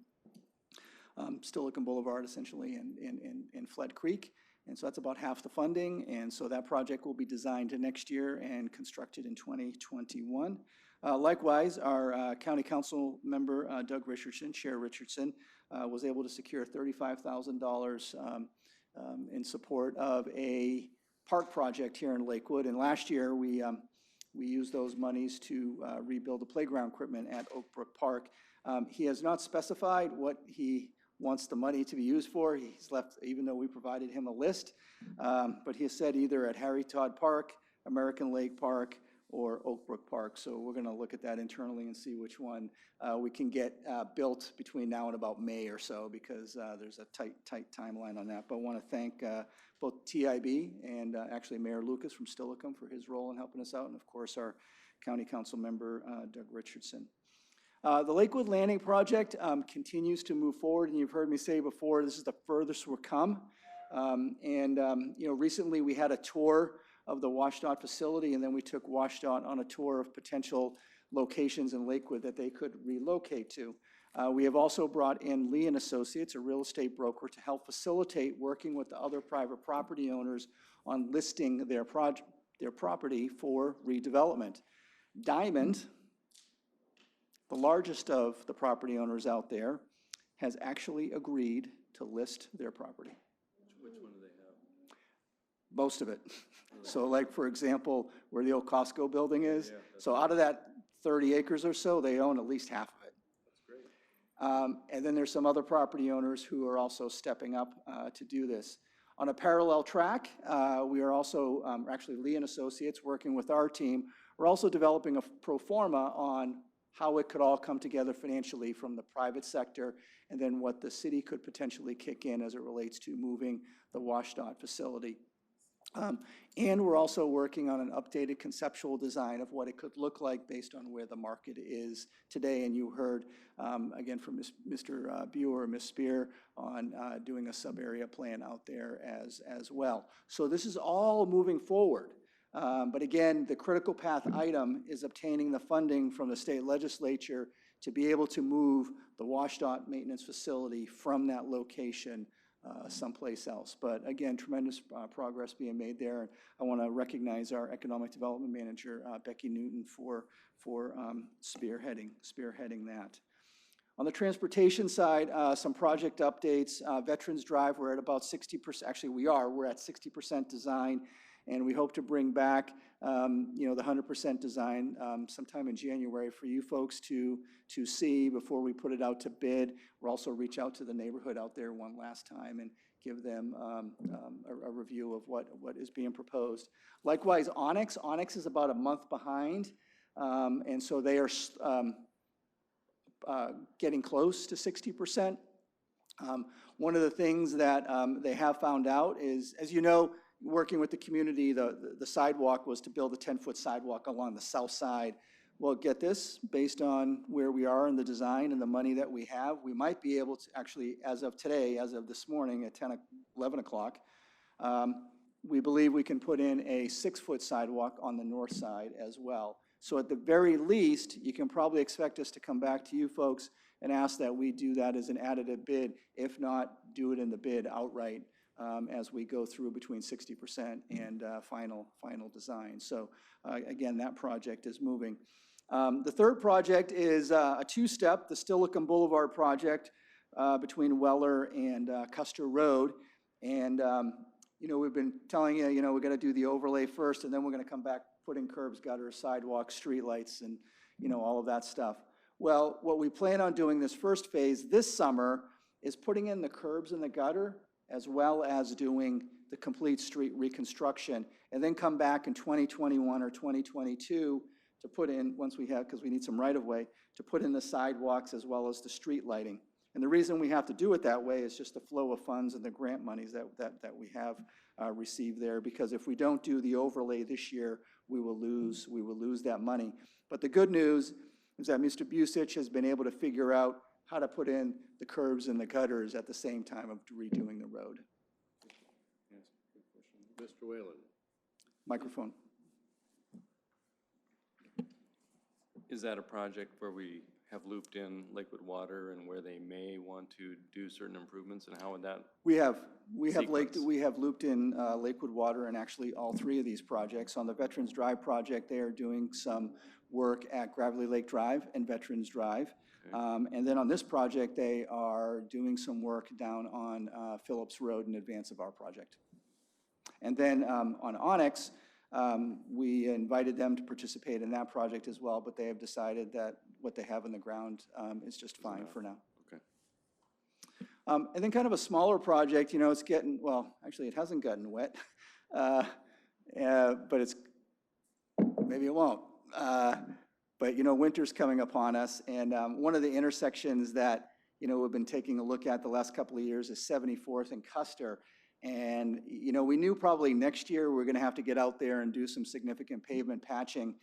Stilican Boulevard, essentially, and Flood Creek. And so that's about half the funding. And so that project will be designed next year and constructed in 2021. Likewise, our county council member, Doug Richardson, Chair Richardson, was able to secure $35,000 in support of a park project here in Lakewood. And last year, we used those monies to rebuild the playground equipment at Oak Brook Park. He has not specified what he wants the money to be used for. He's left, even though we provided him a list, but he has said either at Harry Todd Park, American Lake Park, or Oak Brook Park. So we're going to look at that internally and see which one we can get built between now and about May or so, because there's a tight timeline on that. But I want to thank both TIB and actually Mayor Lucas from Stilican for his role in helping us out, and of course our county council member, Doug Richardson. The Lakewood Landing project continues to move forward, and you've heard me say before, this is the furthest we've come. Recently we had a tour of the WashDOT facility, and then we took WashDOT on a tour of potential locations in Lakewood that they could relocate to. We have also brought in Lee & Associates, a real estate broker, to help facilitate working with the other private property owners on listing their property for redevelopment. Diamond, the largest of the property owners out there, has actually agreed to list their property. Which one do they have? Most of it. So like, for example, where the old Costco building is, so out of that 30 acres or so, they own at least half of it. That's great. And then there's some other property owners who are also stepping up to do this. On a parallel track, we are also, actually Lee & Associates, working with our team, we're also developing a pro forma on how it could all come together financially from the private sector, and then what the city could potentially kick in as it relates to moving the WashDOT facility. And we're also working on an updated conceptual design of what it could look like based on where the market is today. And you heard, again, from Mr. Buer, Ms. Spear, on doing a sub-area plan out there as well. So this is all moving forward. But again, the critical path item is obtaining the funding from the state legislature to be able to move the WashDOT maintenance facility from that location someplace else. But again, tremendous progress being made there. And I want to recognize our Economic Development Manager, Becky Newton, for spearheading that. On the transportation side, some project updates. Veterans Drive, we're at about 60%. Actually, we're at 60% design, and we hope to bring back the 100% design sometime in January for you folks to see before we put it out to bid. We'll also reach out to the neighborhood out there one last time and give them a review of what is being proposed. Likewise, Onyx is about a month behind, and so they are getting close to 60%. One of the things that they have found out is, as you know, working with the community, the sidewalk was to build a 10-foot sidewalk along the south side. Well, get this, based on where we are in the design and the money that we have, we might be able to actually, as of today, as of this morning at 11 o'clock, we believe we can put in a 6-foot sidewalk on the north side as well. So at the very least, you can probably expect us to come back to you folks and ask that we do that as an additive bid, if not do it in the bid outright as we go through between 60% and final design. So again, that project is moving. The third project is a two-step, the Steilacoom Boulevard project between Weller and Custer Road. And we've been telling you, we're going to do the overlay first, and then we're going to come back, put in curbs, gutters, sidewalks, streetlights, and all of that stuff. Well, what we plan on doing this first phase this summer is putting in the curbs and the gutter, as well as doing the complete street reconstruction, and then come back in 2021 or 2022 to put in, once we have, because we need some right-of-way, to put in the sidewalks as well as the street lighting. And the reason we have to do it that way is just the flow of funds and the grant monies that we have received there, because if we don't do the overlay this year, we will lose that money. But the good news is that Mr. Busich has been able to figure out how to put in the curbs and the gutters at the same time of redoing the road. Yes, good question. Mr. Whalen. Microphone. Is that a project where we have looped in Lakewood Water and where they may want to do certain improvements, and how would that? We have sequence? looped in Lakewood Water and actually all three of these projects. On the Veterans Drive project, they are doing some work at Gravelly Lake Drive and Veterans Drive. Okay. And then on this project, they are doing some work down on Phillips Road in advance of our project. And then on Onyx, we invited them to participate in that project as well, but they have decided that what they have in the ground is just fine for now. Okay. And then kind of a smaller project, it's getting, well, actually it hasn't gotten wet, but maybe it won't. But winter's coming upon us, and one of the intersections that, we've been taking a look at the last couple of years is 74th and Custer. And, we knew probably next year we're going to have to get out there and do some significant pavement patching.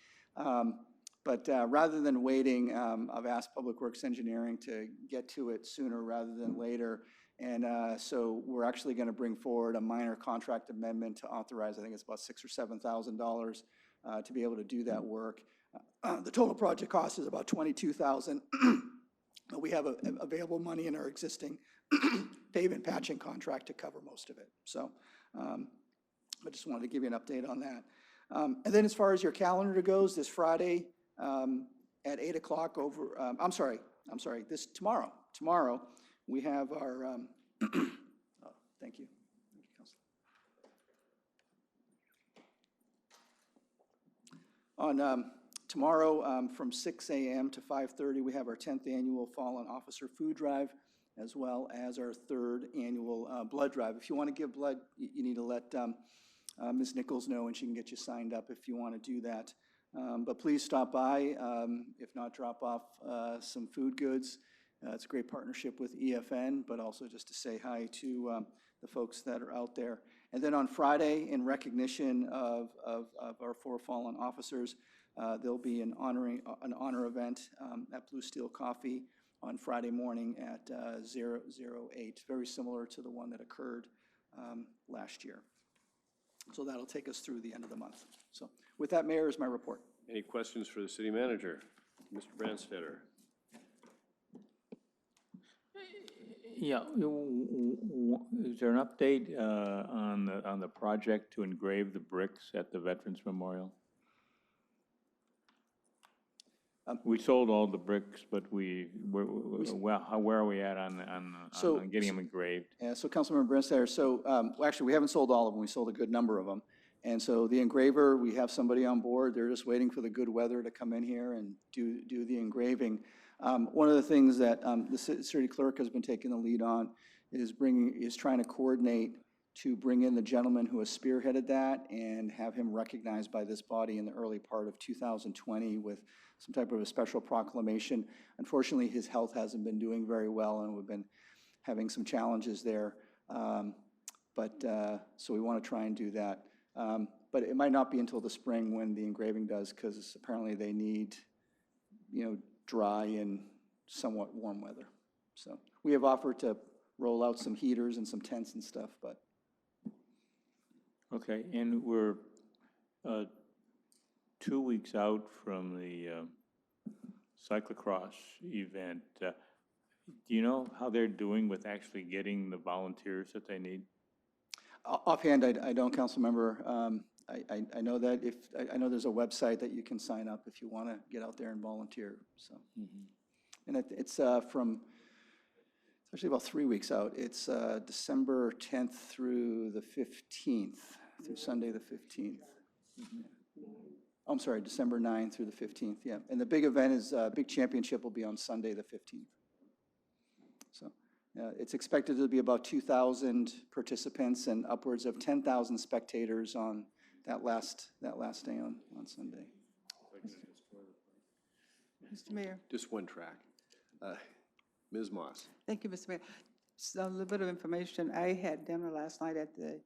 But rather than waiting, I've asked Public Works Engineering to get to it sooner rather than later. And so we're actually going to bring forward a minor contract amendment to authorize, I think it's about $6,000 or $7,000 to be able to do that work. The total project cost is about $22,000. We have available money in our existing pavement patching contract to cover most of it. So I just wanted to give you an update on that. And then as far as your calendar goes, this Friday at 8 o'clock tomorrow we have our, thank you. On tomorrow from 6 a.m. to 5:30, we have our 10th annual Fallen Officer Food Drive, as well as our 3rd annual blood drive. If you want to give blood, you need to let Ms. Nichols know, and she can get you signed up if you want to do that. But please stop by, if not drop off some food goods. It's a great partnership with EFN, but also just to say hi to the folks that are out there. And then on Friday, in recognition of our 4 fallen officers, there'll be an honor event at Blue Steel Coffee on Friday morning at 008, very similar to the one that occurred last year. So that'll take us through the end of the month. So with that, Mayor, is my report. Any questions for the city manager? Mr. Branstetter? Yeah, is there an update on the project to engrave the bricks at the Veterans Memorial? We sold all the bricks, but where are we at on getting them engraved? Yeah, so Councilmember Brenstetter, so actually, we haven't sold all of them. We sold a good number of them. And so the engraver, we have somebody on board. They're just waiting for the good weather to come in here and do the engraving. One of the things that the city clerk has been taking the lead on is trying to coordinate to bring in the gentleman who has spearheaded that and have him recognized by this body in the early part of 2020 with some type of a special proclamation. Unfortunately, his health hasn't been doing very well, and we've been having some challenges there. So we want to try and do that. But it might not be until the spring when the engraving does, because apparently they need, dry and somewhat warm weather. So we have offered to roll out some heaters and some tents and stuff, but. Okay, and we're 2 weeks out from the cyclocross event. Do you know how they're doing with actually getting the volunteers that they need? Offhand, I don't, Councilmember. I know that I know there's a website that you can sign up if you want to get out there and volunteer. So, and it's actually about 3 weeks out. It's December 10th through the 15th, through Sunday the 15th. Oh, I'm sorry, December 9th through the 15th. Yeah, and the big event is big championship will be on Sunday the 15th. So. It's expected to be about 2,000 participants and upwards of 10,000 spectators on that last day on Sunday. Mr. Mayor. Just one track. Ms. Moss. Thank you, Mr. Mayor. So a little bit of information. I had dinner last night at the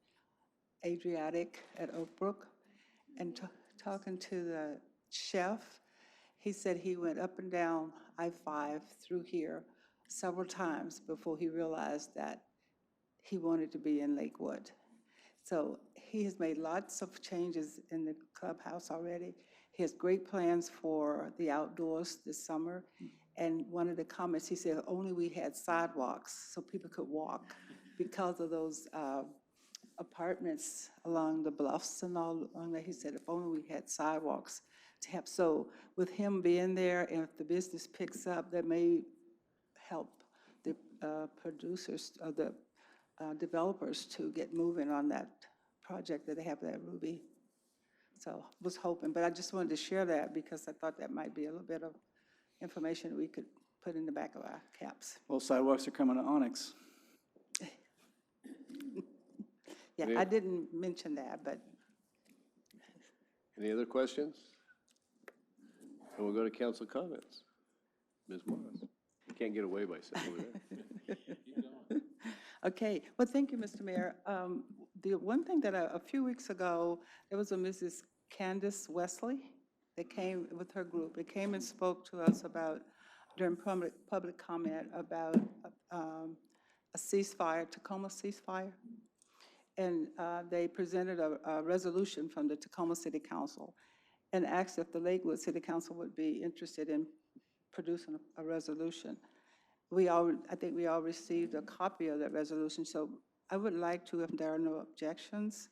Adriatic at Oak Brook, and talking to the chef, he said he went up and down I-5 through here several times before he realized that he wanted to be in Lakewood. So he has made lots of changes in the clubhouse already. He has great plans for the outdoors this summer. And one of the comments, he said, if only we had sidewalks so people could walk because of those apartments along the bluffs and all along there. He said, if only we had sidewalks to have. So with him being there, and if the business picks up, that may help the producers, or the developers to get moving on that project that they have there at Ruby. So was hoping, but I just wanted to share that because I thought that might be a little bit of information we could put in the back of our caps. Well, sidewalks are coming to Onyx. Yeah, I didn't mention that, but. Any other questions? And we'll go to council comments. Ms. Moss. You can't get away by sitting over there. Okay, well, thank you, Mr. Mayor. The one thing that a few weeks ago, there was a Mrs. Candace Wesley that came with her group. It came and spoke to us about, during public comment, about a ceasefire, Tacoma ceasefire. And they presented a resolution from the Tacoma City Council and asked if the Lakewood City Council would be interested in producing a resolution. I think we all received a copy of that resolution, so I would like to, if there are no objections,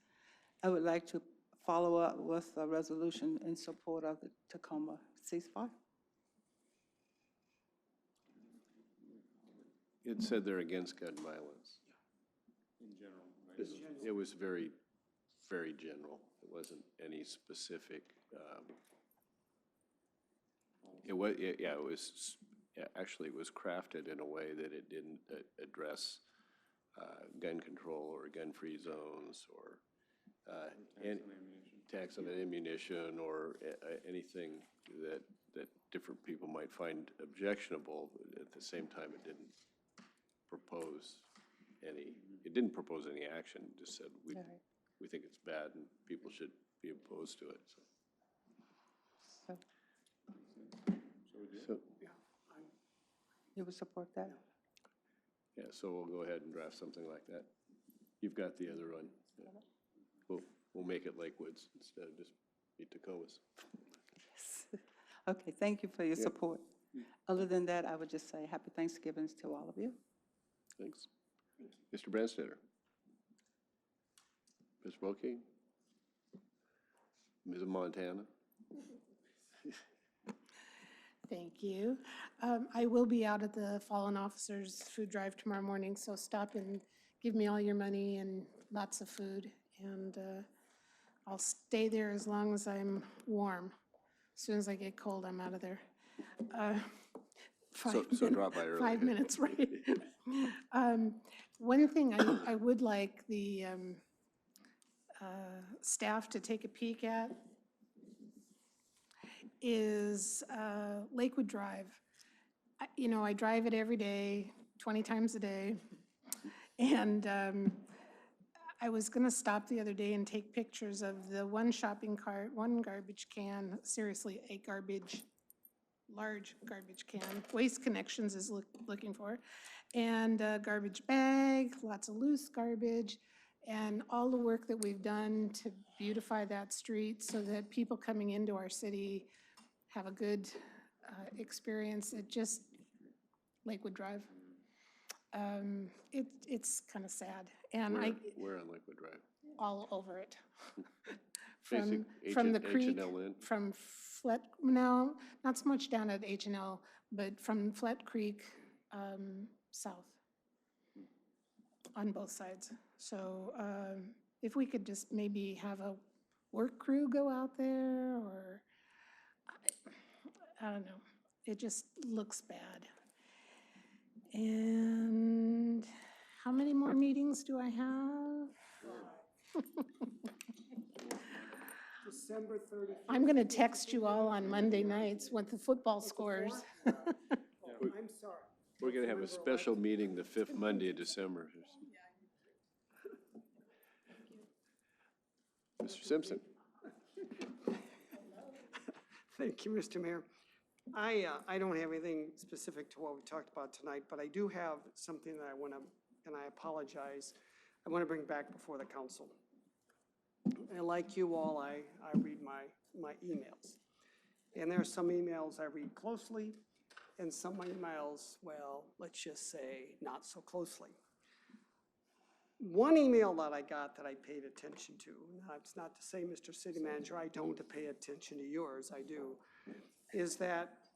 I would like to follow up with a resolution in support of the Tacoma ceasefire. It said they're against gun violence. In general, right? It was very, very general. It wasn't any specific. Actually, it was crafted in a way that it didn't address gun control or gun-free zones or tax on ammunition or anything that different people might find objectionable. At the same time, it didn't propose any action, just said we think it's bad and people should be opposed to it, so. So, You would support that? yeah, so we'll go ahead and draft something like that. You've got the other one. Yeah. We'll make it Lakewoods instead of just be Tacoma. Yes. Okay, thank you for your support. Other than that, I would just say happy Thanksgivings to all of you. Thanks. Mr. Branstetter. Ms. Wilkie. Ms. Montana. Thank you. I will be out at the Fallen Officers Food Drive tomorrow morning, so stop and give me all your money and lots of food. And I'll stay there as long as I'm warm. As soon as I get cold, I'm out of there. So drop by early. 5 minutes, right? One thing I would like the staff to take a peek at is Lakewood Drive. You know, I drive it every day, 20 times a day. And I was gonna stop the other day and take pictures of the one shopping cart, one garbage can, seriously, a large garbage can. Waste Connections is looking for. And a garbage bag, lots of loose garbage, and all the work that we've done to beautify that street so that people coming into our city have a good experience. It just, Lakewood Drive. It's kind of sad. And Where on Lakewood Drive? all over it. Basic From the creek, H&L in? from Flet, no, not so much down at H&L, but from Flet Creek south on both sides. So if we could just maybe have a work crew go out there, or, I don't know, it just looks bad. And how many more meetings do I have? December 31st. I'm going to text you all on Monday nights with the football scores. I'm sorry. We're going to have a special meeting the 5th Monday of December. Mr. Simpson. Thank you, Mr. Mayor. I don't have anything specific to what we talked about tonight, but I do have something that I want to, and I apologize, I want to bring back before the council. And like you all, I read my emails. And there are some emails I read closely, and some emails, well, let's just say, not so closely. One email that I got that I paid attention to, now it's not to say, Mr. City Manager, I don't pay attention to yours, I do, is that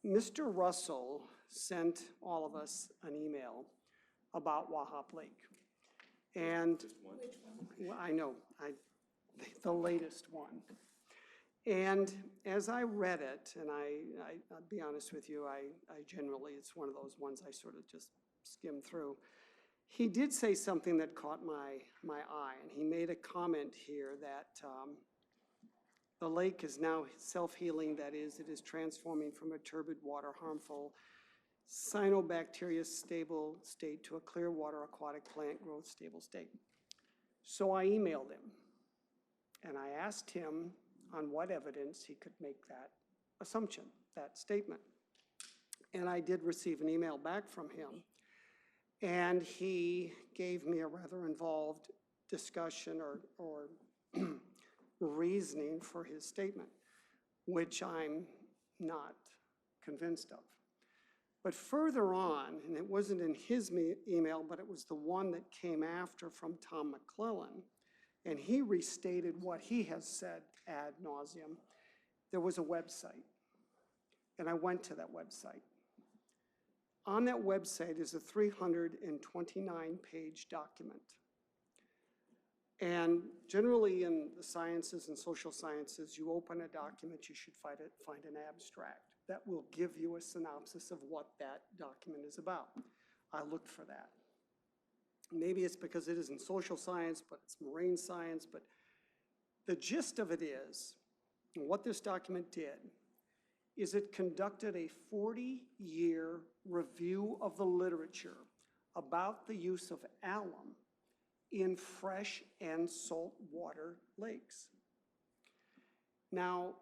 Mr. Russell sent all of us an email about Wahop Lake. And well, I know, the latest one. And as I read it, and I'll be honest with you, I generally, it's one of those ones I sort of just skim through. He did say something that caught my eye, and he made a comment here that the lake is now self-healing, that is, it is transforming from a turbid water, harmful, cyanobacteria stable state to a clear water aquatic plant growth stable state. So I emailed him, and I asked him on what evidence he could make that assumption, that statement. And I did receive an email back from him, and he gave me a rather involved discussion or reasoning for his statement, which I'm not convinced of. But further on, and it wasn't in his email, but it was the one that came after from Tom McClellan, and he restated what he has said ad nauseum. There was a website, and I went to that website. On that website is a 329-page document. And generally in the sciences and social sciences, you open a document, you should find an abstract that will give you a synopsis of what that document is about. I looked for that. Maybe it's because it isn't social science, but it's marine science, but the gist of it is, and what this document did, is it conducted a 40-year review of the literature about the use of alum in fresh and saltwater lakes. Now,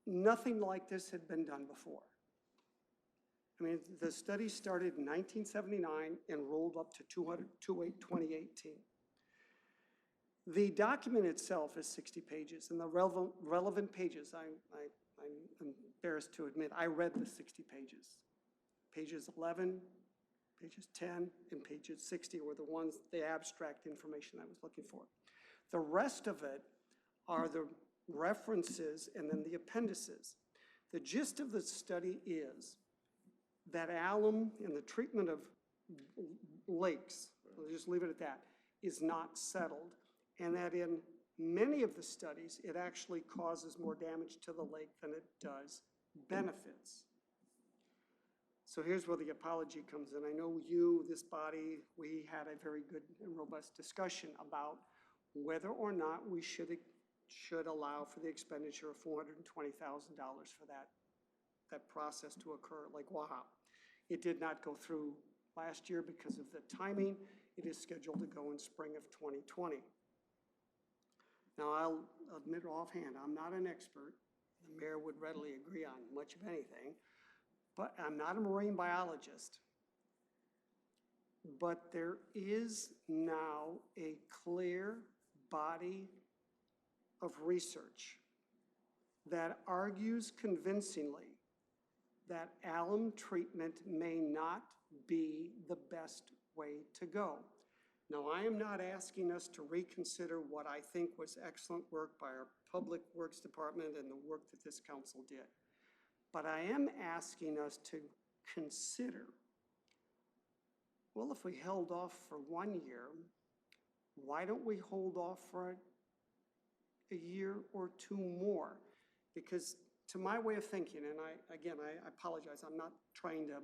nothing like this had been done before. I mean, the study started in 1979 and rolled up to 2018. The document itself is 60 pages, and the relevant pages, I'm embarrassed to admit, I read the 60 pages. Pages 11, pages 10, and pages 60 were the ones, the abstract information I was looking for. The rest of it are the references and then the appendices. The gist of the study is that alum in the treatment of lakes, I'll just leave it at that, is not settled, and that in many of the studies, it actually causes more damage to the lake than it does benefits. So here's where the apology comes in. I know you, this body, we had a very good and robust discussion about whether or not we should allow for the expenditure of $420,000 for that process to occur at Lake Waha. It did not go through last year because of the timing. It is scheduled to go in spring of 2020. Now, I'll admit offhand, I'm not an expert. The mayor would readily agree on much of anything, but I'm not a marine biologist. But there is now a clear body of research that argues convincingly that alum treatment may not be the best way to go. Now, I am not asking us to reconsider what I think was excellent work by our Public Works Department and the work that this council did. But I am asking us to consider, well, if we held off for 1 year, why don't we hold off for a year or two more? Because to my way of thinking, and I apologize, I'm not trying to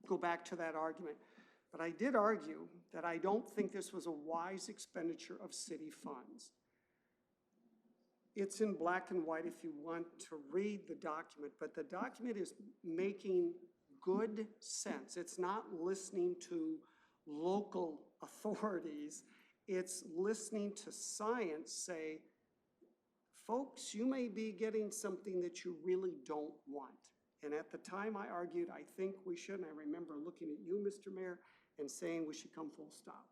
go back to that argument, but I did argue that I don't think this was a wise expenditure of city funds. It's in black and white if you want to read the document, but the document is making good sense. It's not listening to local authorities. It's listening to science say, folks, you may be getting something that you really don't want. And at the time I argued, I think we should, and I remember looking at you, Mr. Mayor, and saying we should come full stop.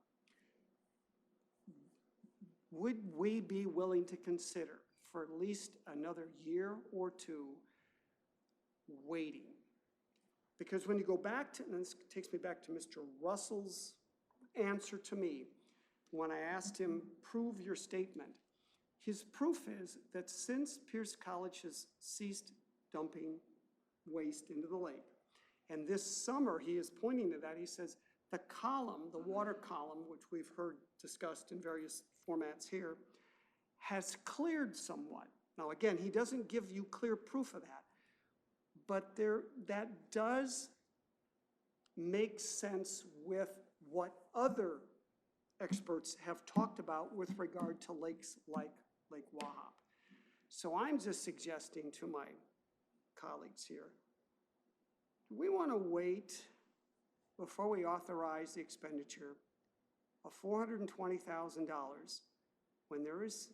Would we be willing to consider for at least another year or two waiting? Because when you go back to, and this takes me back to Mr. Russell's answer to me, when I asked him, prove your statement, his proof is that since Pierce College has ceased dumping waste into the lake, and this summer he is pointing to that, he says, the column, the water column, which we've heard discussed in various formats here, has cleared somewhat. Now again, he doesn't give you clear proof of that, but that does make sense with what other experts have talked about with regard to lakes like Lake Waha. So I'm just suggesting to my colleagues here, do we want to wait before we authorize the expenditure of $420,000 when there is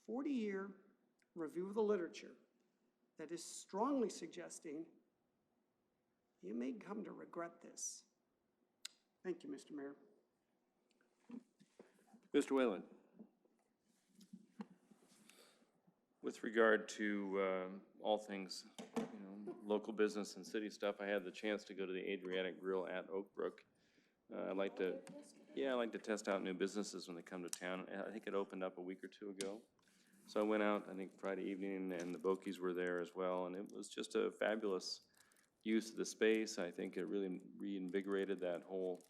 40-year review of the literature that is strongly suggesting you may come to regret this? Thank you, Mr. Mayor. Mr. Whalen. With regard to all things, local business and city stuff, I had the chance to go to the Adriatic Grill at Oak Brook. I like to test out new businesses when they come to town. I think it opened up a week or two ago. So I went out, I think Friday evening, and the Bokies were there as well, and it was just a fabulous use of the space. I think it really reinvigorated that whole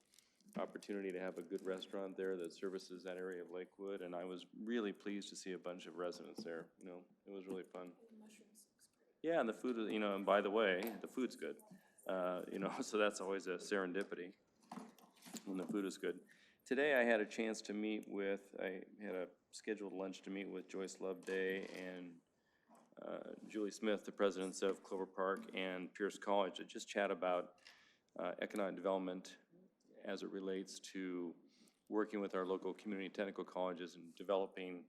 opportunity to have a good restaurant there that services that area of Lakewood, and I was really pleased to see a bunch of residents there. It was really fun. Yeah, and the food, and by the way, the food's good. So that's always a serendipity when the food is good. Today I had a chance to meet with, I had a scheduled lunch to meet with Joyce Loveday and Julie Smith, the presidents of Clover Park and Pierce College, to just chat about economic development as it relates to working with our local community technical colleges and developing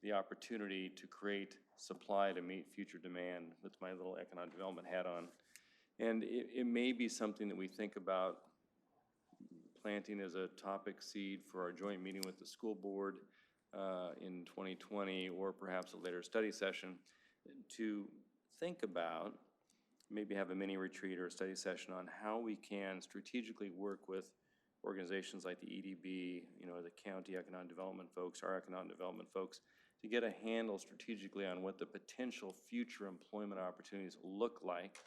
the opportunity to create supply to meet future demand with my little economic development hat on. And it may be something that we think about planting as a topic seed for our joint meeting with the school board in 2020, or perhaps a later study session, to think about, maybe have a mini retreat or a study session on how we can strategically work with organizations like the EDB, the county economic development folks, our economic development folks, to get a handle strategically on what the potential future employment opportunities look like,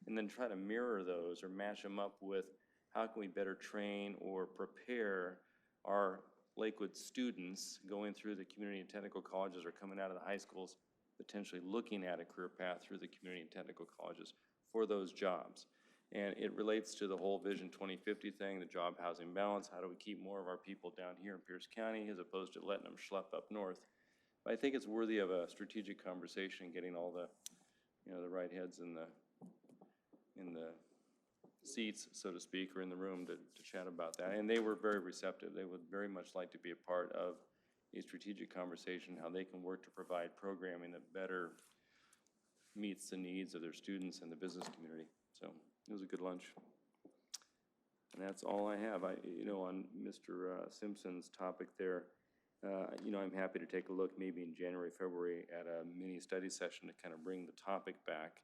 and then try to mirror those or match them up with how can we better train or prepare our Lakewood students going through the community and technical colleges or coming out of the high schools, potentially looking at a career path through the community and technical colleges for those jobs. And it relates to the whole Vision 2050 thing, the job housing balance. How do we keep more of our people down here in Pierce County as opposed to letting them schlep up north? But I think it's worthy of a strategic conversation, getting all the, the right heads in the seats, so to speak, or in the room to chat about that. And they were very receptive. They would very much like to be a part of a strategic conversation, how they can work to provide programming that better meets the needs of their students and the business community. So it was a good lunch. And that's all I have. On Mr. Simpson's topic there, I'm happy to take a look maybe in January, February at a mini study session to kind of bring the topic back.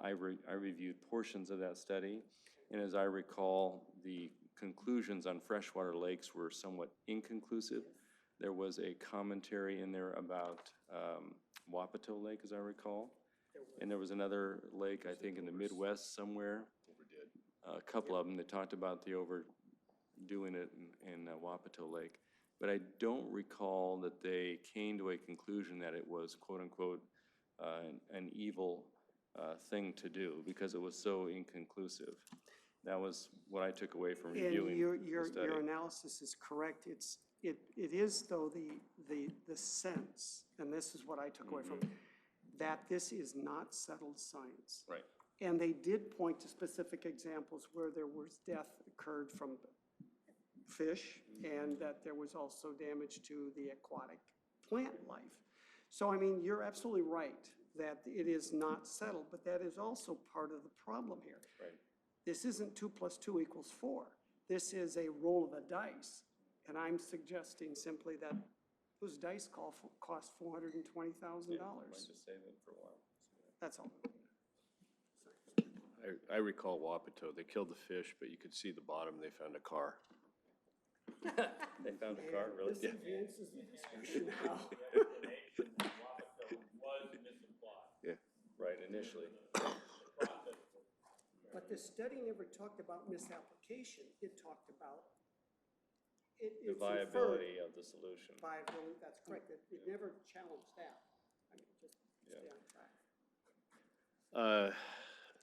I reviewed portions of that study, and as I recall, the conclusions on freshwater lakes were somewhat inconclusive. There was a commentary in there about Wapato Lake, as I recall, and there was another lake, I think, in the Midwest somewhere. A couple of them that talked about the overdoing it in Wapato Lake. But I don't recall that they came to a conclusion that it was, quote unquote, an evil thing to do, because it was so inconclusive. That was what I took away from reviewing the study. Your analysis is correct. It is, though, the sense, and this is what I took away from it, that this is not settled science. Right. And they did point to specific examples where there was death occurred from fish, and that there was also damage to the aquatic plant life. So, I mean, you're absolutely right that it is not settled, but that is also part of the problem here. Right. This isn't 2 + 2 = 4. This is a roll of the dice. And I'm suggesting simply that those dice cost $420,000. Might just save it for a while. That's all. I recall Wapato, they killed the fish, but you could see the bottom, they found a car. They found a car, really? This advances the discussion now. Yeah, right, initially. But the study never talked about misapplication. It talked about The viability of the solution. Viability, that's correct. It never challenged that. I mean, just stay on track.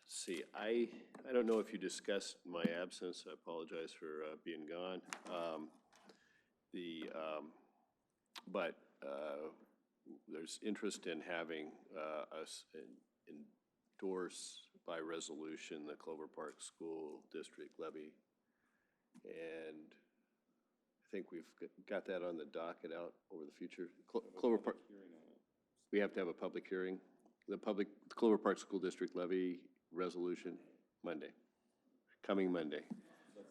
See, I don't know if you discussed my absence. I apologize for being gone. But there's interest in having us endorse by resolution the Clover Park School District levy. And I think we've got that on the docket out over the future. Clover Park, we have to have a public hearing. The Clover Park School District levy resolution, Monday, coming Monday.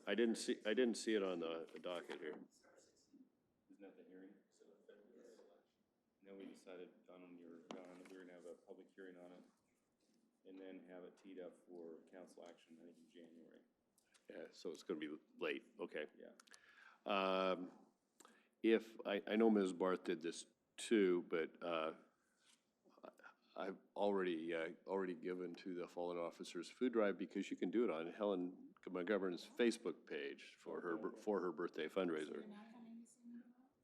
I didn't see it on the docket here. Isn't that the hearing? No, we decided, Don, when you were gone, that we were gonna have a public hearing on it, and then have it teed up for council action, I think, in January. Yeah, so it's gonna be late, okay. Yeah. If, I know Ms. Barth did this too, but I've already given to the fallen officers food drive, because you can do it on Helen McGovern's Facebook page for her birthday fundraiser.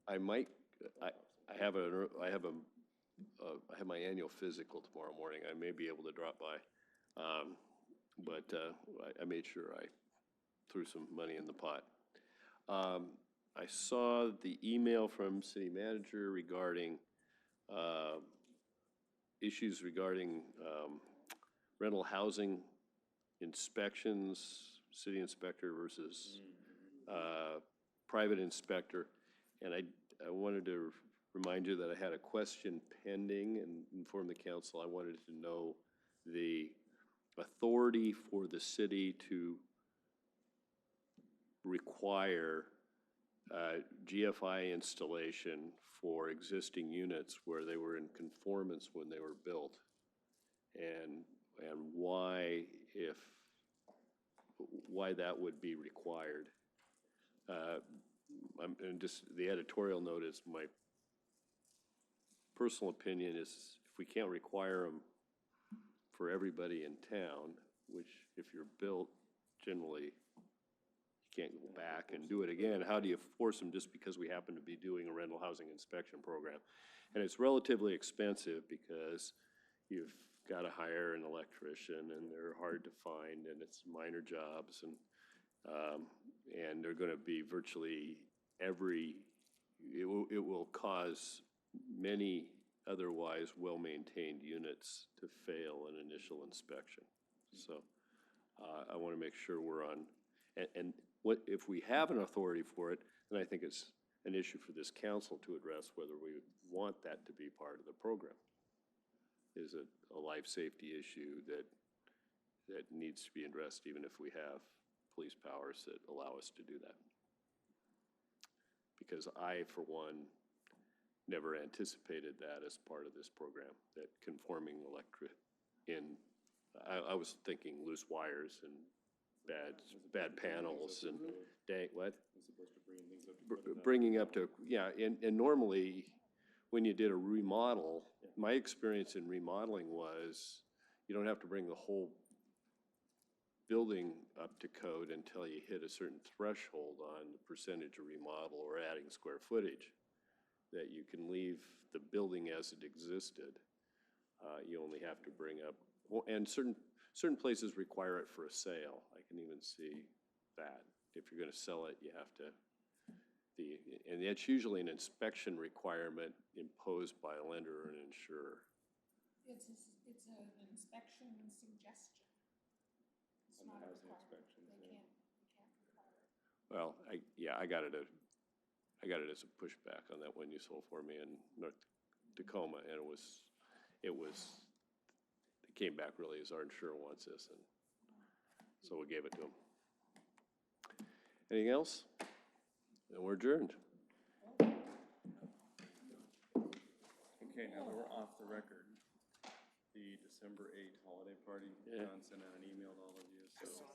I might, I have my annual physical tomorrow morning. I may be able to drop by. But I made sure I threw some money in the pot. I saw the email from city manager regarding issues regarding rental housing inspections, city inspector versus private inspector. And I wanted to remind you that I had a question pending and inform the council. I wanted to know the authority for the city to require GFI installation for existing units where they were in conformance when they were built, and why that would be required. And just the editorial note is my personal opinion is if we can't require them for everybody in town, which if you're built, generally you can't go back and do it again. How do you force them just because we happen to be doing a rental housing inspection program? And it's relatively expensive because you've got to hire an electrician and they're hard to find and it's minor jobs and they're going to be virtually it will cause many otherwise well-maintained units to fail an initial inspection. So I want to make sure we're on, and what if we have an authority for it, then I think it's an issue for this council to address whether we want that to be part of the program. Is it a life safety issue that needs to be addressed even if we have police powers that allow us to do that? Because I, for one, never anticipated that as part of this program, that conforming I was thinking loose wires and bad panels and bringing up to, yeah, and normally when you did a remodel, my experience in remodeling was you don't have to bring the whole building up to code until you hit a certain threshold on the percentage of remodel or adding square footage, that you can leave the building as it existed. You only have to bring up, and certain places require it for a sale. I can even see that. If you're going to sell it, you have to, and that's usually an inspection requirement imposed by a lender or an insurer. It's an inspection suggestion. It's not a requirement. They can't require it. Well, I got it as a pushback on that one you sold for me in North Tacoma, and it came back really as our insurer wants this, and so we gave it to them. Anything else? Then we're adjourned. Okay, now that we're off the record, the December 8th holiday party, John sent out an email to all of you, so